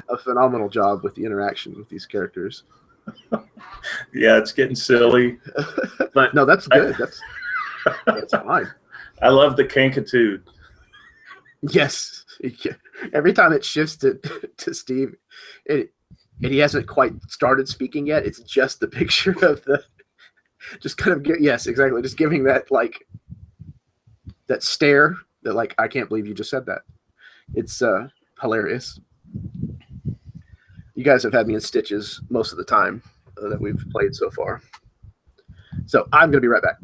a phenomenal job with the interaction with these characters. Yeah, it's getting silly. But no, that's good. That's fine. I love the kinkitude. Yes. Every time it shifts to Steve, and he hasn't quite started speaking yet, it's just the picture of the just kind of yes, exactly. Just giving that like that stare that like I can't believe you just said that. It's hilarious. You guys have had me in stitches most of the time that we've played so far. So I'm going to be right back.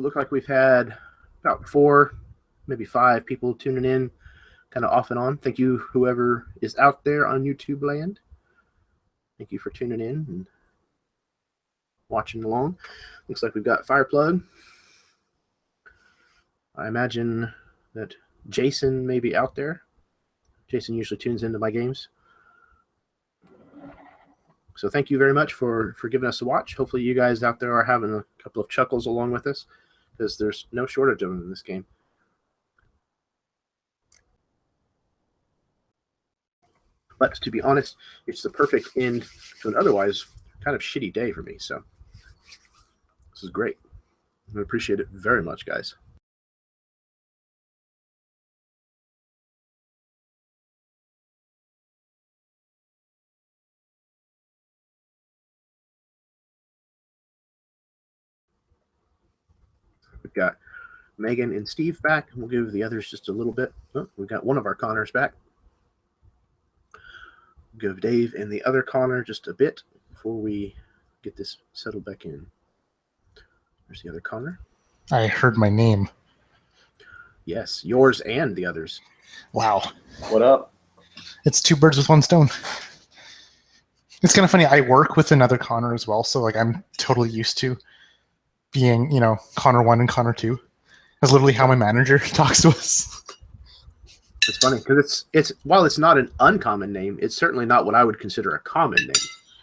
it looked like we've had about 4, maybe 5 people tuning in, kind of off and on. Thank you, whoever is out there on YouTube land. Thank you for tuning in and watching along. Looks like we've got Fireplug. I imagine that Jason may be out there. Jason usually tunes into my games. So thank you very much for giving us a watch. Hopefully you guys out there are having a couple of chuckles along with us, because there's no shortage of them in this game. But to be honest, it's the perfect end to an otherwise kind of shitty day for me. So this is great. I appreciate it very much, guys. We've got Megan and Steve back, and we'll give the others just a little bit. Oh, we've got one of our Connors back. We'll give Dave and the other Connor just a bit before we get this settled back in. There's the other Connor. I heard my name. Yes, yours and the others. Wow. What up? It's 2 birds with 1 stone. It's kind of funny. I work with another Connor as well, so like I'm totally used to being, Connor 1 and Connor 2. That's literally how my manager talks to us. It's funny because it's while it's not an uncommon name, it's certainly not what I would consider a common name.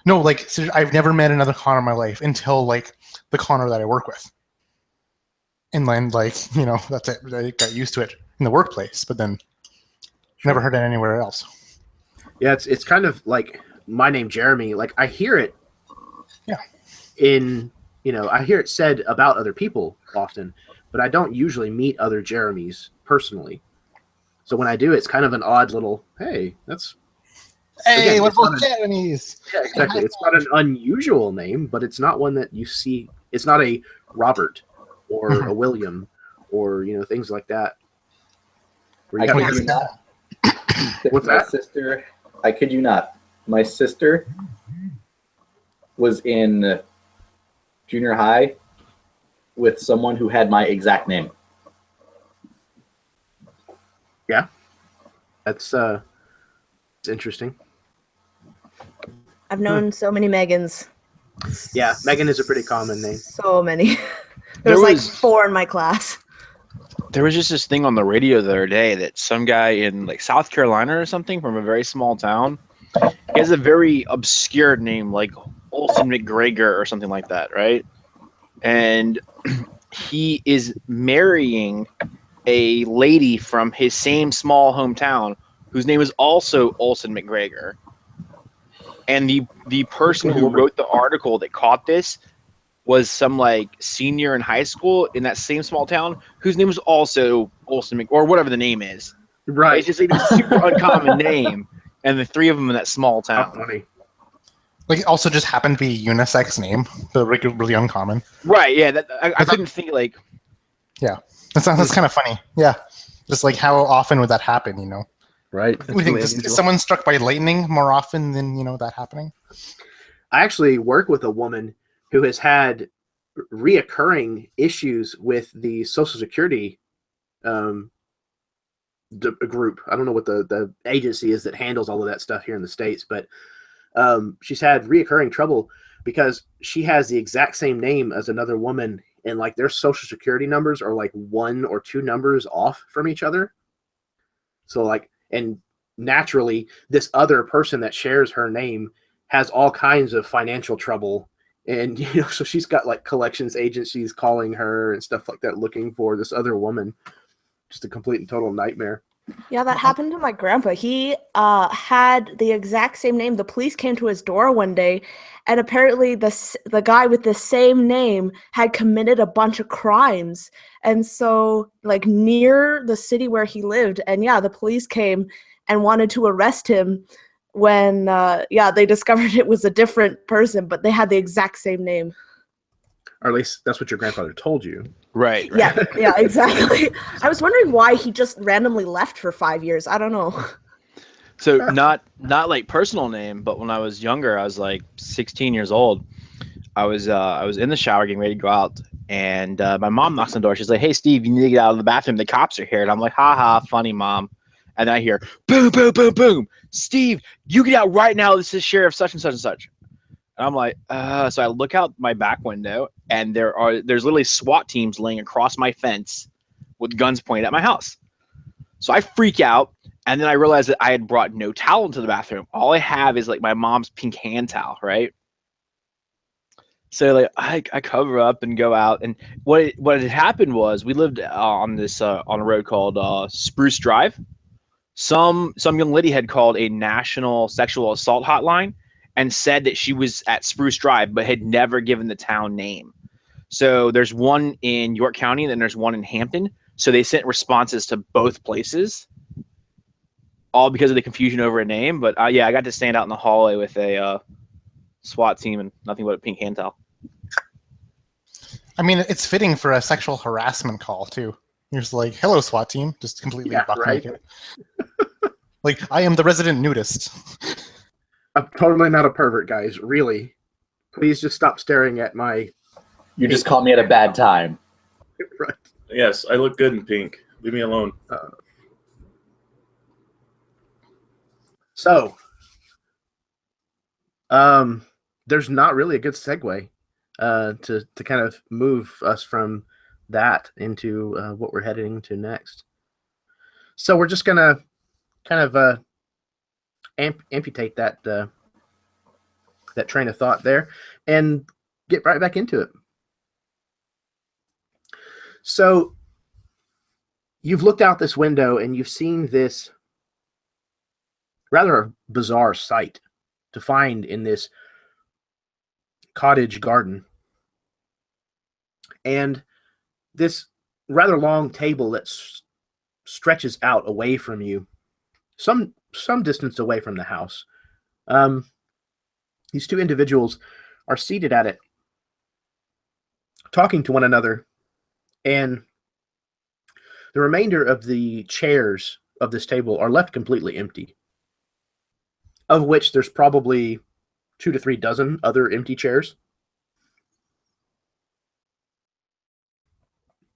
No, like I've never met another Connor in my life until like the Connor that I work with. And then that's it. I got used to it in the workplace, but then never heard it anywhere else. Yeah, it's kind of like my name, Jeremy. Like I hear it. Yeah. I hear it said about other people often, but I don't usually meet other Jeremys personally. So when I do, it's kind of an odd little, hey, that's... Hey, again, we're both Jeremys! Yeah, exactly. It's not an unusual name, but it's not one that you see. It's not a Robert or a William or, things like that. I kid you not. What's My that? sister, I kid you not. My sister was in junior high with someone who had my exact name. Yeah. That's it's interesting. I've known so many Megans. Yeah, Megan is a pretty common name. So many. There There's like was- 4 in my class. There was just this thing on the radio the other day that some guy in like South Carolina or something from a very small town, he has a very obscure name like Olson McGregor or something like that, right? And he is marrying a lady from his same small hometown whose name is also Olson McGregor. And the person who wrote the article that caught this was some like senior in high school in that same small town whose name was also Olson or whatever the name is. Right. It's just like a super uncommon name, and the 3 of them in that small How town. funny. Like, it also just happened to be a unisex name, but really uncommon. Right? Yeah. I couldn't think like. That's kind of funny. Yeah. Just like how often would that happen, Right. What do you think? Is someone struck by lightning more often than, that happening? I actually work with a woman who has had reoccurring issues with the Social Security group. I don't know what the agency is that handles all of that stuff here in the States, but she's had reoccurring trouble because she has the exact same name as another woman, and like their Social Security numbers are like 1 or 2 numbers off from each other. So like, and naturally, this other person that shares her name has all kinds of financial trouble. And, so she's got like collections agencies calling her and stuff like that, looking for this other woman. Just a complete and total nightmare. Yeah, that happened to my grandpa. He had the exact same name. The police came to his door one day, and apparently the guy with the same name had committed a bunch of crimes. And so, like, near the city where he lived, and yeah, the police came and wanted to arrest him when, they discovered it was a different person, but they had the exact same name. Or at least that's what your grandfather told you. Right. Yeah, exactly. I was wondering why he just randomly left for 5 years. I don't know. So not like personal name, but when I was younger, I was like 16 years old. I was in the shower getting ready to go out, And my mom knocks on the door. She's like, "Hey, Steve, you need to get out of the bathroom. The cops are here." And I'm like, "Ha ha, funny, Mom." And then I hear boom, boom, boom, boom. "Steve, you get out right now. This is Sheriff such and such and such." And I'm like, so I look out my back window, and there's literally SWAT teams laying across my fence with guns pointed at my house. So I freak out, and then I realize that I had brought no towel into the bathroom. All I have is like my mom's pink hand towel, right? So like I cover up and go out, and what had happened was we lived on a road called Spruce Drive. Some young lady had called a national sexual assault hotline and said that she was at Spruce Drive, but had never given the town name. So there's one in York County, and then there's one in Hampton. So they sent responses to both places, all because of the confusion over a name. But yeah, I got to stand out in the hallway with a SWAT team and nothing but a pink hand towel. I mean, it's fitting for a sexual harassment call too. You're just like, "Hello, SWAT team," just completely buck naked. Like, "I am the resident nudist." I'm totally not a pervert, guys. Really. Please just stop staring at my... You just caught me at a bad time. Right. Yes, I look good in pink. Leave me alone. So, there's not really a good segue to kind of move us from that into what we're heading to next. So we're just gonna kind of amputate that that train of thought there and get right back into it. So you've looked out this window and you've seen this rather bizarre sight to find in this cottage garden. And this rather long table that stretches out away from you, some distance away from the house. These two individuals are seated at it, talking to one another, and the remainder of the chairs of this table are left completely empty, of which there's probably 2 to 3 dozen other empty chairs.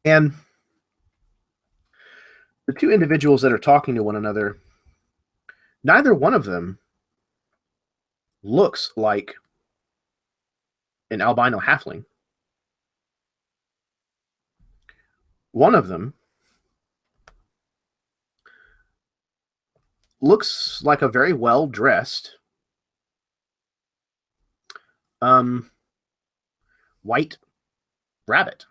And the two individuals that are talking to one another, neither one of them looks like an albino halfling. One of them looks like a very well-dressed white rabbit.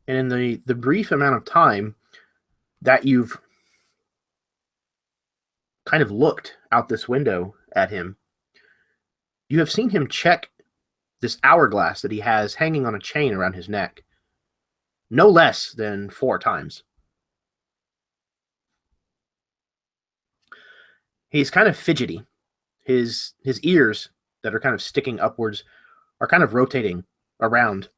And in the brief amount of time that you've kind of looked out this window at him, you have seen him check this hourglass that he has hanging on a chain around his neck no less than 4 times. He's kind of fidgety. His ears that are kind of sticking upwards are kind of rotating around.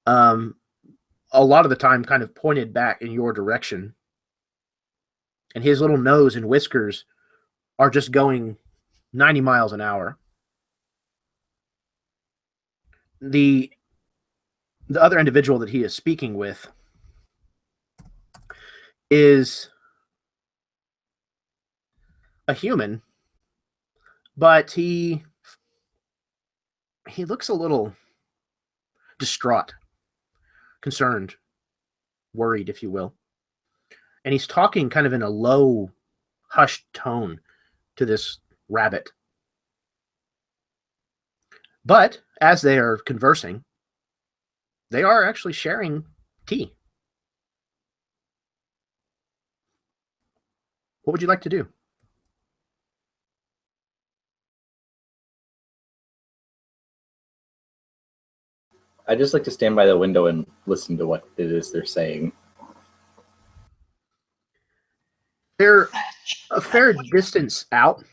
A lot of the time kind of pointed back in your direction. And his little nose and whiskers are just going 90 miles an hour. The other individual that he is speaking with is a human, but he looks a little distraught, concerned, worried, if you will. And he's talking kind of in a low, hushed tone to this rabbit. But as they are conversing, they are actually sharing tea. What would you like to do? I just like to stand by the window and listen to what it is they're saying. They're a fair distance out,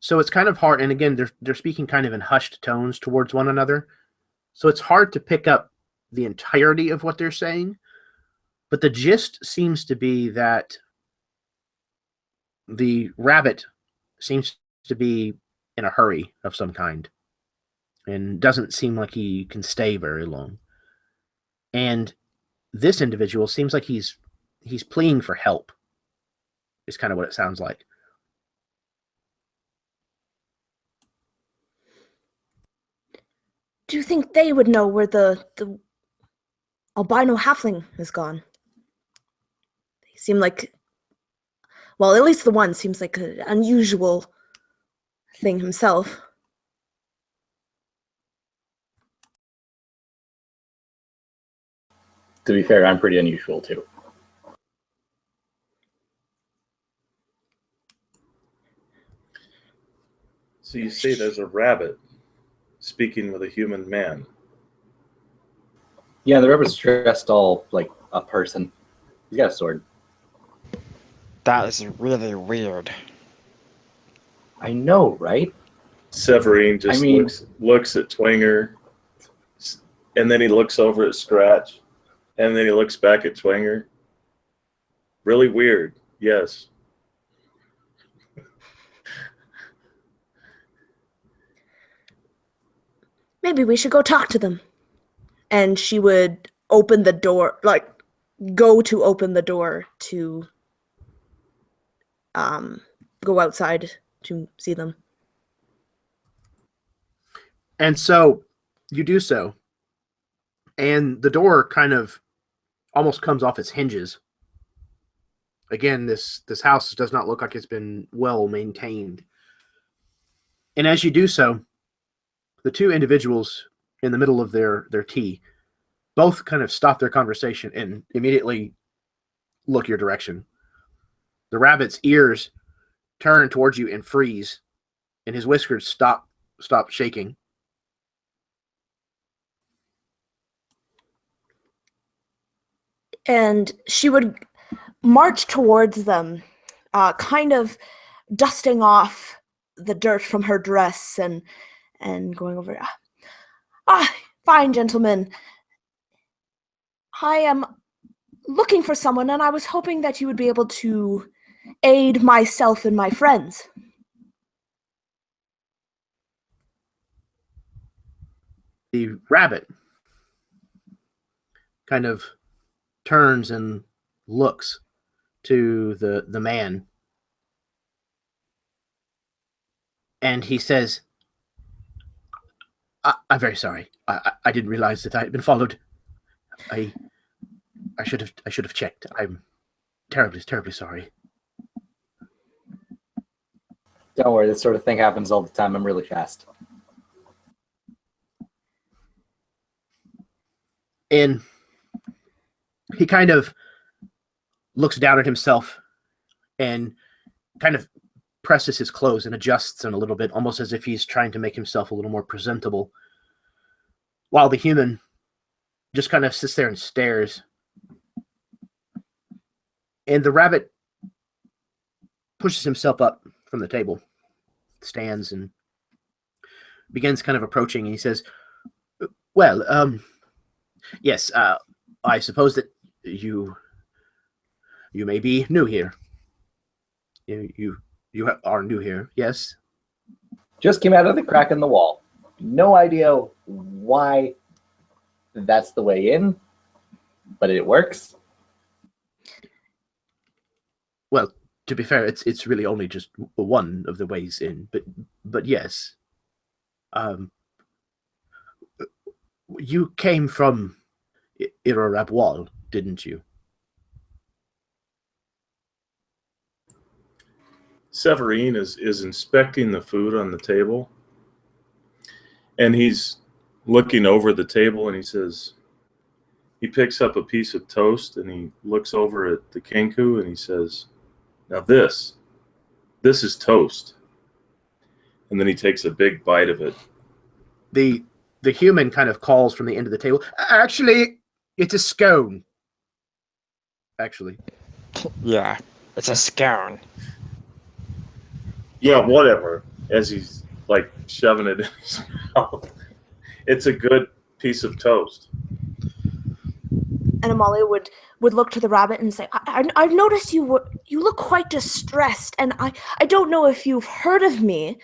so it's kind of hard. And again, they're speaking kind of in hushed tones towards one another, so it's hard to pick up the entirety of what they're saying. But the gist seems to be that the rabbit seems to be in a hurry of some kind. and doesn't seem like he can stay very long. And this individual seems like he's pleading for help, is kind of what it sounds like. Do you think they would know where the albino halfling is gone? They seem like, well, at least the one seems like an unusual thing himself. To be fair, I'm pretty unusual too. So you say there's a rabbit speaking with a human man. Yeah, the rabbit's dressed all like a person. He's got a sword. That is really weird. I know, right? Severine just looks at Twinger, and then he looks over at Scratch, and then he looks back at Twinger. Really weird, yes. Maybe we should go talk to them. And she would open the door, like go to open the door to go outside to see them. And so you do so, and the door kind of almost comes off its hinges. Again, this house does not look like it's been well maintained. And as you do so, the two individuals in the middle of their tea both kind of stop their conversation and immediately look your direction. The rabbit's ears turn towards you and freeze, and his whiskers stop shaking. And she would march towards them, kind of dusting off the dirt from her dress and going over. Fine, gentlemen. I am looking for someone, and I was hoping that you would be able to aid myself and my friends. The rabbit kind of turns and looks to the man, and he says, I'm very sorry. I didn't realize that I had been followed. I should have checked. I'm terribly sorry. Don't worry, this sort of thing happens all the time. I'm really fast. And he kind of looks down at himself and kind of presses his clothes and adjusts them a little bit, almost as if he's trying to make himself a little more presentable, while the human just kind of sits there and stares. And the rabbit pushes himself up from the table, stands, and begins kind of approaching, and he says, well, yes, I suppose that you may be new here. You are new here, yes? Just came out of the crack in the wall. No idea why that's the way in, but it works. Well, to be fair, it's really only just one of the ways in, but yes. You came from Irrorab Wall, didn't you? Severine is inspecting the food on the table, and he's looking over the table, and he says, he picks up a piece of toast, and he looks over at the Kenku, and he says, now this is toast. And then he takes a big bite of it. The human kind of calls from the end of the table, actually, it's a scone. Actually. Yeah, it's a scone. Yeah, whatever. As he's like shoving it in his mouth. It's a good piece of toast. And Amalia would look to the rabbit and say, I've noticed you look quite distressed, and I don't know if you've heard of me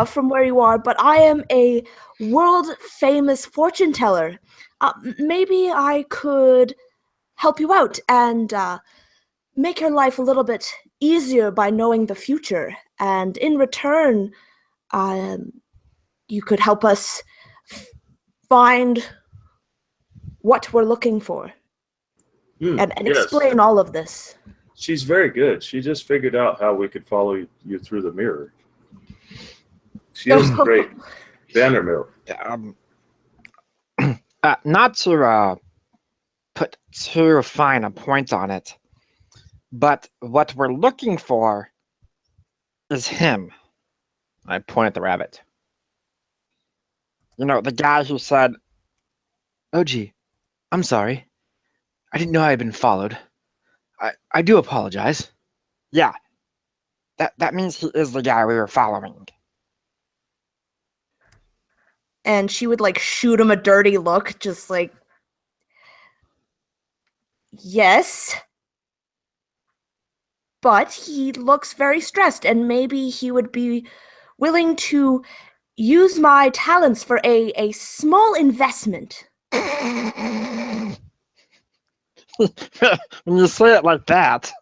from where you are, but I am a world-famous fortune teller. Maybe I could help you out and make your life a little bit easier by knowing the future. And in return, you could help us find what we're looking for. And Yes. explain all of this. She's very good. She just figured out how we could follow you through the mirror. She is great. Vandermill. Not to put too fine a point on it, but what we're looking for is him. I point at the rabbit. You know, the guy who said, Oh, gee, I'm sorry. I didn't know I had been followed. I do apologize. yeah, that means he is the guy we were following. And she would like shoot him a dirty look, just like, yes, but he looks very stressed, and maybe he would be willing to use my talents for a small investment. When you say it like that.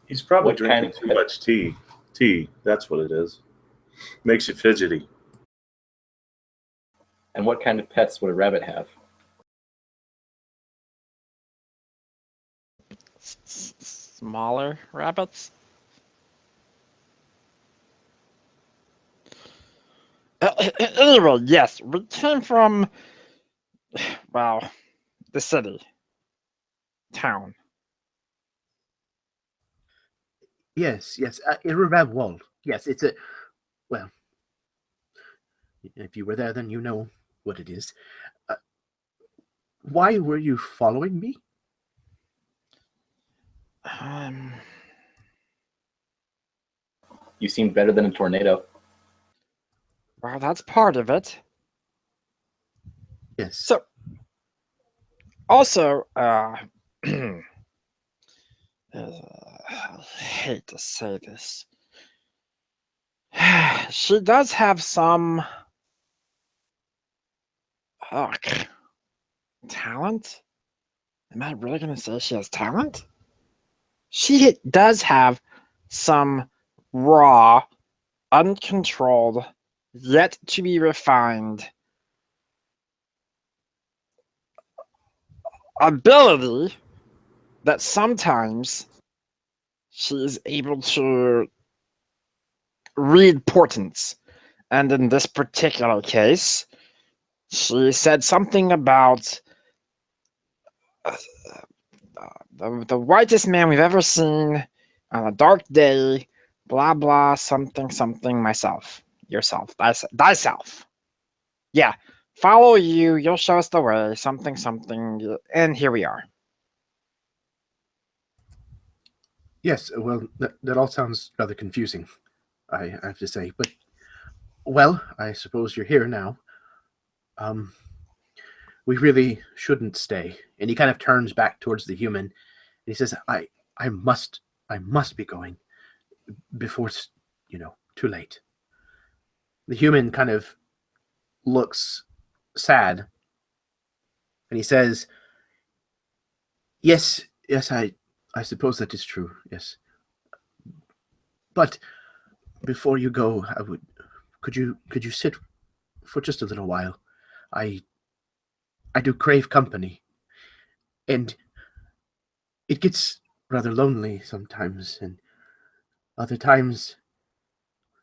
He's probably What drinking kind of too pet? much tea. Tea, that's what it is. Makes you fidgety. And what kind of pets would a rabbit have? Smaller rabbits? Anyway, yes, we came from, well, the city. Town. Yes, Irrorab Wall. Yes, it's a. Well, if you were there, then you know what it is. Why were you following me? You seem better than a tornado. Well, that's part of it. Yes. So, also, I hate to say this. She does have some talent. Am I really going to say she has talent? She does have some raw, uncontrolled, yet to be refined ability that sometimes she is able to read portents. And in this particular case, she said something about the whitest man we've ever seen on a dark day, blah, blah, something, something, myself, yourself, thyself. Yeah, follow you, you'll show us the way, something, something, and here we are. Yes, well, that all sounds rather confusing, I have to say. But, well, I suppose you're here now. We really shouldn't stay. And he kind of turns back towards the human, and he says, I must be going before it's, too late. The human kind of looks sad, and he says, yes, I suppose that is true, yes. But before you go, could you sit for just a little while? I do crave company, and it gets rather lonely sometimes, and other times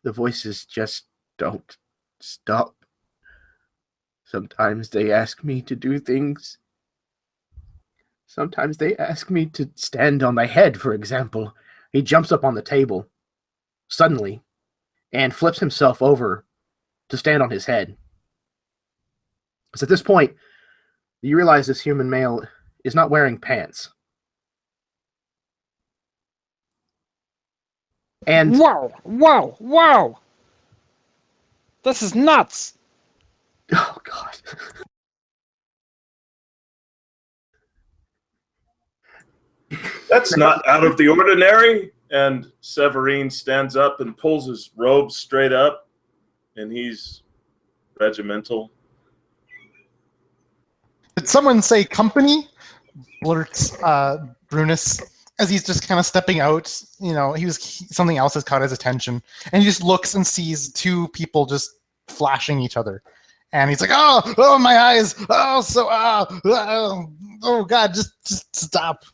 the voices just don't stop. Sometimes they ask me to do things. Sometimes they ask me to stand on my head, for example. He jumps up on the table suddenly and flips himself over to stand on his head. Because at this point, you realize this human male is not wearing pants. And Whoa! This is nuts! oh god. That's not out of the ordinary. And Severine stands up and pulls his robe straight up, and he's regimental. Did someone say company? Blurts Brunus as he's just kind of stepping out. You know, something else has caught his attention, and he just looks and sees two people just flashing each other, and he's like, "Oh, my eyes! Oh God, just stop!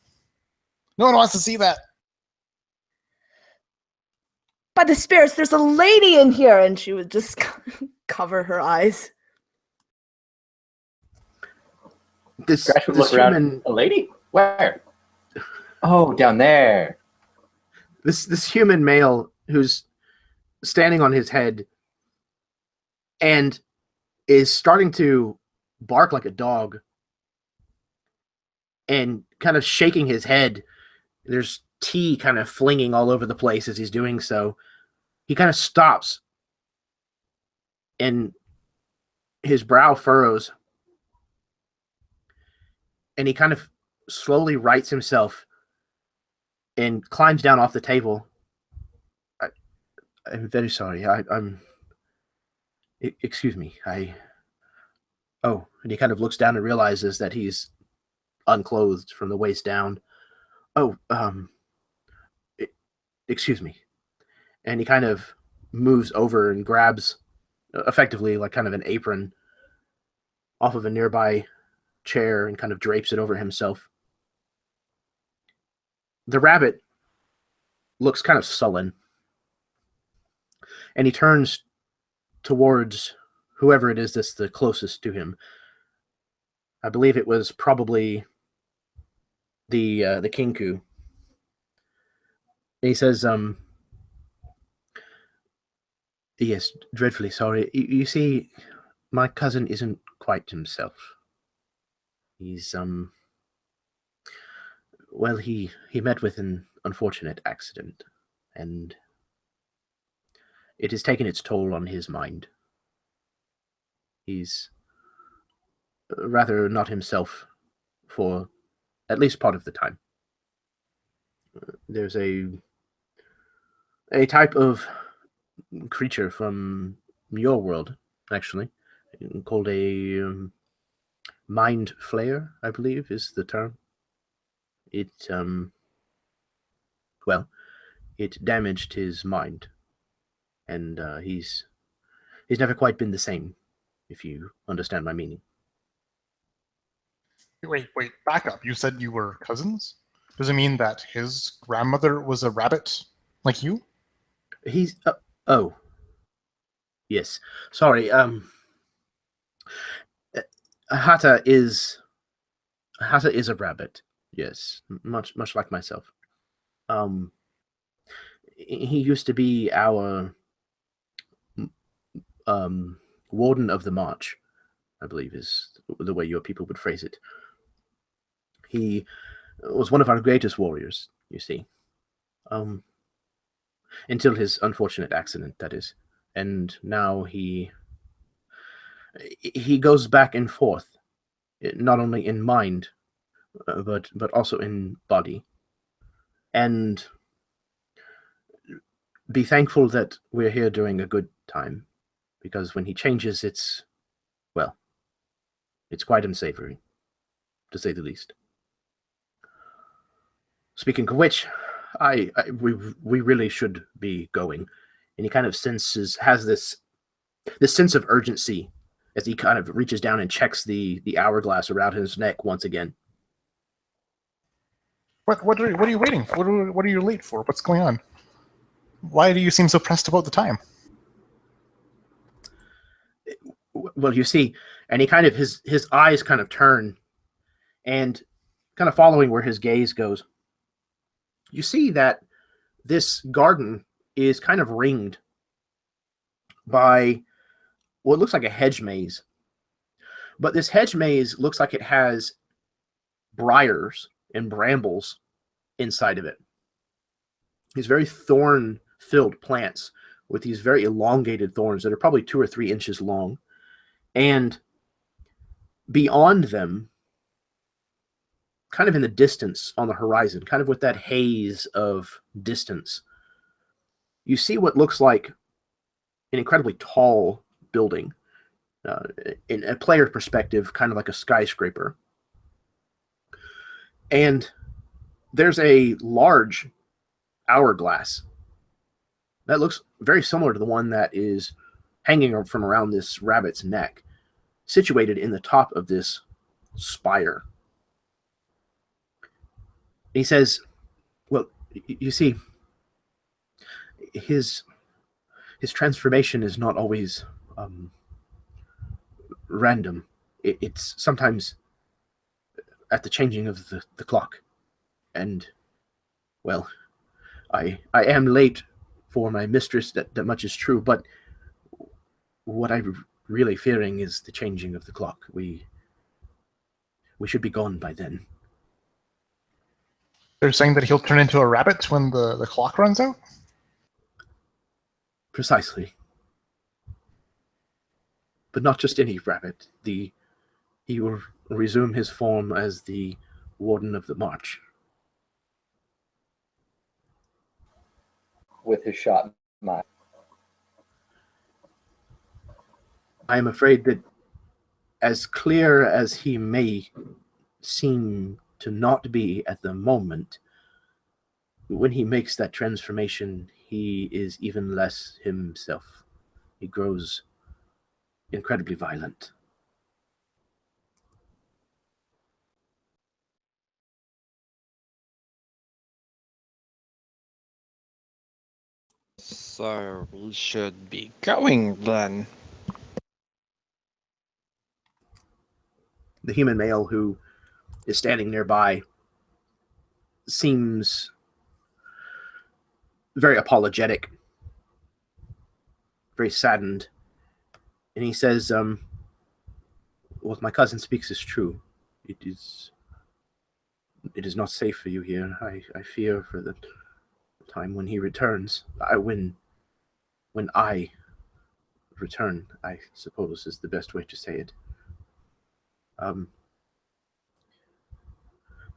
No one wants to see that." By the spirits, there's a lady in here, and she would just cover her eyes. Scratch would look around. A lady? Where? Oh, down there. This human male who's standing on his head and is starting to bark like a dog and kind of shaking his head. There's tea kind of flinging all over the place as he's doing so. He kind of stops and his brow furrows. And he kind of slowly rights himself and climbs down off the table. I'm very sorry. Excuse me. Oh, and he kind of looks down and realizes that he's unclothed from the waist down. Oh, excuse me. And he kind of moves over and grabs, effectively, like kind of an apron off of a nearby chair and kind of drapes it over himself. The rabbit looks kind of sullen, and he turns towards whoever it is that's the closest to him. I believe it was probably the Kinku. And he says, "Yes, dreadfully sorry. You see, my cousin isn't quite himself. He's, well, he met with an unfortunate accident, and it has taken its toll on his mind. He's rather not himself for at least part of the time. There's a type of creature from your world, actually, called a mind flayer, I believe is the term. It, well, it damaged his mind, and he's never quite been the same, if you understand my meaning." Wait, back up. You said you were cousins? Does it mean that his grandmother was a rabbit like you? He's, oh. Yes. Sorry, Hata is a rabbit. Yes, much like myself. He used to be our warden of the march, I believe is the way your people would phrase it. He was one of our greatest warriors, you see. Until his unfortunate accident, that is. And now he goes back and forth, not only in mind, but also in body. And be thankful that we're here during a good time, because when he changes, it's quite unsavory, to say the least. Speaking of which, we really should be going. And he kind of has this sense of urgency as he kind of reaches down and checks the hourglass around his neck once again. What are you waiting for? What are you late for? What's going on? Why do you seem so pressed about the time? Well, you see, and he kind of his eyes kind of turn, and kind of following where his gaze goes, you see that this garden is kind of ringed by what looks like a hedge maze. But this hedge maze looks like it has briars and brambles inside of it. These very thorn-filled plants with these very elongated thorns that are probably 2 or 3 inches long. And beyond them, kind of in the distance on the horizon, kind of with that haze of distance, you see what looks like an incredibly tall building. In a player perspective, kind of like a skyscraper. And there's a large hourglass that looks very similar to the one that is hanging from around this rabbit's neck, situated in the top of this spire. He says, well, you see, his transformation is not always random. It's sometimes at the changing of the clock. And, well, I am late for my mistress, that much is true, but what I'm really fearing is the changing of the clock. We should be gone by then. They're saying that he'll turn into a rabbit when the clock runs out? Precisely. But not just any rabbit. He will resume his form as the Warden of the March. With his shot in mind. I am afraid that, as clear as he may seem to not be at the moment, when he makes that transformation, he is even less himself. He grows incredibly violent. So we should be going then. The human male who is standing nearby seems very apologetic, very saddened. And he says, what my cousin speaks is true. It is not safe for you here. I fear for the time when he returns. When I return, I suppose is the best way to say it.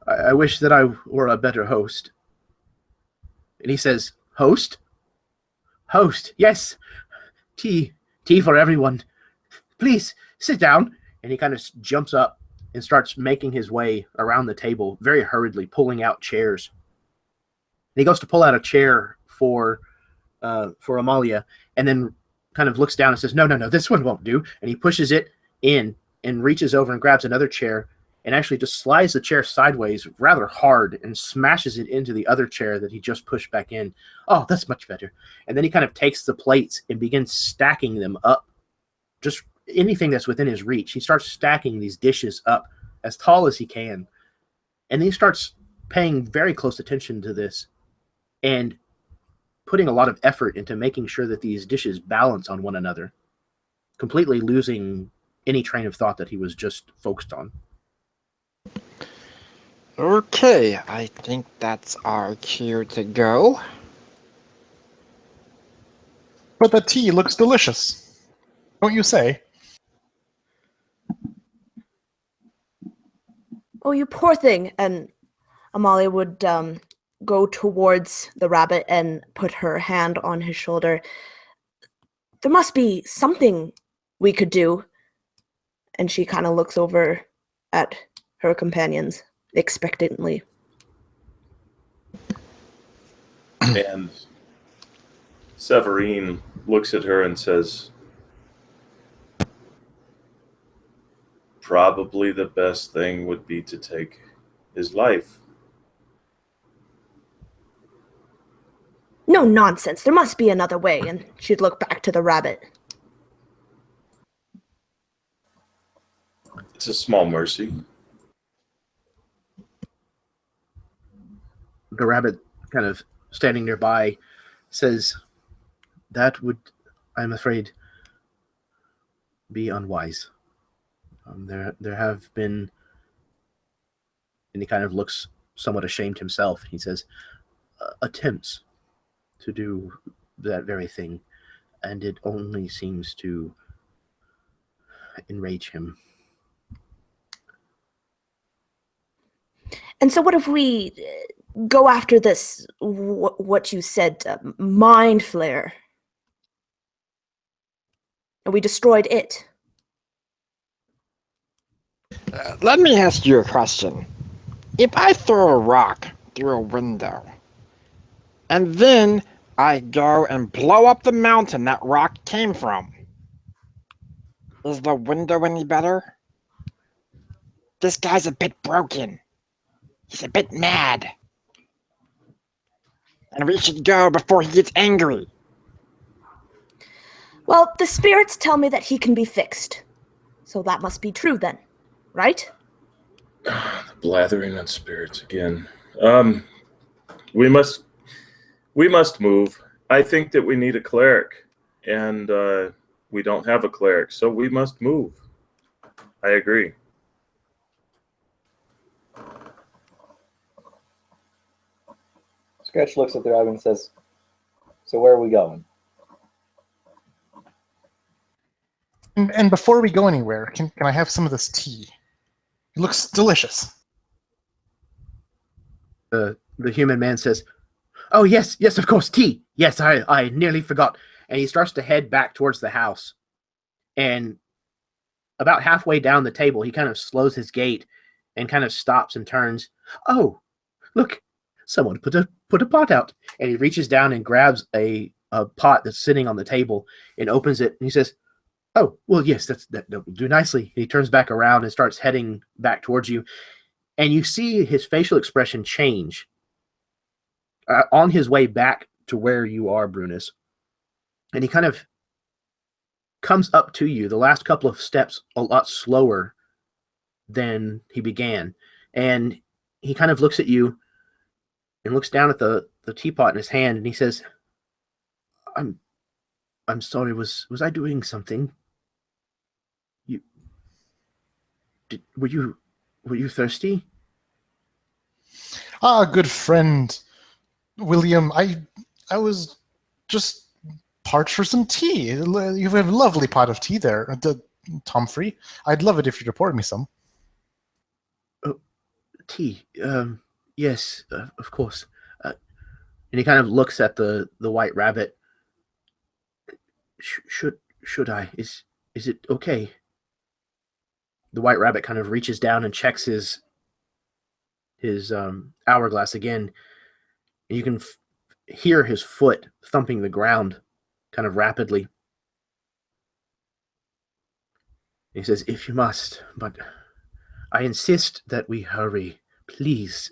I wish that I were a better host. And he says, host? Host, yes. Tea for everyone. Please, sit down. And he kind of jumps up and starts making his way around the table, very hurriedly, pulling out chairs. And he goes to pull out a chair for Amalia, and then kind of looks down and says, no, this one won't do. And he pushes it in and reaches over and grabs another chair and actually just slides the chair sideways rather hard and smashes it into the other chair that he just pushed back in. Oh, that's much better. And then he kind of takes the plates and begins stacking them up. Just anything that's within his reach. He starts stacking these dishes up as tall as he can. And then he starts paying very close attention to this and putting a lot of effort into making sure that these dishes balance on one another, completely losing any train of thought that he was just focused on. Okay, I think that's our cue to go. But the tea looks delicious. Don't you say? Oh, you poor thing. And Amalia would go towards the rabbit and put her hand on his shoulder. There must be something we could do. And she kind of looks over at her companions expectantly. And Severine looks at her and says, probably the best thing would be to take his life. No nonsense. There must be another way. And she'd look back to the rabbit. It's a small mercy. The rabbit, kind of standing nearby, says, that would, I'm afraid, be unwise. There have been, and he kind of looks somewhat ashamed himself. He says, attempts to do that very thing, and it only seems to enrage him. And so, what if we go after this? What you said, mind flare, and we destroyed it. Let me ask you a question. If I throw a rock through a window, and then I go and blow up the mountain that rock came from, is the window any better? This guy's a bit broken. He's a bit mad. And we should go before he gets angry. Well, the spirits tell me that he can be fixed, so that must be true then, right? Blathering on spirits again. We must move. I think that we need a cleric, and we don't have a cleric, so we must move. I agree. Scratch looks at the rabbit and says, "So where are we going?" And before we go anywhere, can I have some of this tea? It looks delicious. The human man says, "Oh, yes, of course, tea. Yes, I nearly forgot." And he starts to head back towards the house. And about halfway down the table, he kind of slows his gait and kind of stops and turns. "Oh, look, someone put a pot out." And he reaches down and grabs a pot that's sitting on the table and opens it. And he says, "Oh, well, yes, that will do nicely." He turns back around and starts heading back towards you. And you see his facial expression change on his way back to where you are, Brunus. And he kind of comes up to you, the last couple of steps, a lot slower than he began. And he kind of looks at you and looks down at the teapot in his hand, and he says, I'm sorry, was I doing something? Were you thirsty?" Ah, good friend, William. I was just parched for some tea. You have a lovely pot of tea there, Tomfrey. I'd love it if you'd pour me some. "Oh, tea. Yes, of course." And he kind of looks at the white rabbit. Should I? Is it okay? The white rabbit kind of reaches down and checks his hourglass again, and you can hear his foot thumping the ground kind of rapidly. He says, "If you must, but I insist that we hurry, please."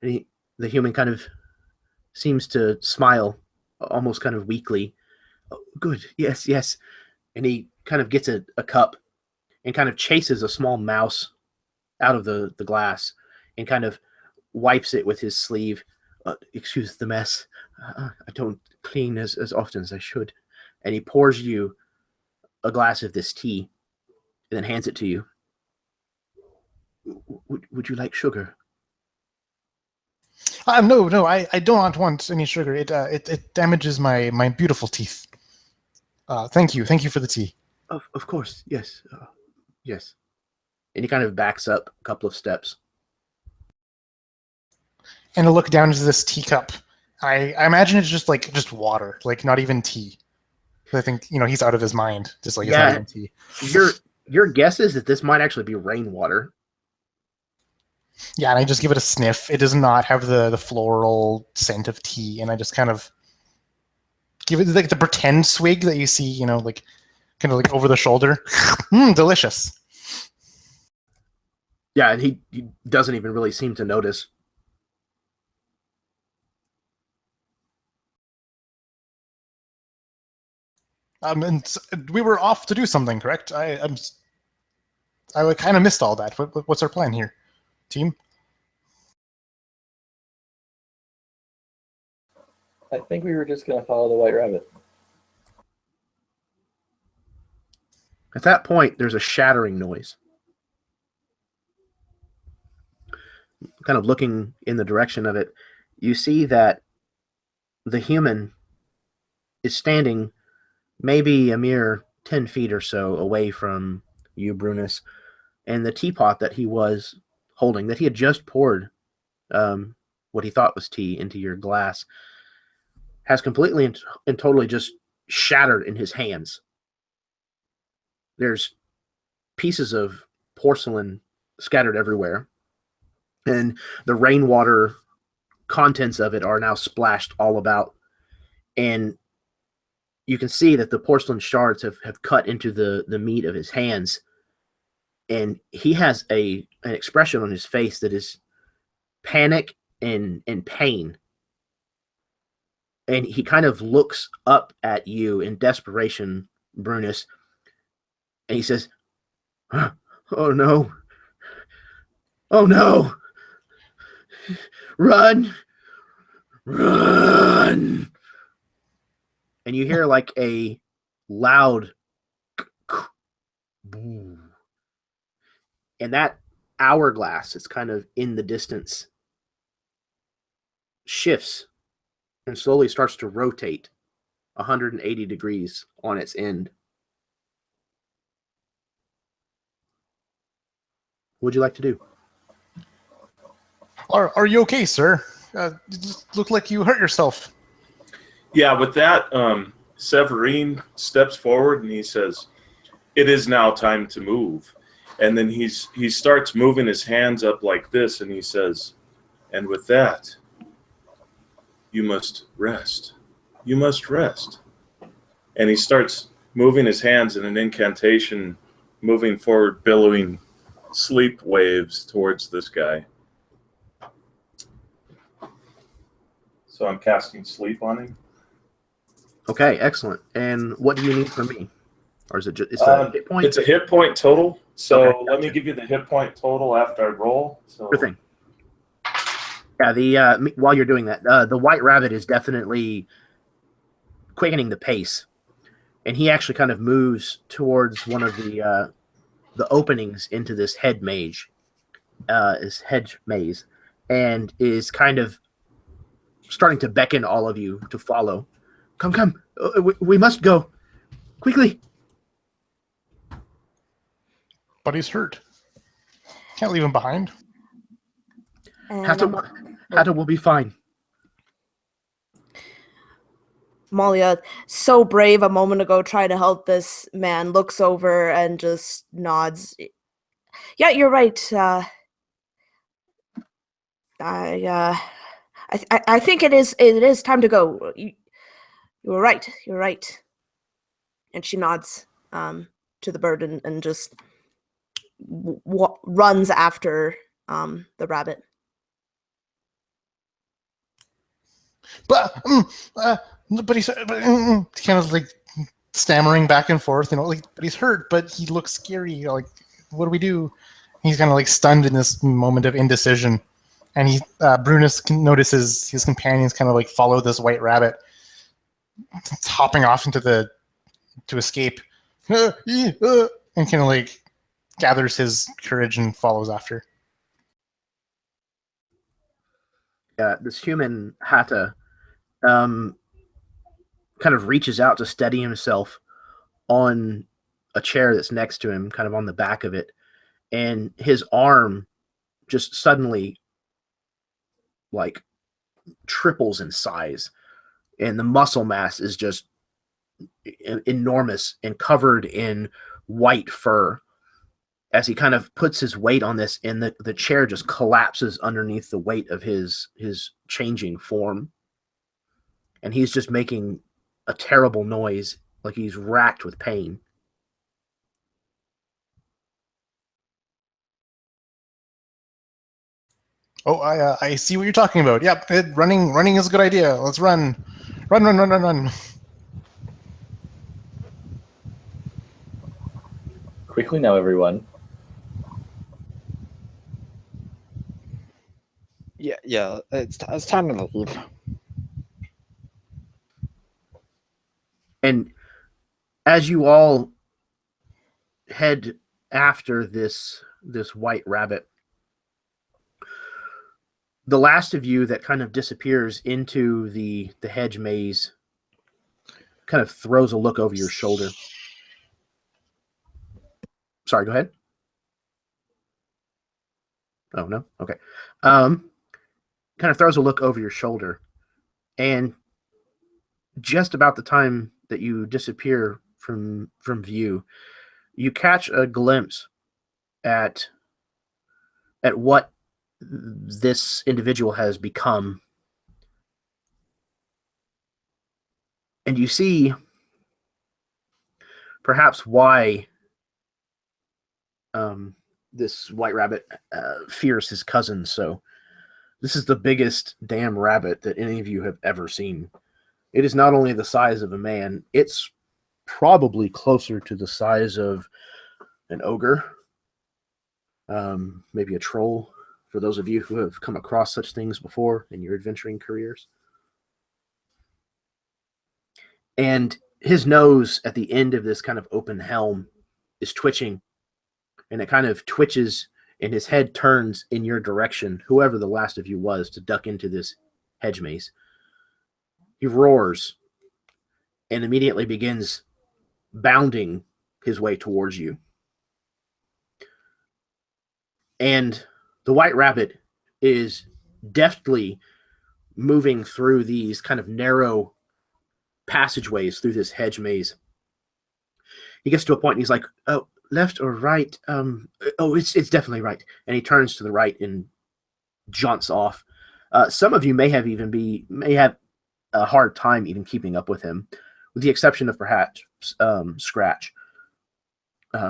And the human kind of seems to smile, almost kind of weakly. "Oh, good, yes." And he kind of gets a cup and kind of chases a small mouse out of the glass and kind of wipes it with his sleeve. "Excuse the mess. I don't clean as often as I should." And he pours you a glass of this tea and then hands it to you. Would you like sugar?" No, I don't want any sugar. It damages my beautiful teeth. Thank you for the tea. Of course, yes. Yes. And he kind of backs up a couple of steps. And I look down into this teacup. I imagine it's just water, like not even tea. I think he's out of his mind. Just like it's not even tea. Your guess is that this might actually be rainwater. Yeah, and I just give it a sniff. It does not have the floral scent of tea, and I just kind of give it like the pretend swig that you see, like kind of like over the shoulder. Delicious. Yeah, and he doesn't even really seem to notice. And we were off to do something, correct? I kind of missed all that. What's our plan here, team? I think we were just going to follow the white rabbit. At that point, there's a shattering noise. Kind of looking in the direction of it, you see that the human is standing maybe a mere 10 feet or so away from you, Brunus, and the teapot that he was holding that he had just poured what he thought was tea into your glass has completely and totally just shattered in his hands. There's pieces of porcelain scattered everywhere, and the rainwater contents of it are now splashed all about. And you can see that the porcelain shards have cut into the meat of his hands. And he has an expression on his face that is panic and pain. And he kind of looks up at you in desperation, Brunus, and he says, "Oh no. Oh no. Run. Run." And you hear like a loud boom. And that hourglass that's kind of in the distance shifts and slowly starts to rotate 180 degrees on its end. What would you like to do? Are you okay, sir? You just look like you hurt yourself. Yeah, with that, Severine steps forward and he says, "It is now time to move." And then he starts moving his hands up like this, and he says, "And with that, you must rest. You must rest." And he starts moving his hands in an incantation, moving forward, billowing sleep waves towards this guy. So I'm casting sleep on him. Okay, excellent. And what do you need from me? Or is it just a hit point? It's a hit point total. So Okay, let me gotcha. give you the hit point total after I roll. So Sure thing. Yeah, while you're doing that, the white rabbit is definitely quickening the pace, and he actually kind of moves towards one of the openings into this hedge maze, and is kind of starting to beckon all of you to follow. Come, we must go quickly. But he's hurt. Can't leave him behind. And Hatta will be fine. Malia, so brave a moment ago, trying to help this man, looks over and just nods. Yeah, you're right. I think it is time to go. You were right. You're right. And she nods to the bird and just runs after the rabbit. But he's kind of like stammering back and forth, like, but he's hurt, but he looks scary. Like, what do we do? He's kind of like stunned in this moment of indecision, and Brunus notices his companions kind of like follow this white rabbit. It's hopping off to escape, and kind of like gathers his courage and follows after. This human Hatta kind of reaches out to steady himself on a chair that's next to him, kind of on the back of it, and his arm just suddenly like triples in size, and the muscle mass is just enormous and covered in white fur. As he kind of puts his weight on this, and the chair just collapses underneath the weight of his changing form. And he's just making a terrible noise, like he's racked with pain. Oh, I see what you're talking about. Yep, running is a good idea. Let's run. Run. Quickly now, everyone. Yeah, it's time to leave. And as you all head after this white rabbit, the last of you that kind of disappears into the hedge maze kind of throws a look over your shoulder. Sorry, go ahead. Oh, no? Okay. Kind of throws a look over your shoulder, and just about the time that you disappear from view, you catch a glimpse at what this individual has become, and you see perhaps why this white rabbit fears his cousin so. This is the biggest damn rabbit that any of you have ever seen. It is not only the size of a man, it's probably closer to the size of an ogre, maybe a troll, for those of you who have come across such things before in your adventuring careers. And his nose at the end of this kind of open helm is twitching, and it kind of twitches, and his head turns in your direction, whoever the last of you was, to duck into this hedge maze. He roars and immediately begins bounding his way towards you. And the white rabbit is deftly moving through these kind of narrow passageways through this hedge maze. He gets to a point and he's like, oh, left or right? It's definitely right. And he turns to the right and jaunts off. Some of you may have a hard time even keeping up with him, with the exception of perhaps Scratch,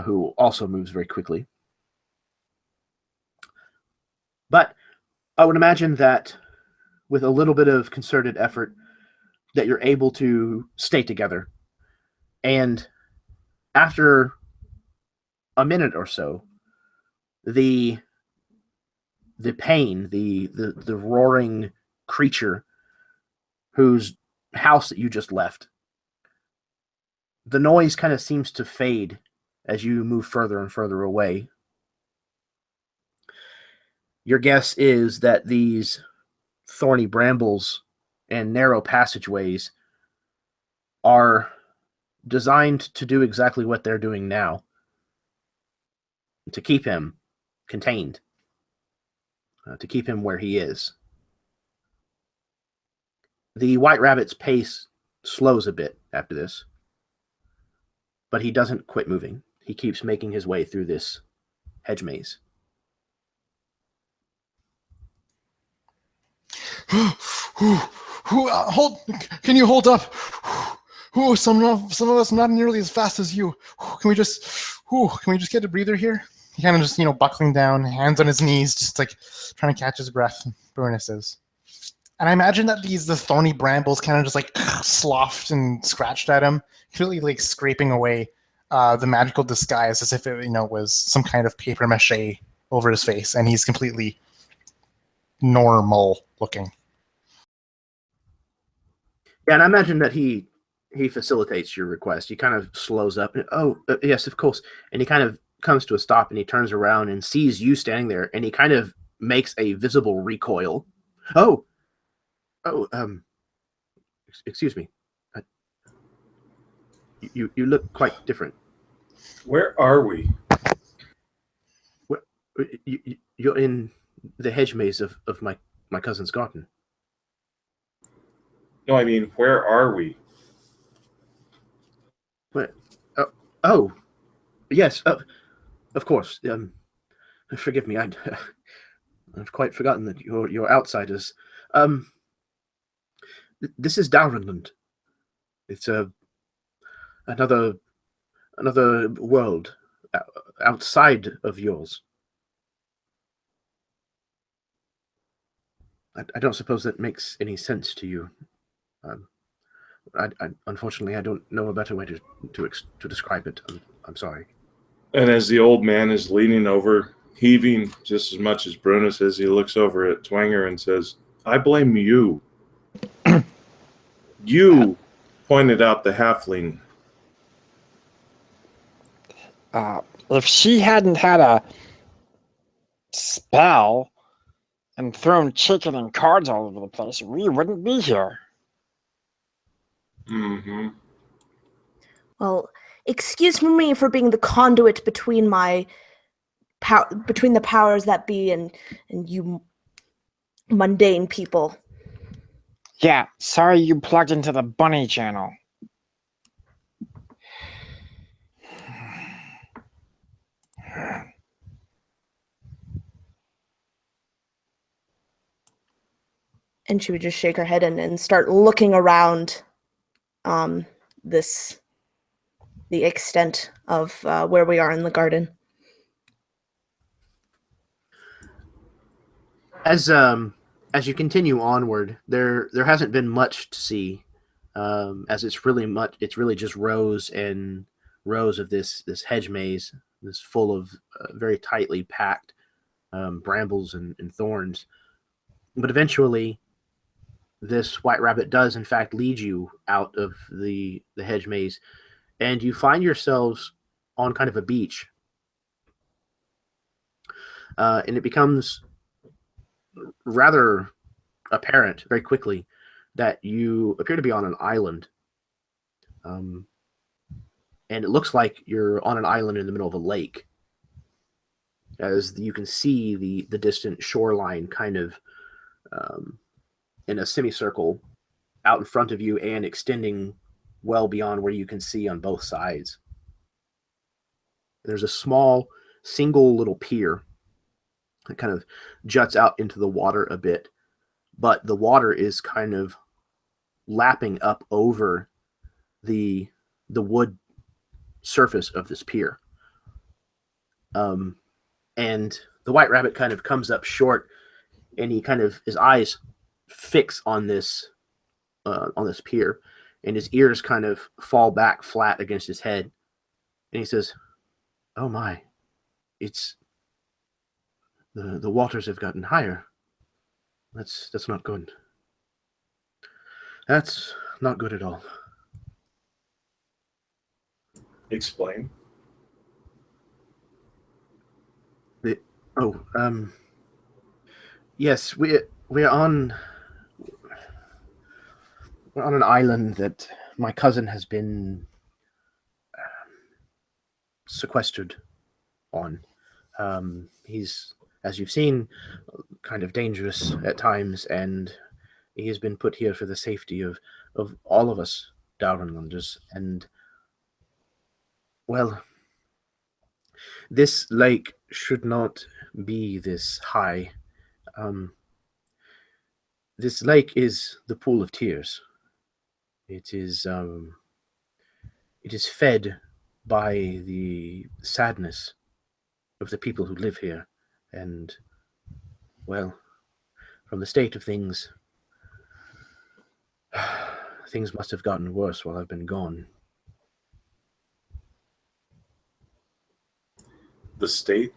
who also moves very quickly. But I would imagine that with a little bit of concerted effort, that you're able to stay together. And after a minute or so, the pain, the roaring creature whose house that you just left, the noise kind of seems to fade as you move further and further away. Your guess is that these thorny brambles and narrow passageways are designed to do exactly what they're doing now, to keep him contained, to keep him where he is. The white rabbit's pace slows a bit after this, but he doesn't quit moving. He keeps making his way through this hedge maze. Can you hold up? Some of us not nearly as fast as you. Can we just get a breather here? He kind of just, buckling down, hands on his knees, just like trying to catch his breath. Bruna says. And I imagine that the thorny brambles kind of just like sloughed and scratched at him, completely like scraping away the magical disguise as if it, was some kind of paper mache over his face, and he's completely normal looking. Yeah, and I imagine that he facilitates your request. He kind of slows up. And, yes, of course. And he kind of comes to a stop, and he turns around and sees you standing there, and he kind of makes a visible recoil. Excuse me. You look quite different. Where are we? You're in the hedge maze of my cousin's garden. No, I mean, where are we? What? Yes. Of course. Forgive me. I've quite forgotten that you're outsiders. This is Dowrenland. It's another world outside of yours. I don't suppose that makes any sense to you. Unfortunately, I don't know a better way to describe it. I'm sorry. And as the old man is leaning over, heaving just as much as Bruna says, he looks over at Twanger and says, I blame you. You pointed out the halfling. If she hadn't had a spell and thrown chicken and cards all over the place, we wouldn't be here. Mm-hmm. Well, excuse me for being the conduit between my between the powers that be and you mundane people. Yeah, sorry you plugged into the bunny channel. And she would just shake her head and start looking around the extent of where we are in the garden. As you continue onward, there hasn't been much to see, as it's really just rows and rows of this hedge maze, this full of very tightly packed brambles and thorns. But eventually, this white rabbit does in fact lead you out of the hedge maze, and you find yourselves on kind of a beach, and it becomes rather apparent very quickly that you appear to be on an island, and it looks like you're on an island in the middle of a lake, as you can see the distant shoreline kind of in a semicircle out in front of you and extending well beyond where you can see on both sides. There's a small single little pier that kind of juts out into the water a bit, but the water is kind of lapping up over the wood surface of this pier. And the white rabbit kind of comes up short, and his eyes fix on this pier, and his ears kind of fall back flat against his head, and he says, "Oh my, it's the waters have gotten higher. That's not good. That's not good at all." Explain. Yes, we're on an island that my cousin has been sequestered on. He's, as you've seen, kind of dangerous at times, and he has been put here for the safety of all of us Dowrenlanders. And, well, this lake should not be this high. This lake is the Pool of Tears. It is fed by the sadness of the people who live here, and, well, from the state of things, things must have gotten worse while I've been gone. The state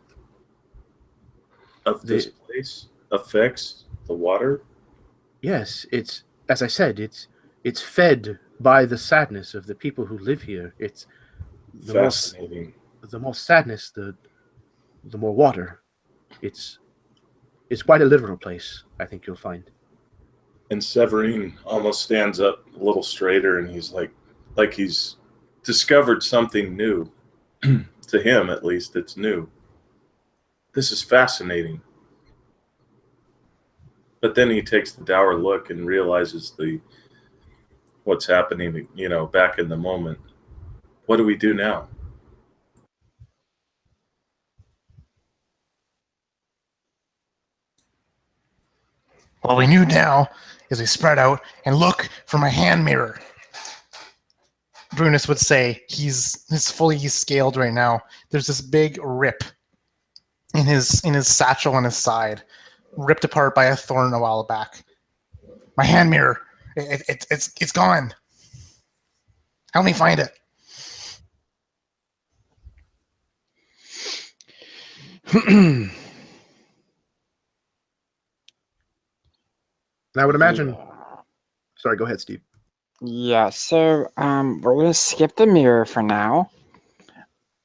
of this place affects the water? Yes, it's, as I said, it's fed by the sadness of the people who live here. It's Fascinating. The more sadness, the more water. It's quite a literal place, I think you'll find. And Severine almost stands up a little straighter, and he's like he's discovered something new. To him, at least, it's new. This is fascinating. But then he takes the dour look and realizes what's happening, back in the moment. What do we do now? What we do now is we spread out and look for my hand mirror. Brunus would say he's fully scaled right now. There's this big rip in his satchel on his side, ripped apart by a thorn a while back. My hand mirror, it's gone. Help me find it. I would imagine. Sorry, go ahead, Steve. Yeah, so we're gonna skip the mirror for now.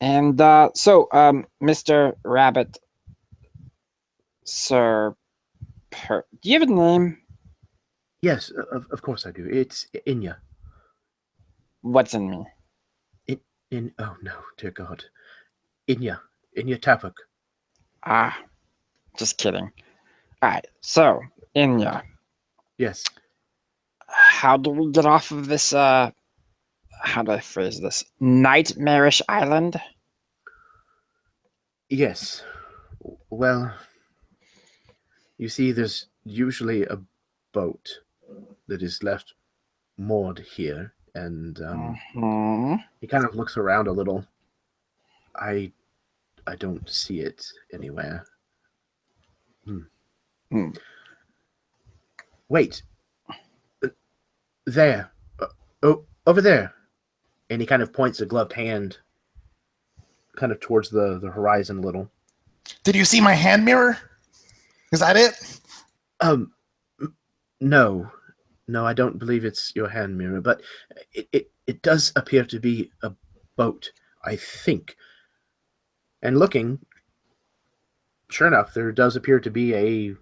And Mr. Rabbit, Sir, do you have a name? Yes, of course I do. It's Inya. What's in me? Oh no, dear God. Inya Tapuk. Ah, just kidding. All right. So, Inya, Yes. how do we get off of this? How do I phrase this? Nightmarish island. Yes. Well, you see, there's usually a boat that is left moored here, and Hmm. he kind of looks around a little. I don't see it anywhere. Hmm. Wait, there, oh, over there, and he kind of points a gloved hand, kind of towards the horizon a little. Did you see my hand mirror? Is that it? No, no, I don't believe it's your hand mirror, but it does appear to be a boat, I think. And looking, sure enough, there does appear to be a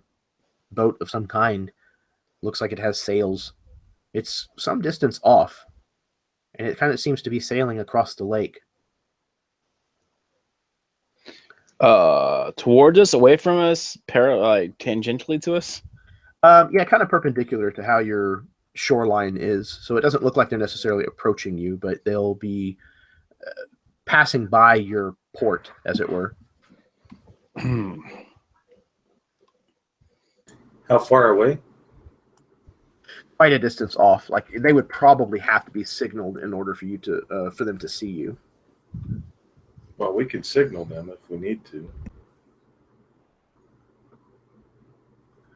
boat of some kind. Looks like it has sails. It's some distance off, and it kind of seems to be sailing across the lake. Towards us, away from us, like tangentially to us. Yeah, kind of perpendicular to how your shoreline is. So it doesn't look like they're necessarily approaching you, but they'll be passing by your port, as it were. How far away? Quite a distance off. Like they would probably have to be signaled in order for you to for them to see you. Well, we could signal them if we need to.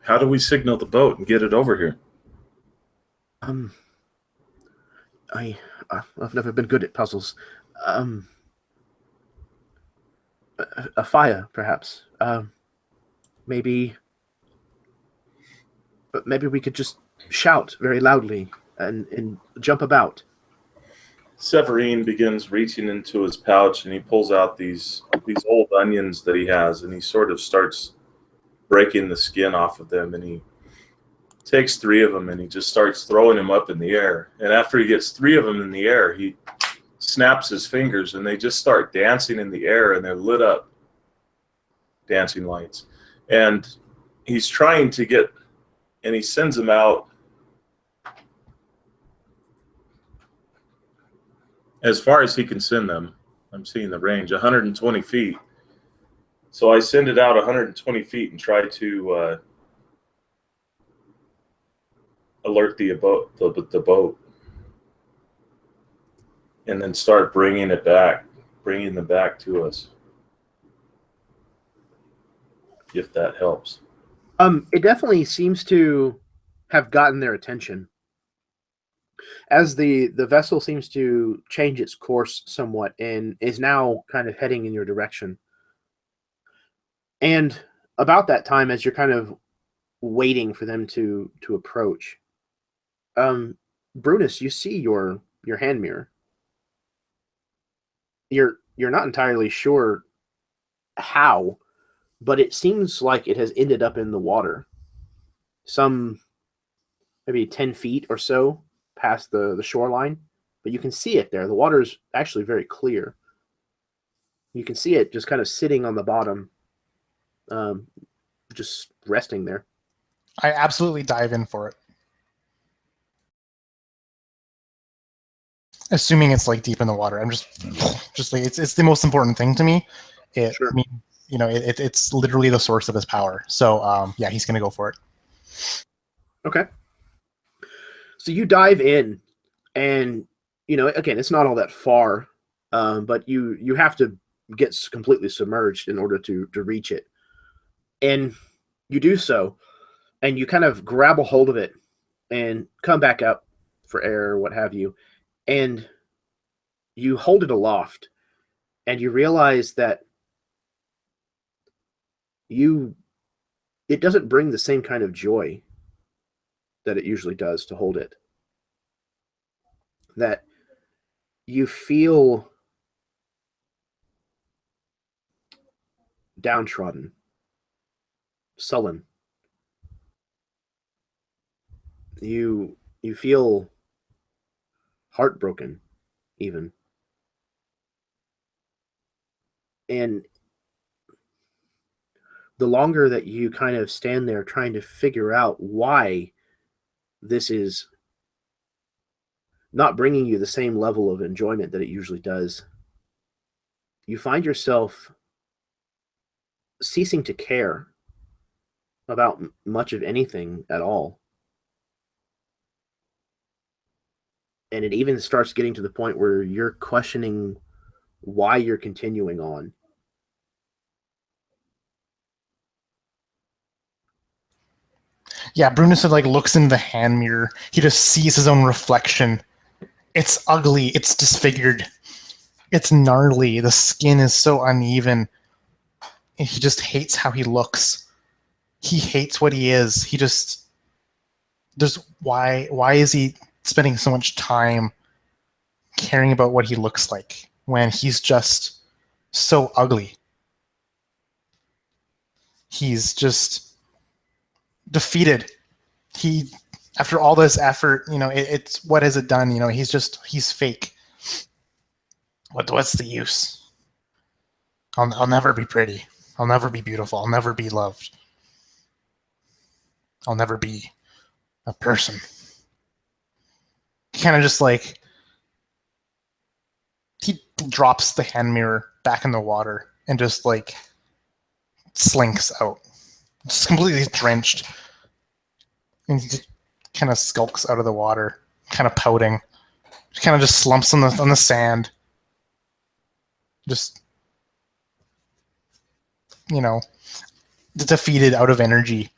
How do we signal the boat and get it over here? I've never been good at puzzles. A fire, perhaps. Maybe we could just shout very loudly and jump about. Severine begins reaching into his pouch and he pulls out these old onions that he has, and he sort of starts breaking the skin off of them, and he takes 3 of them and he just starts throwing them up in the air. And after he gets 3 of them in the air, he snaps his fingers and they just start dancing in the air, and they're lit up dancing lights. And he's trying to get, and he sends them out as far as he can send them. I'm seeing the range, 120 feet. So I send it out 120 feet and try to alert the boat, and then start bringing them back to us, if that helps. It definitely seems to have gotten their attention. As the vessel seems to change its course somewhat and is now kind of heading in your direction. And about that time, as you're kind of waiting for them to approach, Brunus, you see your hand mirror. You're not entirely sure how, but it seems like it has ended up in the water, some maybe 10 feet or so past the shoreline, but you can see it there. The water is actually very clear. You can see it just kind of sitting on the bottom, just resting there. I absolutely dive in for it. Assuming it's like deep in the water. I'm just like it's the most important thing to me. Sure. I mean, it's literally the source of his power. So yeah, he's gonna go for it. Okay. So you dive in, and again, it's not all that far, but you have to get completely submerged in order to reach it, and you do so, and you kind of grab a hold of it and come back up for air or what have you, and you hold it aloft, and you realize that it doesn't bring the same kind of joy that it usually does to hold it. That you feel downtrodden, sullen. You feel heartbroken, even. And the longer that you kind of stand there trying to figure out why this is not bringing you the same level of enjoyment that it usually does, you find yourself ceasing to care about much of anything at all. And it even starts getting to the point where you're questioning why you're continuing on. Yeah, Brunus like looks in the hand mirror. He just sees his own reflection. It's ugly. It's disfigured. It's gnarly. The skin is so uneven. And he just hates how he looks. He hates what he is. He just why is he spending so much time caring about what he looks like when he's just so ugly? He's just defeated. He, after all this effort, it's what has it done? He's fake. What's the use? I'll never be pretty. I'll never be beautiful. I'll never be loved. I'll never be a person. He kind of just like, he drops the hand mirror back in the water and just like slinks out. Just completely drenched. And he just kind of skulks out of the water, kind of pouting. He kind of just slumps on the sand. Just, defeated, out of energy.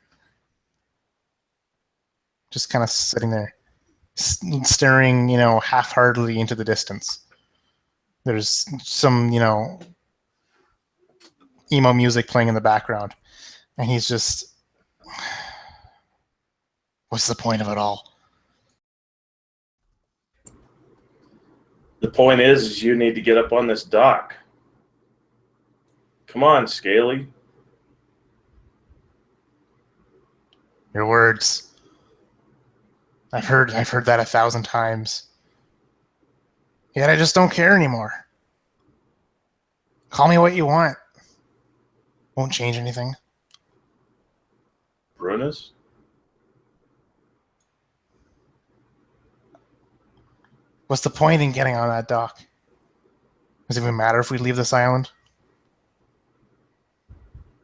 Just kind of sitting there, staring, half-heartedly into the distance. There's some, emo music playing in the background. And he's just, what's the point of it all? The point is you need to get up on this dock. Come on, Scaly. Your words. I've heard that 1,000 times. Yet I just don't care anymore. Call me what you want. Won't change anything. Brunus? What's the point in getting on that dock? Does it even matter if we leave this island?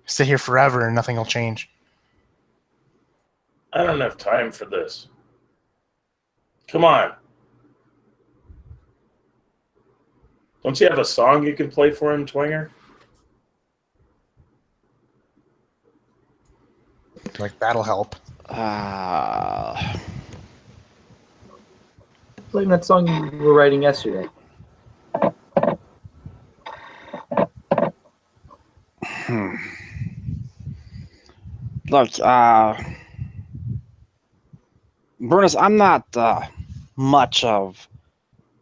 Stay here forever and nothing will change. I don't have time for this. Come on. Don't you have a song you can play for him, Twinger? Like, that'll help. Playing that song you were writing yesterday. Look, Brunus, I'm not much of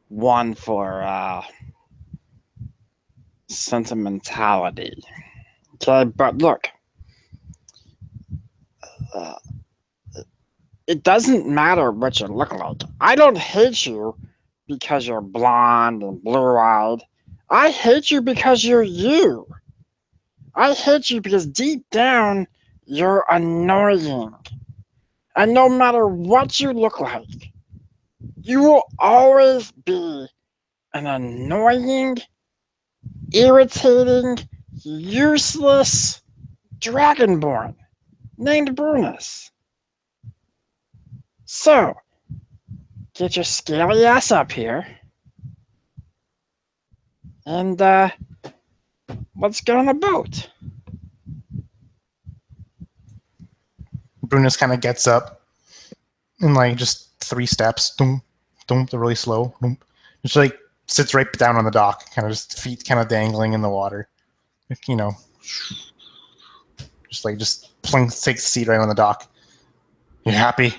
one for sentimentality. Okay, but look, it doesn't matter what you look like. I don't hate you because you're blonde and blue-eyed. I hate you because you're you. I hate you because deep down, you're annoying. And no matter what you look like, you will always be an annoying, irritating, useless dragonborn named Brunus. So, get your scaly ass up here and let's get on a boat. Brunus kind of gets up in like just 3 steps. Doom, doom, they're really slow. Doom. Just like sits right down on the dock, kind of just feet kind of dangling in the water. Just takes a seat right on the dock. You happy?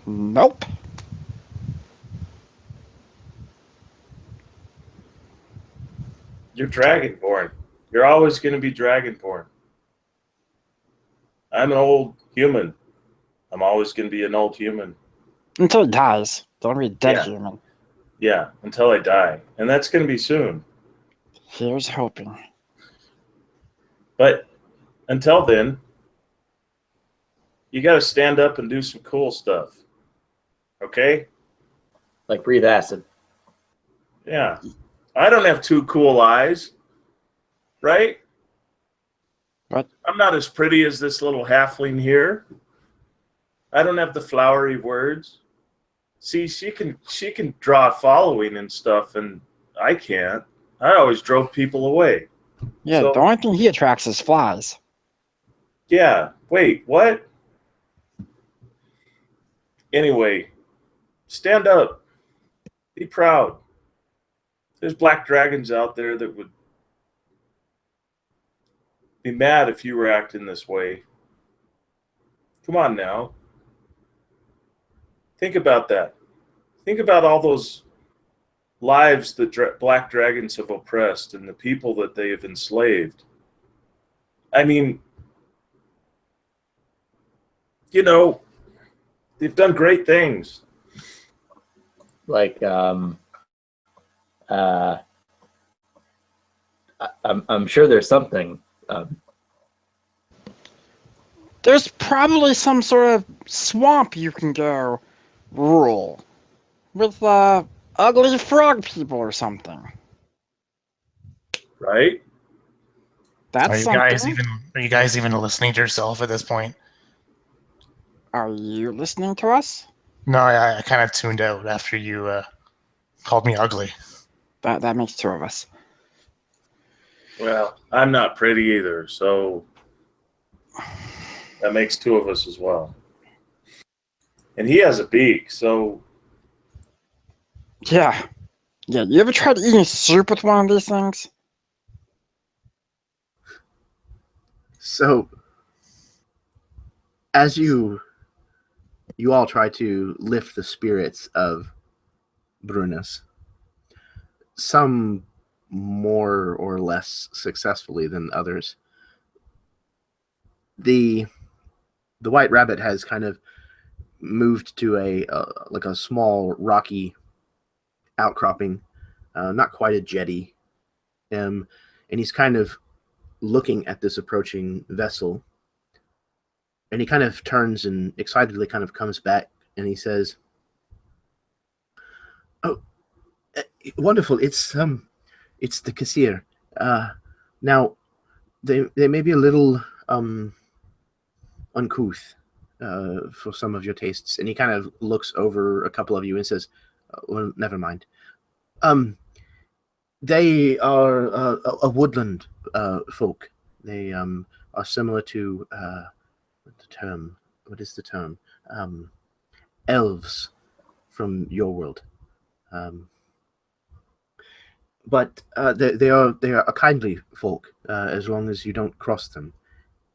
Nope. You're Dragonborn. You're always going to be Dragonborn. I'm an old human. I'm always going to be an old human. Until he dies. Don't be a dead Yeah. human. Yeah, until I die. And that's going to be soon. Here's hoping. But until then, you got to stand up and do some cool stuff. Okay? Like breathe acid. Yeah. I don't have two cool eyes, right? What? I'm not as pretty as this little halfling here. I don't have the flowery words. See, she can draw a following and stuff, and I can't. I always drove people away. Yeah, So- the only thing he attracts is flies. Yeah. Wait, what? Anyway, stand up. Be proud. There's black dragons out there that would be mad if you were acting this way. Come on now. Think about that. Think about all those lives that black dragons have oppressed and the people that they have enslaved. I mean, you know, they've done great things. Like I'm sure there's something. There's probably some sort of swamp you can go rule with ugly frog people or something. Right? That's Are you guys even listening to yourself at this point? Are you listening to us? No, I kind of tuned out after you called me ugly. That makes two of us. Well, I'm not pretty either, so that makes two of us as well. And he has a beak, so Yeah. Yeah, you ever tried eating soup with one of these things? So, as you all try to lift the spirits of Brunus, some more or less successfully than others, the White Rabbit has kind of moved to a small rocky outcropping, not quite a jetty, and he's kind of looking at this approaching vessel, and he kind of turns and excitedly kind of comes back, and he says, "Oh, wonderful! It's the Kassir. Now, they may be a little uncouth for some of your tastes," and he kind of looks over a couple of you and says, "Well, never mind. They are a woodland folk. They are similar to what is the term? Elves from your world. But they are a kindly folk as long as you don't cross them,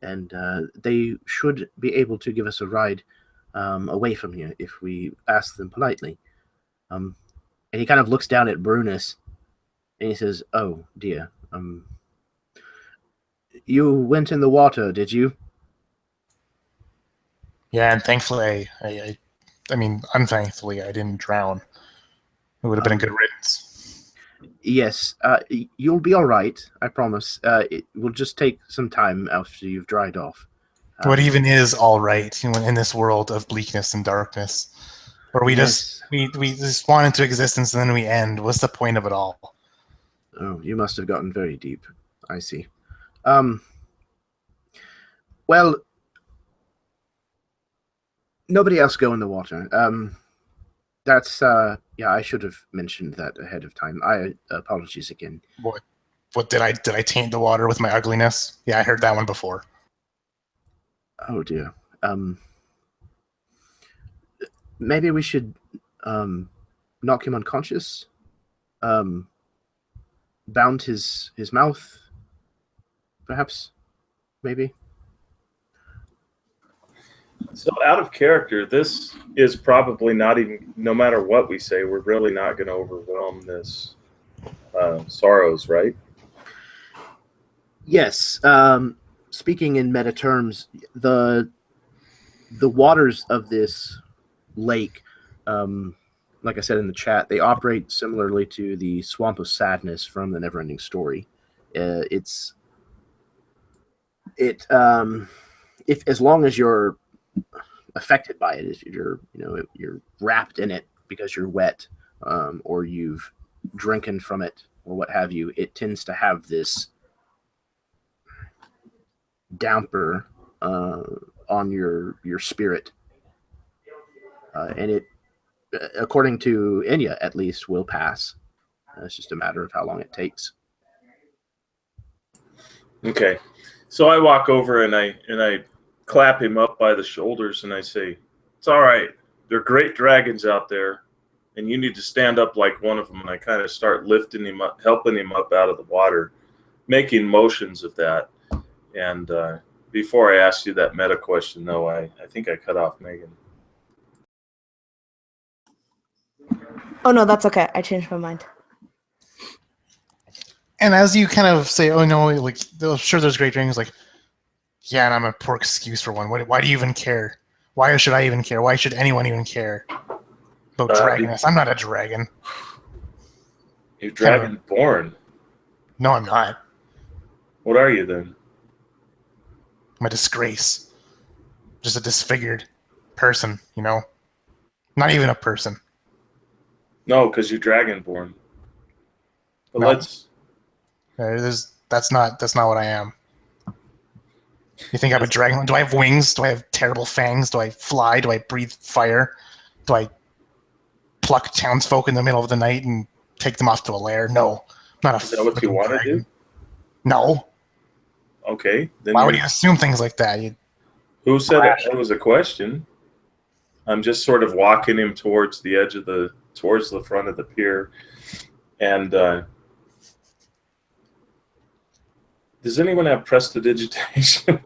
and they should be able to give us a ride away from here if we ask them politely." And he kind of looks down at Brunus, and he says, "Oh dear, you went in the water, did you?" Yeah, and thankfully, I mean, unthankfully, I didn't drown. It would have been a good riddance. Yes, you'll be all right, I promise. It will just take some time after you've dried off. What even is all right in this world of bleakness and darkness, where we Yes. we just spawn into existence and then we end? What's the point of it all? Oh, you must have gotten very deep. I see. Well, nobody else go in the water. That's yeah, I should have mentioned that ahead of time. I apologies again. What did I taint the water with my ugliness? Yeah, I heard that one before. Oh dear. Maybe we should knock him unconscious. Bound his mouth. Perhaps. Maybe. So out of character, this is probably not even, no matter what we say, we're really not going to overwhelm this sorrows, right? Yes. Speaking in meta terms, the waters of this lake, like I said in the chat, they operate similarly to the Swamp of Sadness from the Neverending Story. It's it if as long as you're affected by it, if you're wrapped in it because you're wet, or you've drinking from it or what have you, it tends to have this damper on your spirit, and it, according to Enya at least, will pass. It's just a matter of how long it takes. Okay, so I walk over and I clap him up by the shoulders and I say, "It's all right. There are great dragons out there, and you need to stand up like one of them." And I kind of start lifting him up, helping him up out of the water, making motions of that. And before I ask you that meta question, though, I think I cut off Megan. Oh no, that's okay. I changed my mind. And as you kind of say, "Oh no, like sure, there's great dragons," like, yeah, and I'm a poor excuse for one. Why do you even care? Why should I even care? Why should anyone even care about dragonness? I'm not a dragon. You're dragon-born. No, I'm not. What are you then? I'm a disgrace. Just a disfigured person, you know? Not even a person. No, because you're dragon-born. But No. let's... That's not what I am. You think I'm a dragon? Do I have wings? Do I have terrible fangs? Do I fly? Do I breathe fire? Do I pluck townsfolk in the middle of the night and take them off to a lair? No. I'm not a Is that what you freaking want to dragon. do? No. Okay. Then Why would you assume things like that? Who said it was a question? I'm just sort of walking him towards the edge of towards the front of the pier. And does anyone have prestidigitation?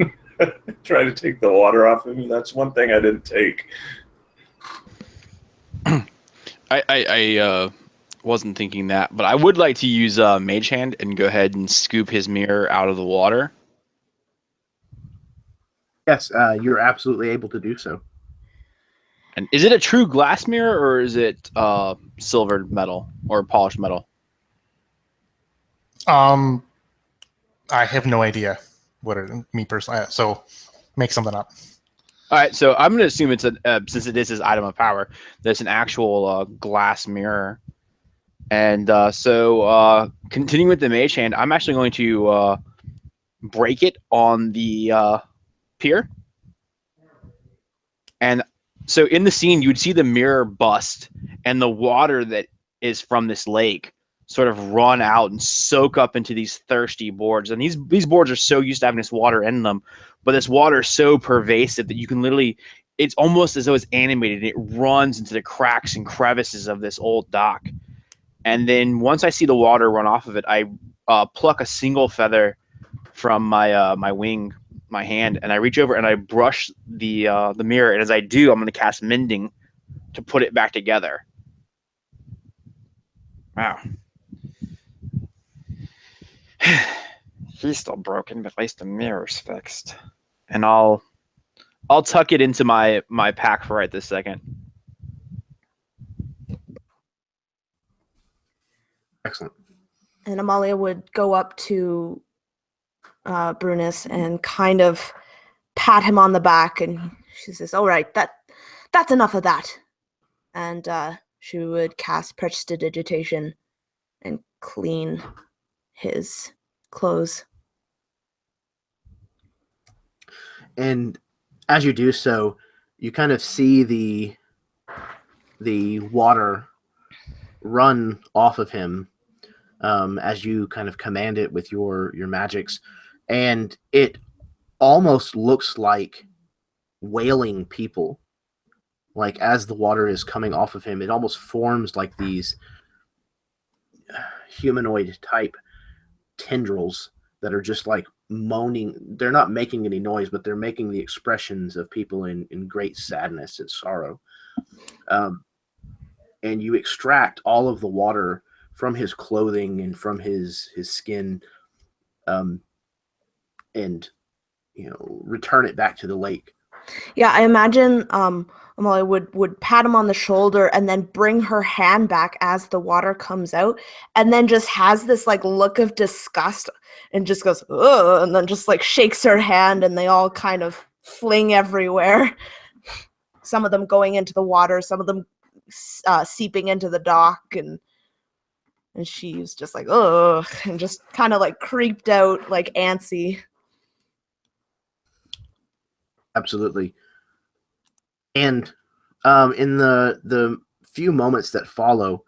Try to take the water off him. That's one thing I didn't take. I wasn't thinking that, but I would like to use Mage Hand and go ahead and scoop his mirror out of the water. Yes, you're absolutely able to do so. And is it a true glass mirror, or is it silvered metal or polished metal? I have no idea what me personally. So make something up. All right, so I'm going to assume it's since it is his item of power, that's an actual glass mirror. And so continuing with the Mage Hand, I'm actually going to break it on the pier. And so in the scene, you would see the mirror bust, and the water that is from this lake sort of run out and soak up into these thirsty boards. And these boards are so used to having this water in them, but this water is so pervasive that you can literally, it's almost as though it's animated, and it runs into the cracks and crevices of this old dock. And then once I see the water run off of it, I pluck a single feather from my my wing, my hand, and I reach over and I brush the mirror. And as I do, I'm going to cast Mending to put it back together. Wow. He's still broken, but at least the mirror's fixed. And I'll tuck it into my pack for right this second. Excellent. And Amalia would go up to Brunus and kind of pat him on the back, and she says, "All right, that's enough of that." And she would cast Prestidigitation and clean his clothes. And as you do so, you kind of see the water run off of him as you kind of command it with your magics, and it almost looks like wailing people. Like as the water is coming off of him, it almost forms like these humanoid type tendrils that are just like moaning. They're not making any noise, but they're making the expressions of people in great sadness and sorrow. And you extract all of the water from his clothing and from his skin, and return it back to the lake. Yeah, I imagine Amalia would pat him on the shoulder and then bring her hand back as the water comes out, and then just has this like look of disgust and just goes, ugh, and then just like shakes her hand, and they all kind of fling everywhere. Some of them going into the water, some of them seeping into the dock, and she's just like, ugh, and just kind of like creeped out, like antsy. Absolutely. And in the few moments that follow,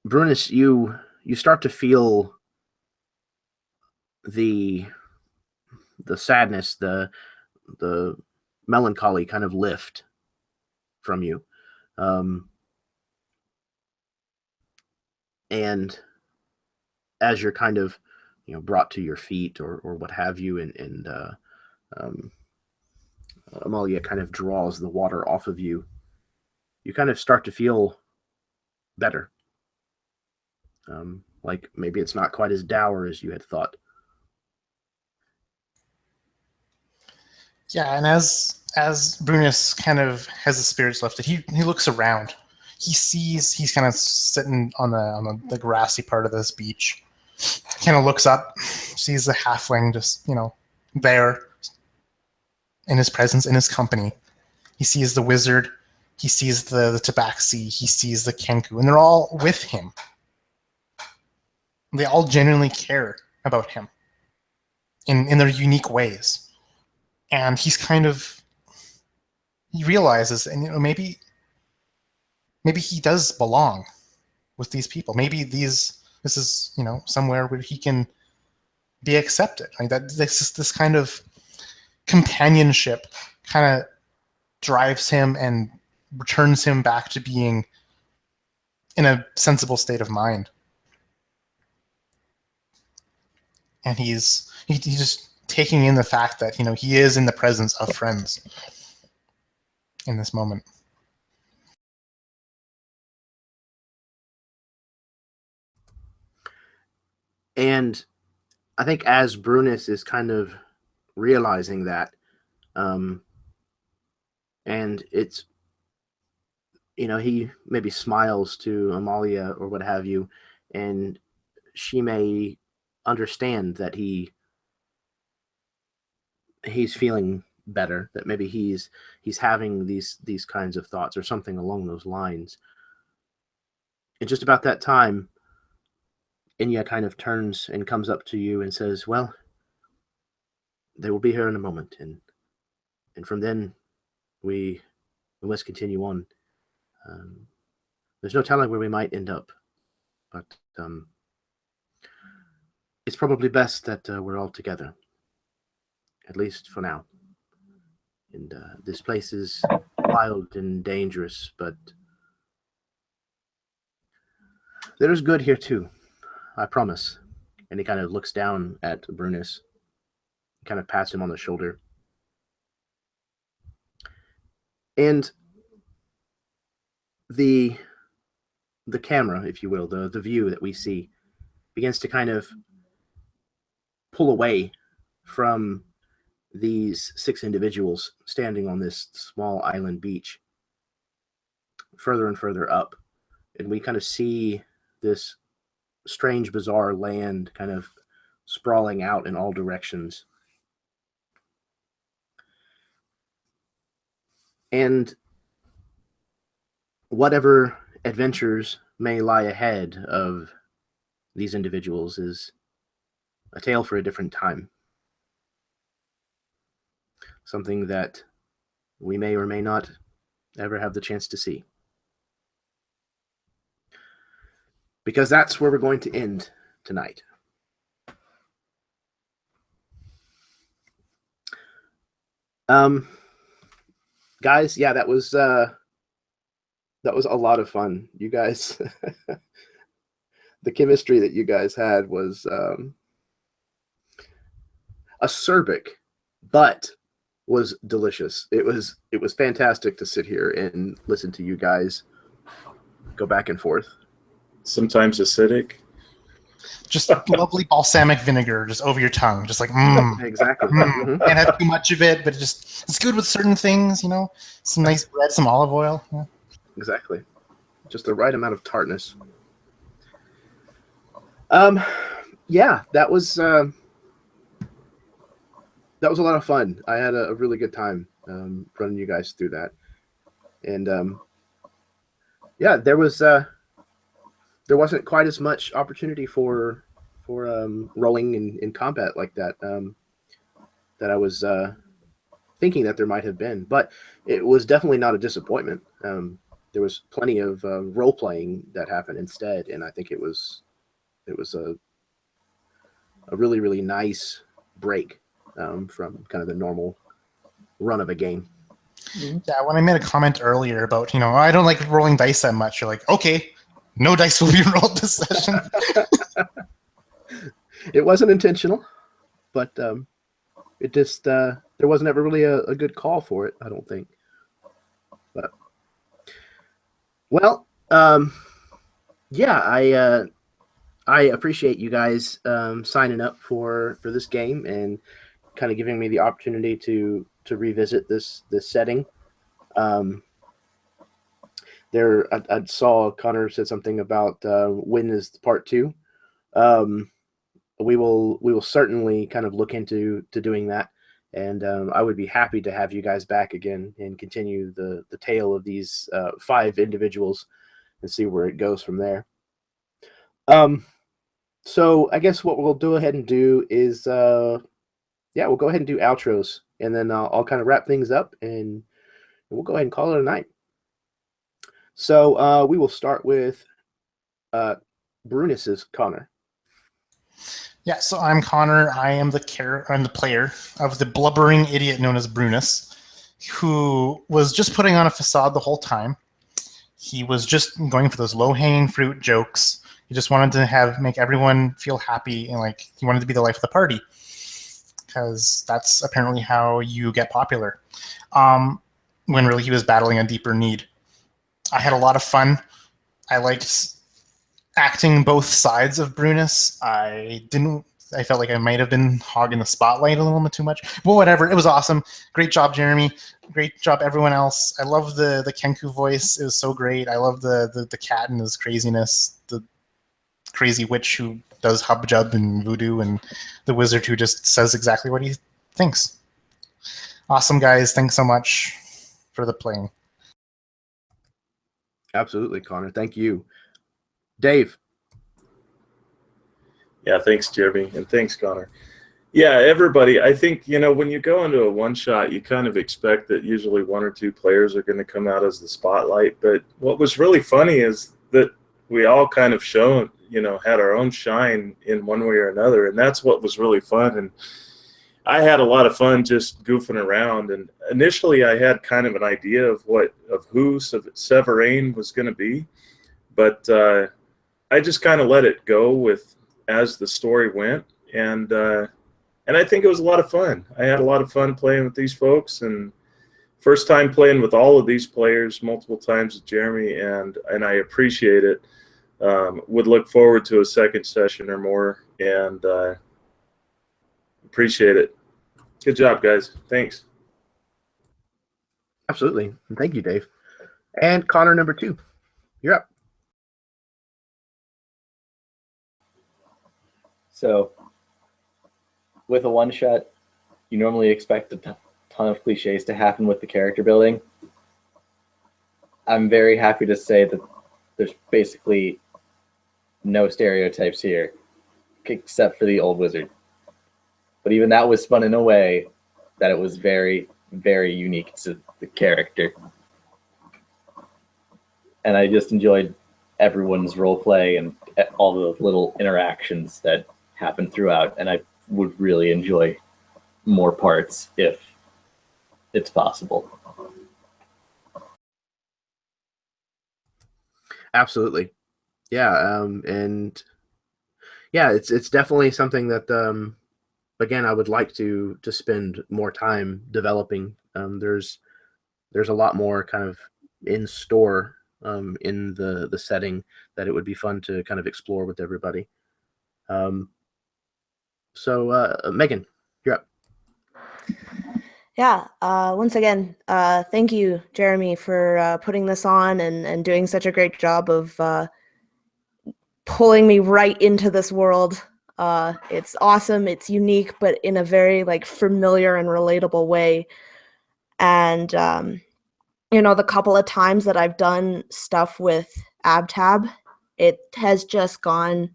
Brunus, you start to feel the sadness, the melancholy kind of lift from you, and as you're kind of brought to your feet or what have you, and Amalia kind of draws the water off of you, you kind of start to feel better. Like maybe it's not quite as dour as you had thought. Yeah, and as Brunus kind of has his spirits lifted, he looks around. He sees he's kind of sitting on the grassy part of this beach. He kind of looks up, sees the halfling just there in his presence, in his company. He sees the wizard, he sees the tabaxi, he sees the kenku, and they're all with him. They all genuinely care about him in their unique ways. And he realizes, and maybe he does belong with these people. Maybe this is somewhere where he can be accepted. Like that, this kind of companionship kind of drives him and returns him back to being in a sensible state of mind. And he's just taking in the fact that he is in the presence of friends in this moment. And I think as Brunus is kind of realizing that, and it's he maybe smiles to Amalia or what have you, and she may understand that he's feeling better, that maybe he's having these kinds of thoughts or something along those lines. And just about that time, Inya kind of turns and comes up to you and says, well, they will be here in a moment, and from then we must continue on. There's no telling where we might end up, but it's probably best that we're all together, at least for now. And this place is wild and dangerous, but there is good here too, I promise. And he kind of looks down at Brunus, kind of pats him on the shoulder. And the camera, if you will, the view that we see begins to kind of pull away from these 6 individuals standing on this small island beach, further and further up. And we kind of see this strange, bizarre land kind of sprawling out in all directions. And whatever adventures may lie ahead of these individuals is a tale for a different time. Something that we may or may not ever have the chance to see. Because that's where we're going to end tonight. Guys, yeah, that was a lot of fun. You guys, the chemistry that you guys had was acerbic, but was delicious. It was fantastic to sit here and listen to you guys go back and forth. Sometimes acidic. Just lovely balsamic vinegar just over your tongue, just like Exactly. Can't have too much of it, but it's good with certain things, you know. Some nice bread, some olive oil. Yeah. Exactly. Just the right amount of tartness. Yeah, that was a lot of fun. I had a really good time running you guys through that, and yeah, there wasn't quite as much opportunity for rolling in combat like that that I was thinking that there might have been, but it was definitely not a disappointment. There was plenty of role playing that happened instead, and I think it was a really, really nice break from kind of the normal run of a game. Yeah, when I made a comment earlier about, I don't like rolling dice that much, you're like, okay, no dice will be rolled this session. It wasn't intentional, but it just there wasn't ever really a good call for it, I don't think. But well, yeah, I appreciate you guys signing up for this game and kind of giving me the opportunity to revisit this setting. I saw Connor said something about when is part 2. We will certainly kind of look into doing that, and I would be happy to have you guys back again and continue the tale of these 5 individuals and see where it goes from there. So I guess what we'll go ahead and do is we'll go ahead and do outros, and then I'll kind of wrap things up, and we'll go ahead and call it a night. So we will start with Brunus's Connor. Yeah, so I'm Connor. I'm the player of the blubbering idiot known as Brunus, who was just putting on a facade the whole time. He was just going for those low-hanging fruit jokes. He just wanted to make everyone feel happy, and like he wanted to be the life of the party, because that's apparently how you get popular. When really he was battling a deeper need. I had a lot of fun. I liked acting both sides of Brunus. I felt like I might have been hogging the spotlight a little bit too much. Well, whatever. It was awesome. Great job, Jeremy. Great job, everyone else. I love the Kenku voice. It was so great. I love the cat and his craziness. The crazy witch who does hub-jub and voodoo, and the wizard who just says exactly what he thinks. Awesome, guys. Thanks so much for the playing. Absolutely, Connor. Thank you. Dave. Yeah, thanks, Jeremy, and thanks, Connor. Yeah, everybody, I think, when you go into a one-shot, you kind of expect that usually 1 or 2 players are going to come out as the spotlight, but what was really funny is that we all kind of had our own shine in one way or another, and that's what was really fun, and I had a lot of fun just goofing around, and initially I had kind of an idea of who Severine was going to be, but I just kind of let it go as the story went, and I think it was a lot of fun. I had a lot of fun playing with these folks, and first time playing with all of these players multiple times with Jeremy, and I appreciate it. Would look forward to a second session or more, and appreciate it. Good job, guys. Thanks. Absolutely. Thank you, Dave. And Connor, number 2. You're up. So, with a one-shot, you normally expect a ton of cliches to happen with the character building. I'm very happy to say that there's basically no stereotypes here, except for the old wizard. But even that was spun in a way that it was very, very unique to the character. And I just enjoyed everyone's role play and all the little interactions that happened throughout. And I would really enjoy more parts if it's possible. Absolutely. Yeah. And yeah, it's definitely something that, again, I would like to spend more time developing. There's a lot more kind of in store in the setting that it would be fun to kind of explore with everybody. So, Megan, you're up. Yeah. Once again, thank you, Jeremy, for putting this on and doing such a great job of pulling me right into this world. It's awesome. It's unique, but in a very like familiar and relatable way. And the couple of times that I've done stuff with AbTab, it has just gone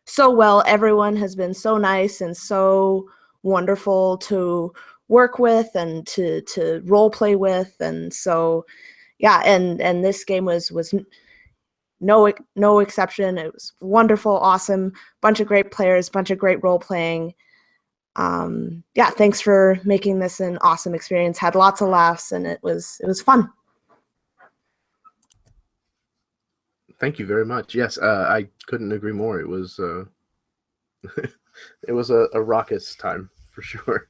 so well. Everyone has been so nice and so wonderful to work with and to role play with. And so yeah, and this game was no exception. It was wonderful, awesome, bunch of great players, bunch of great role playing. Yeah, thanks for making this an awesome experience. Had lots of laughs, and it was fun. Thank you very much. Yes, I couldn't agree more. It was it was a raucous time for sure.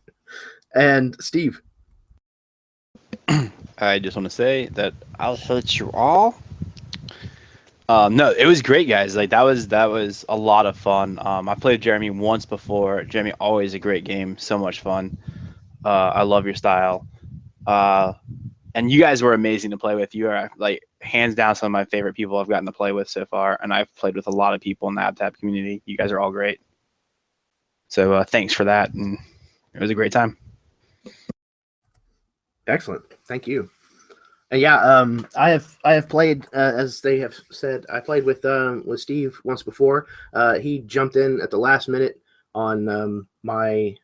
And Steve, I just want to say that I'll hate you all. No, it was great, guys. Like that was a lot of fun. I played Jeremy once before. Jeremy, always a great game. So much fun. I love your style. And you guys were amazing to play with. You are like hands down some of my favorite people I've gotten to play with so far. And I've played with a lot of people in the AbTab community. You guys are all great. So thanks for that. And it was a great time. excellent. Thank you. And yeah, I have played as they have said. I played with Steve once before. He jumped in at the last minute on my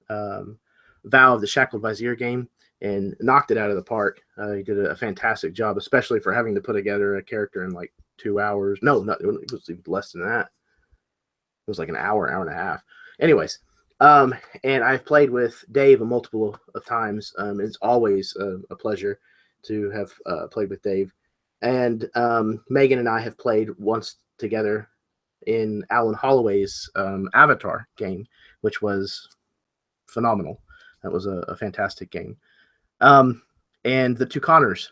Vow of the Shackled Vizier game and knocked it out of the park. He did a fantastic job, especially for having to put together a character in like 2 hours. No, it was even less than that. It was like an hour and a half. Anyways, and I've played with Dave a multiple of times. It's always a pleasure to have played with Dave. And Megan and I have played once together in Alan Holloway's Avatar game, which was phenomenal. That was a fantastic game. And the two Connors.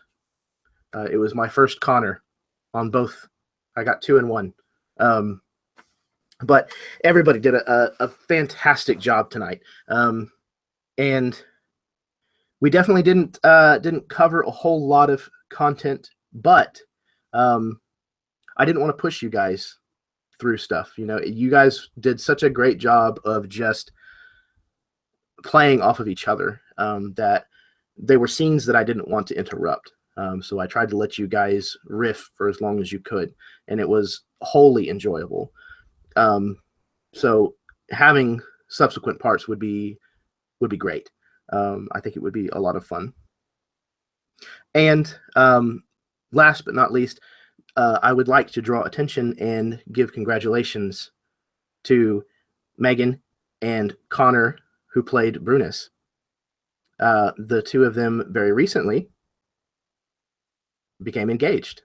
It was my first Connor on both. I got 2 and 1. But everybody did a fantastic job tonight. And we definitely didn't cover a whole lot of content, but I didn't want to push you guys through stuff. You guys did such a great job of just playing off of each other that they were scenes that I didn't want to interrupt. So I tried to let you guys riff for as long as you could, and it was wholly enjoyable. So having subsequent parts would be great. I think it would be a lot of fun. And last but not least, I would like to draw attention and give congratulations to Megan and Connor, who played Brunus. The two of them very recently became engaged.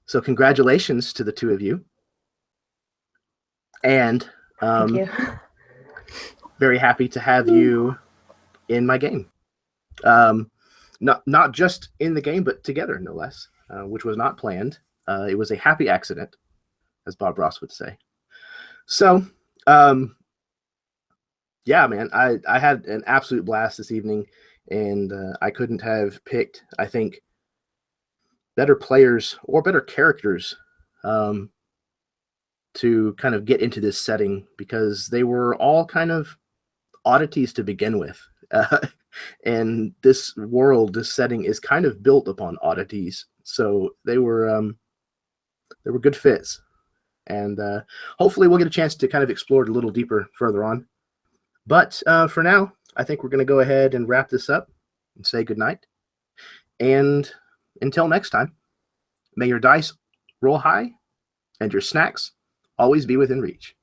So congratulations to the two of you. And Thank you. very happy to have you in my game. Not just in the game, but together, no less, which was not planned. It was a happy accident, as Bob Ross would say. So, yeah, man, I had an absolute blast this evening, and I couldn't have picked, I think, better players or better characters to kind of get into this setting, because they were all kind of oddities to begin with. And this world, this setting is kind of built upon oddities. So they were good fits. And hopefully we'll get a chance to kind of explore it a little deeper further on. But for now, I think we're going to go ahead and wrap this up and say goodnight. And until next time, may your dice roll high and your snacks always be within reach.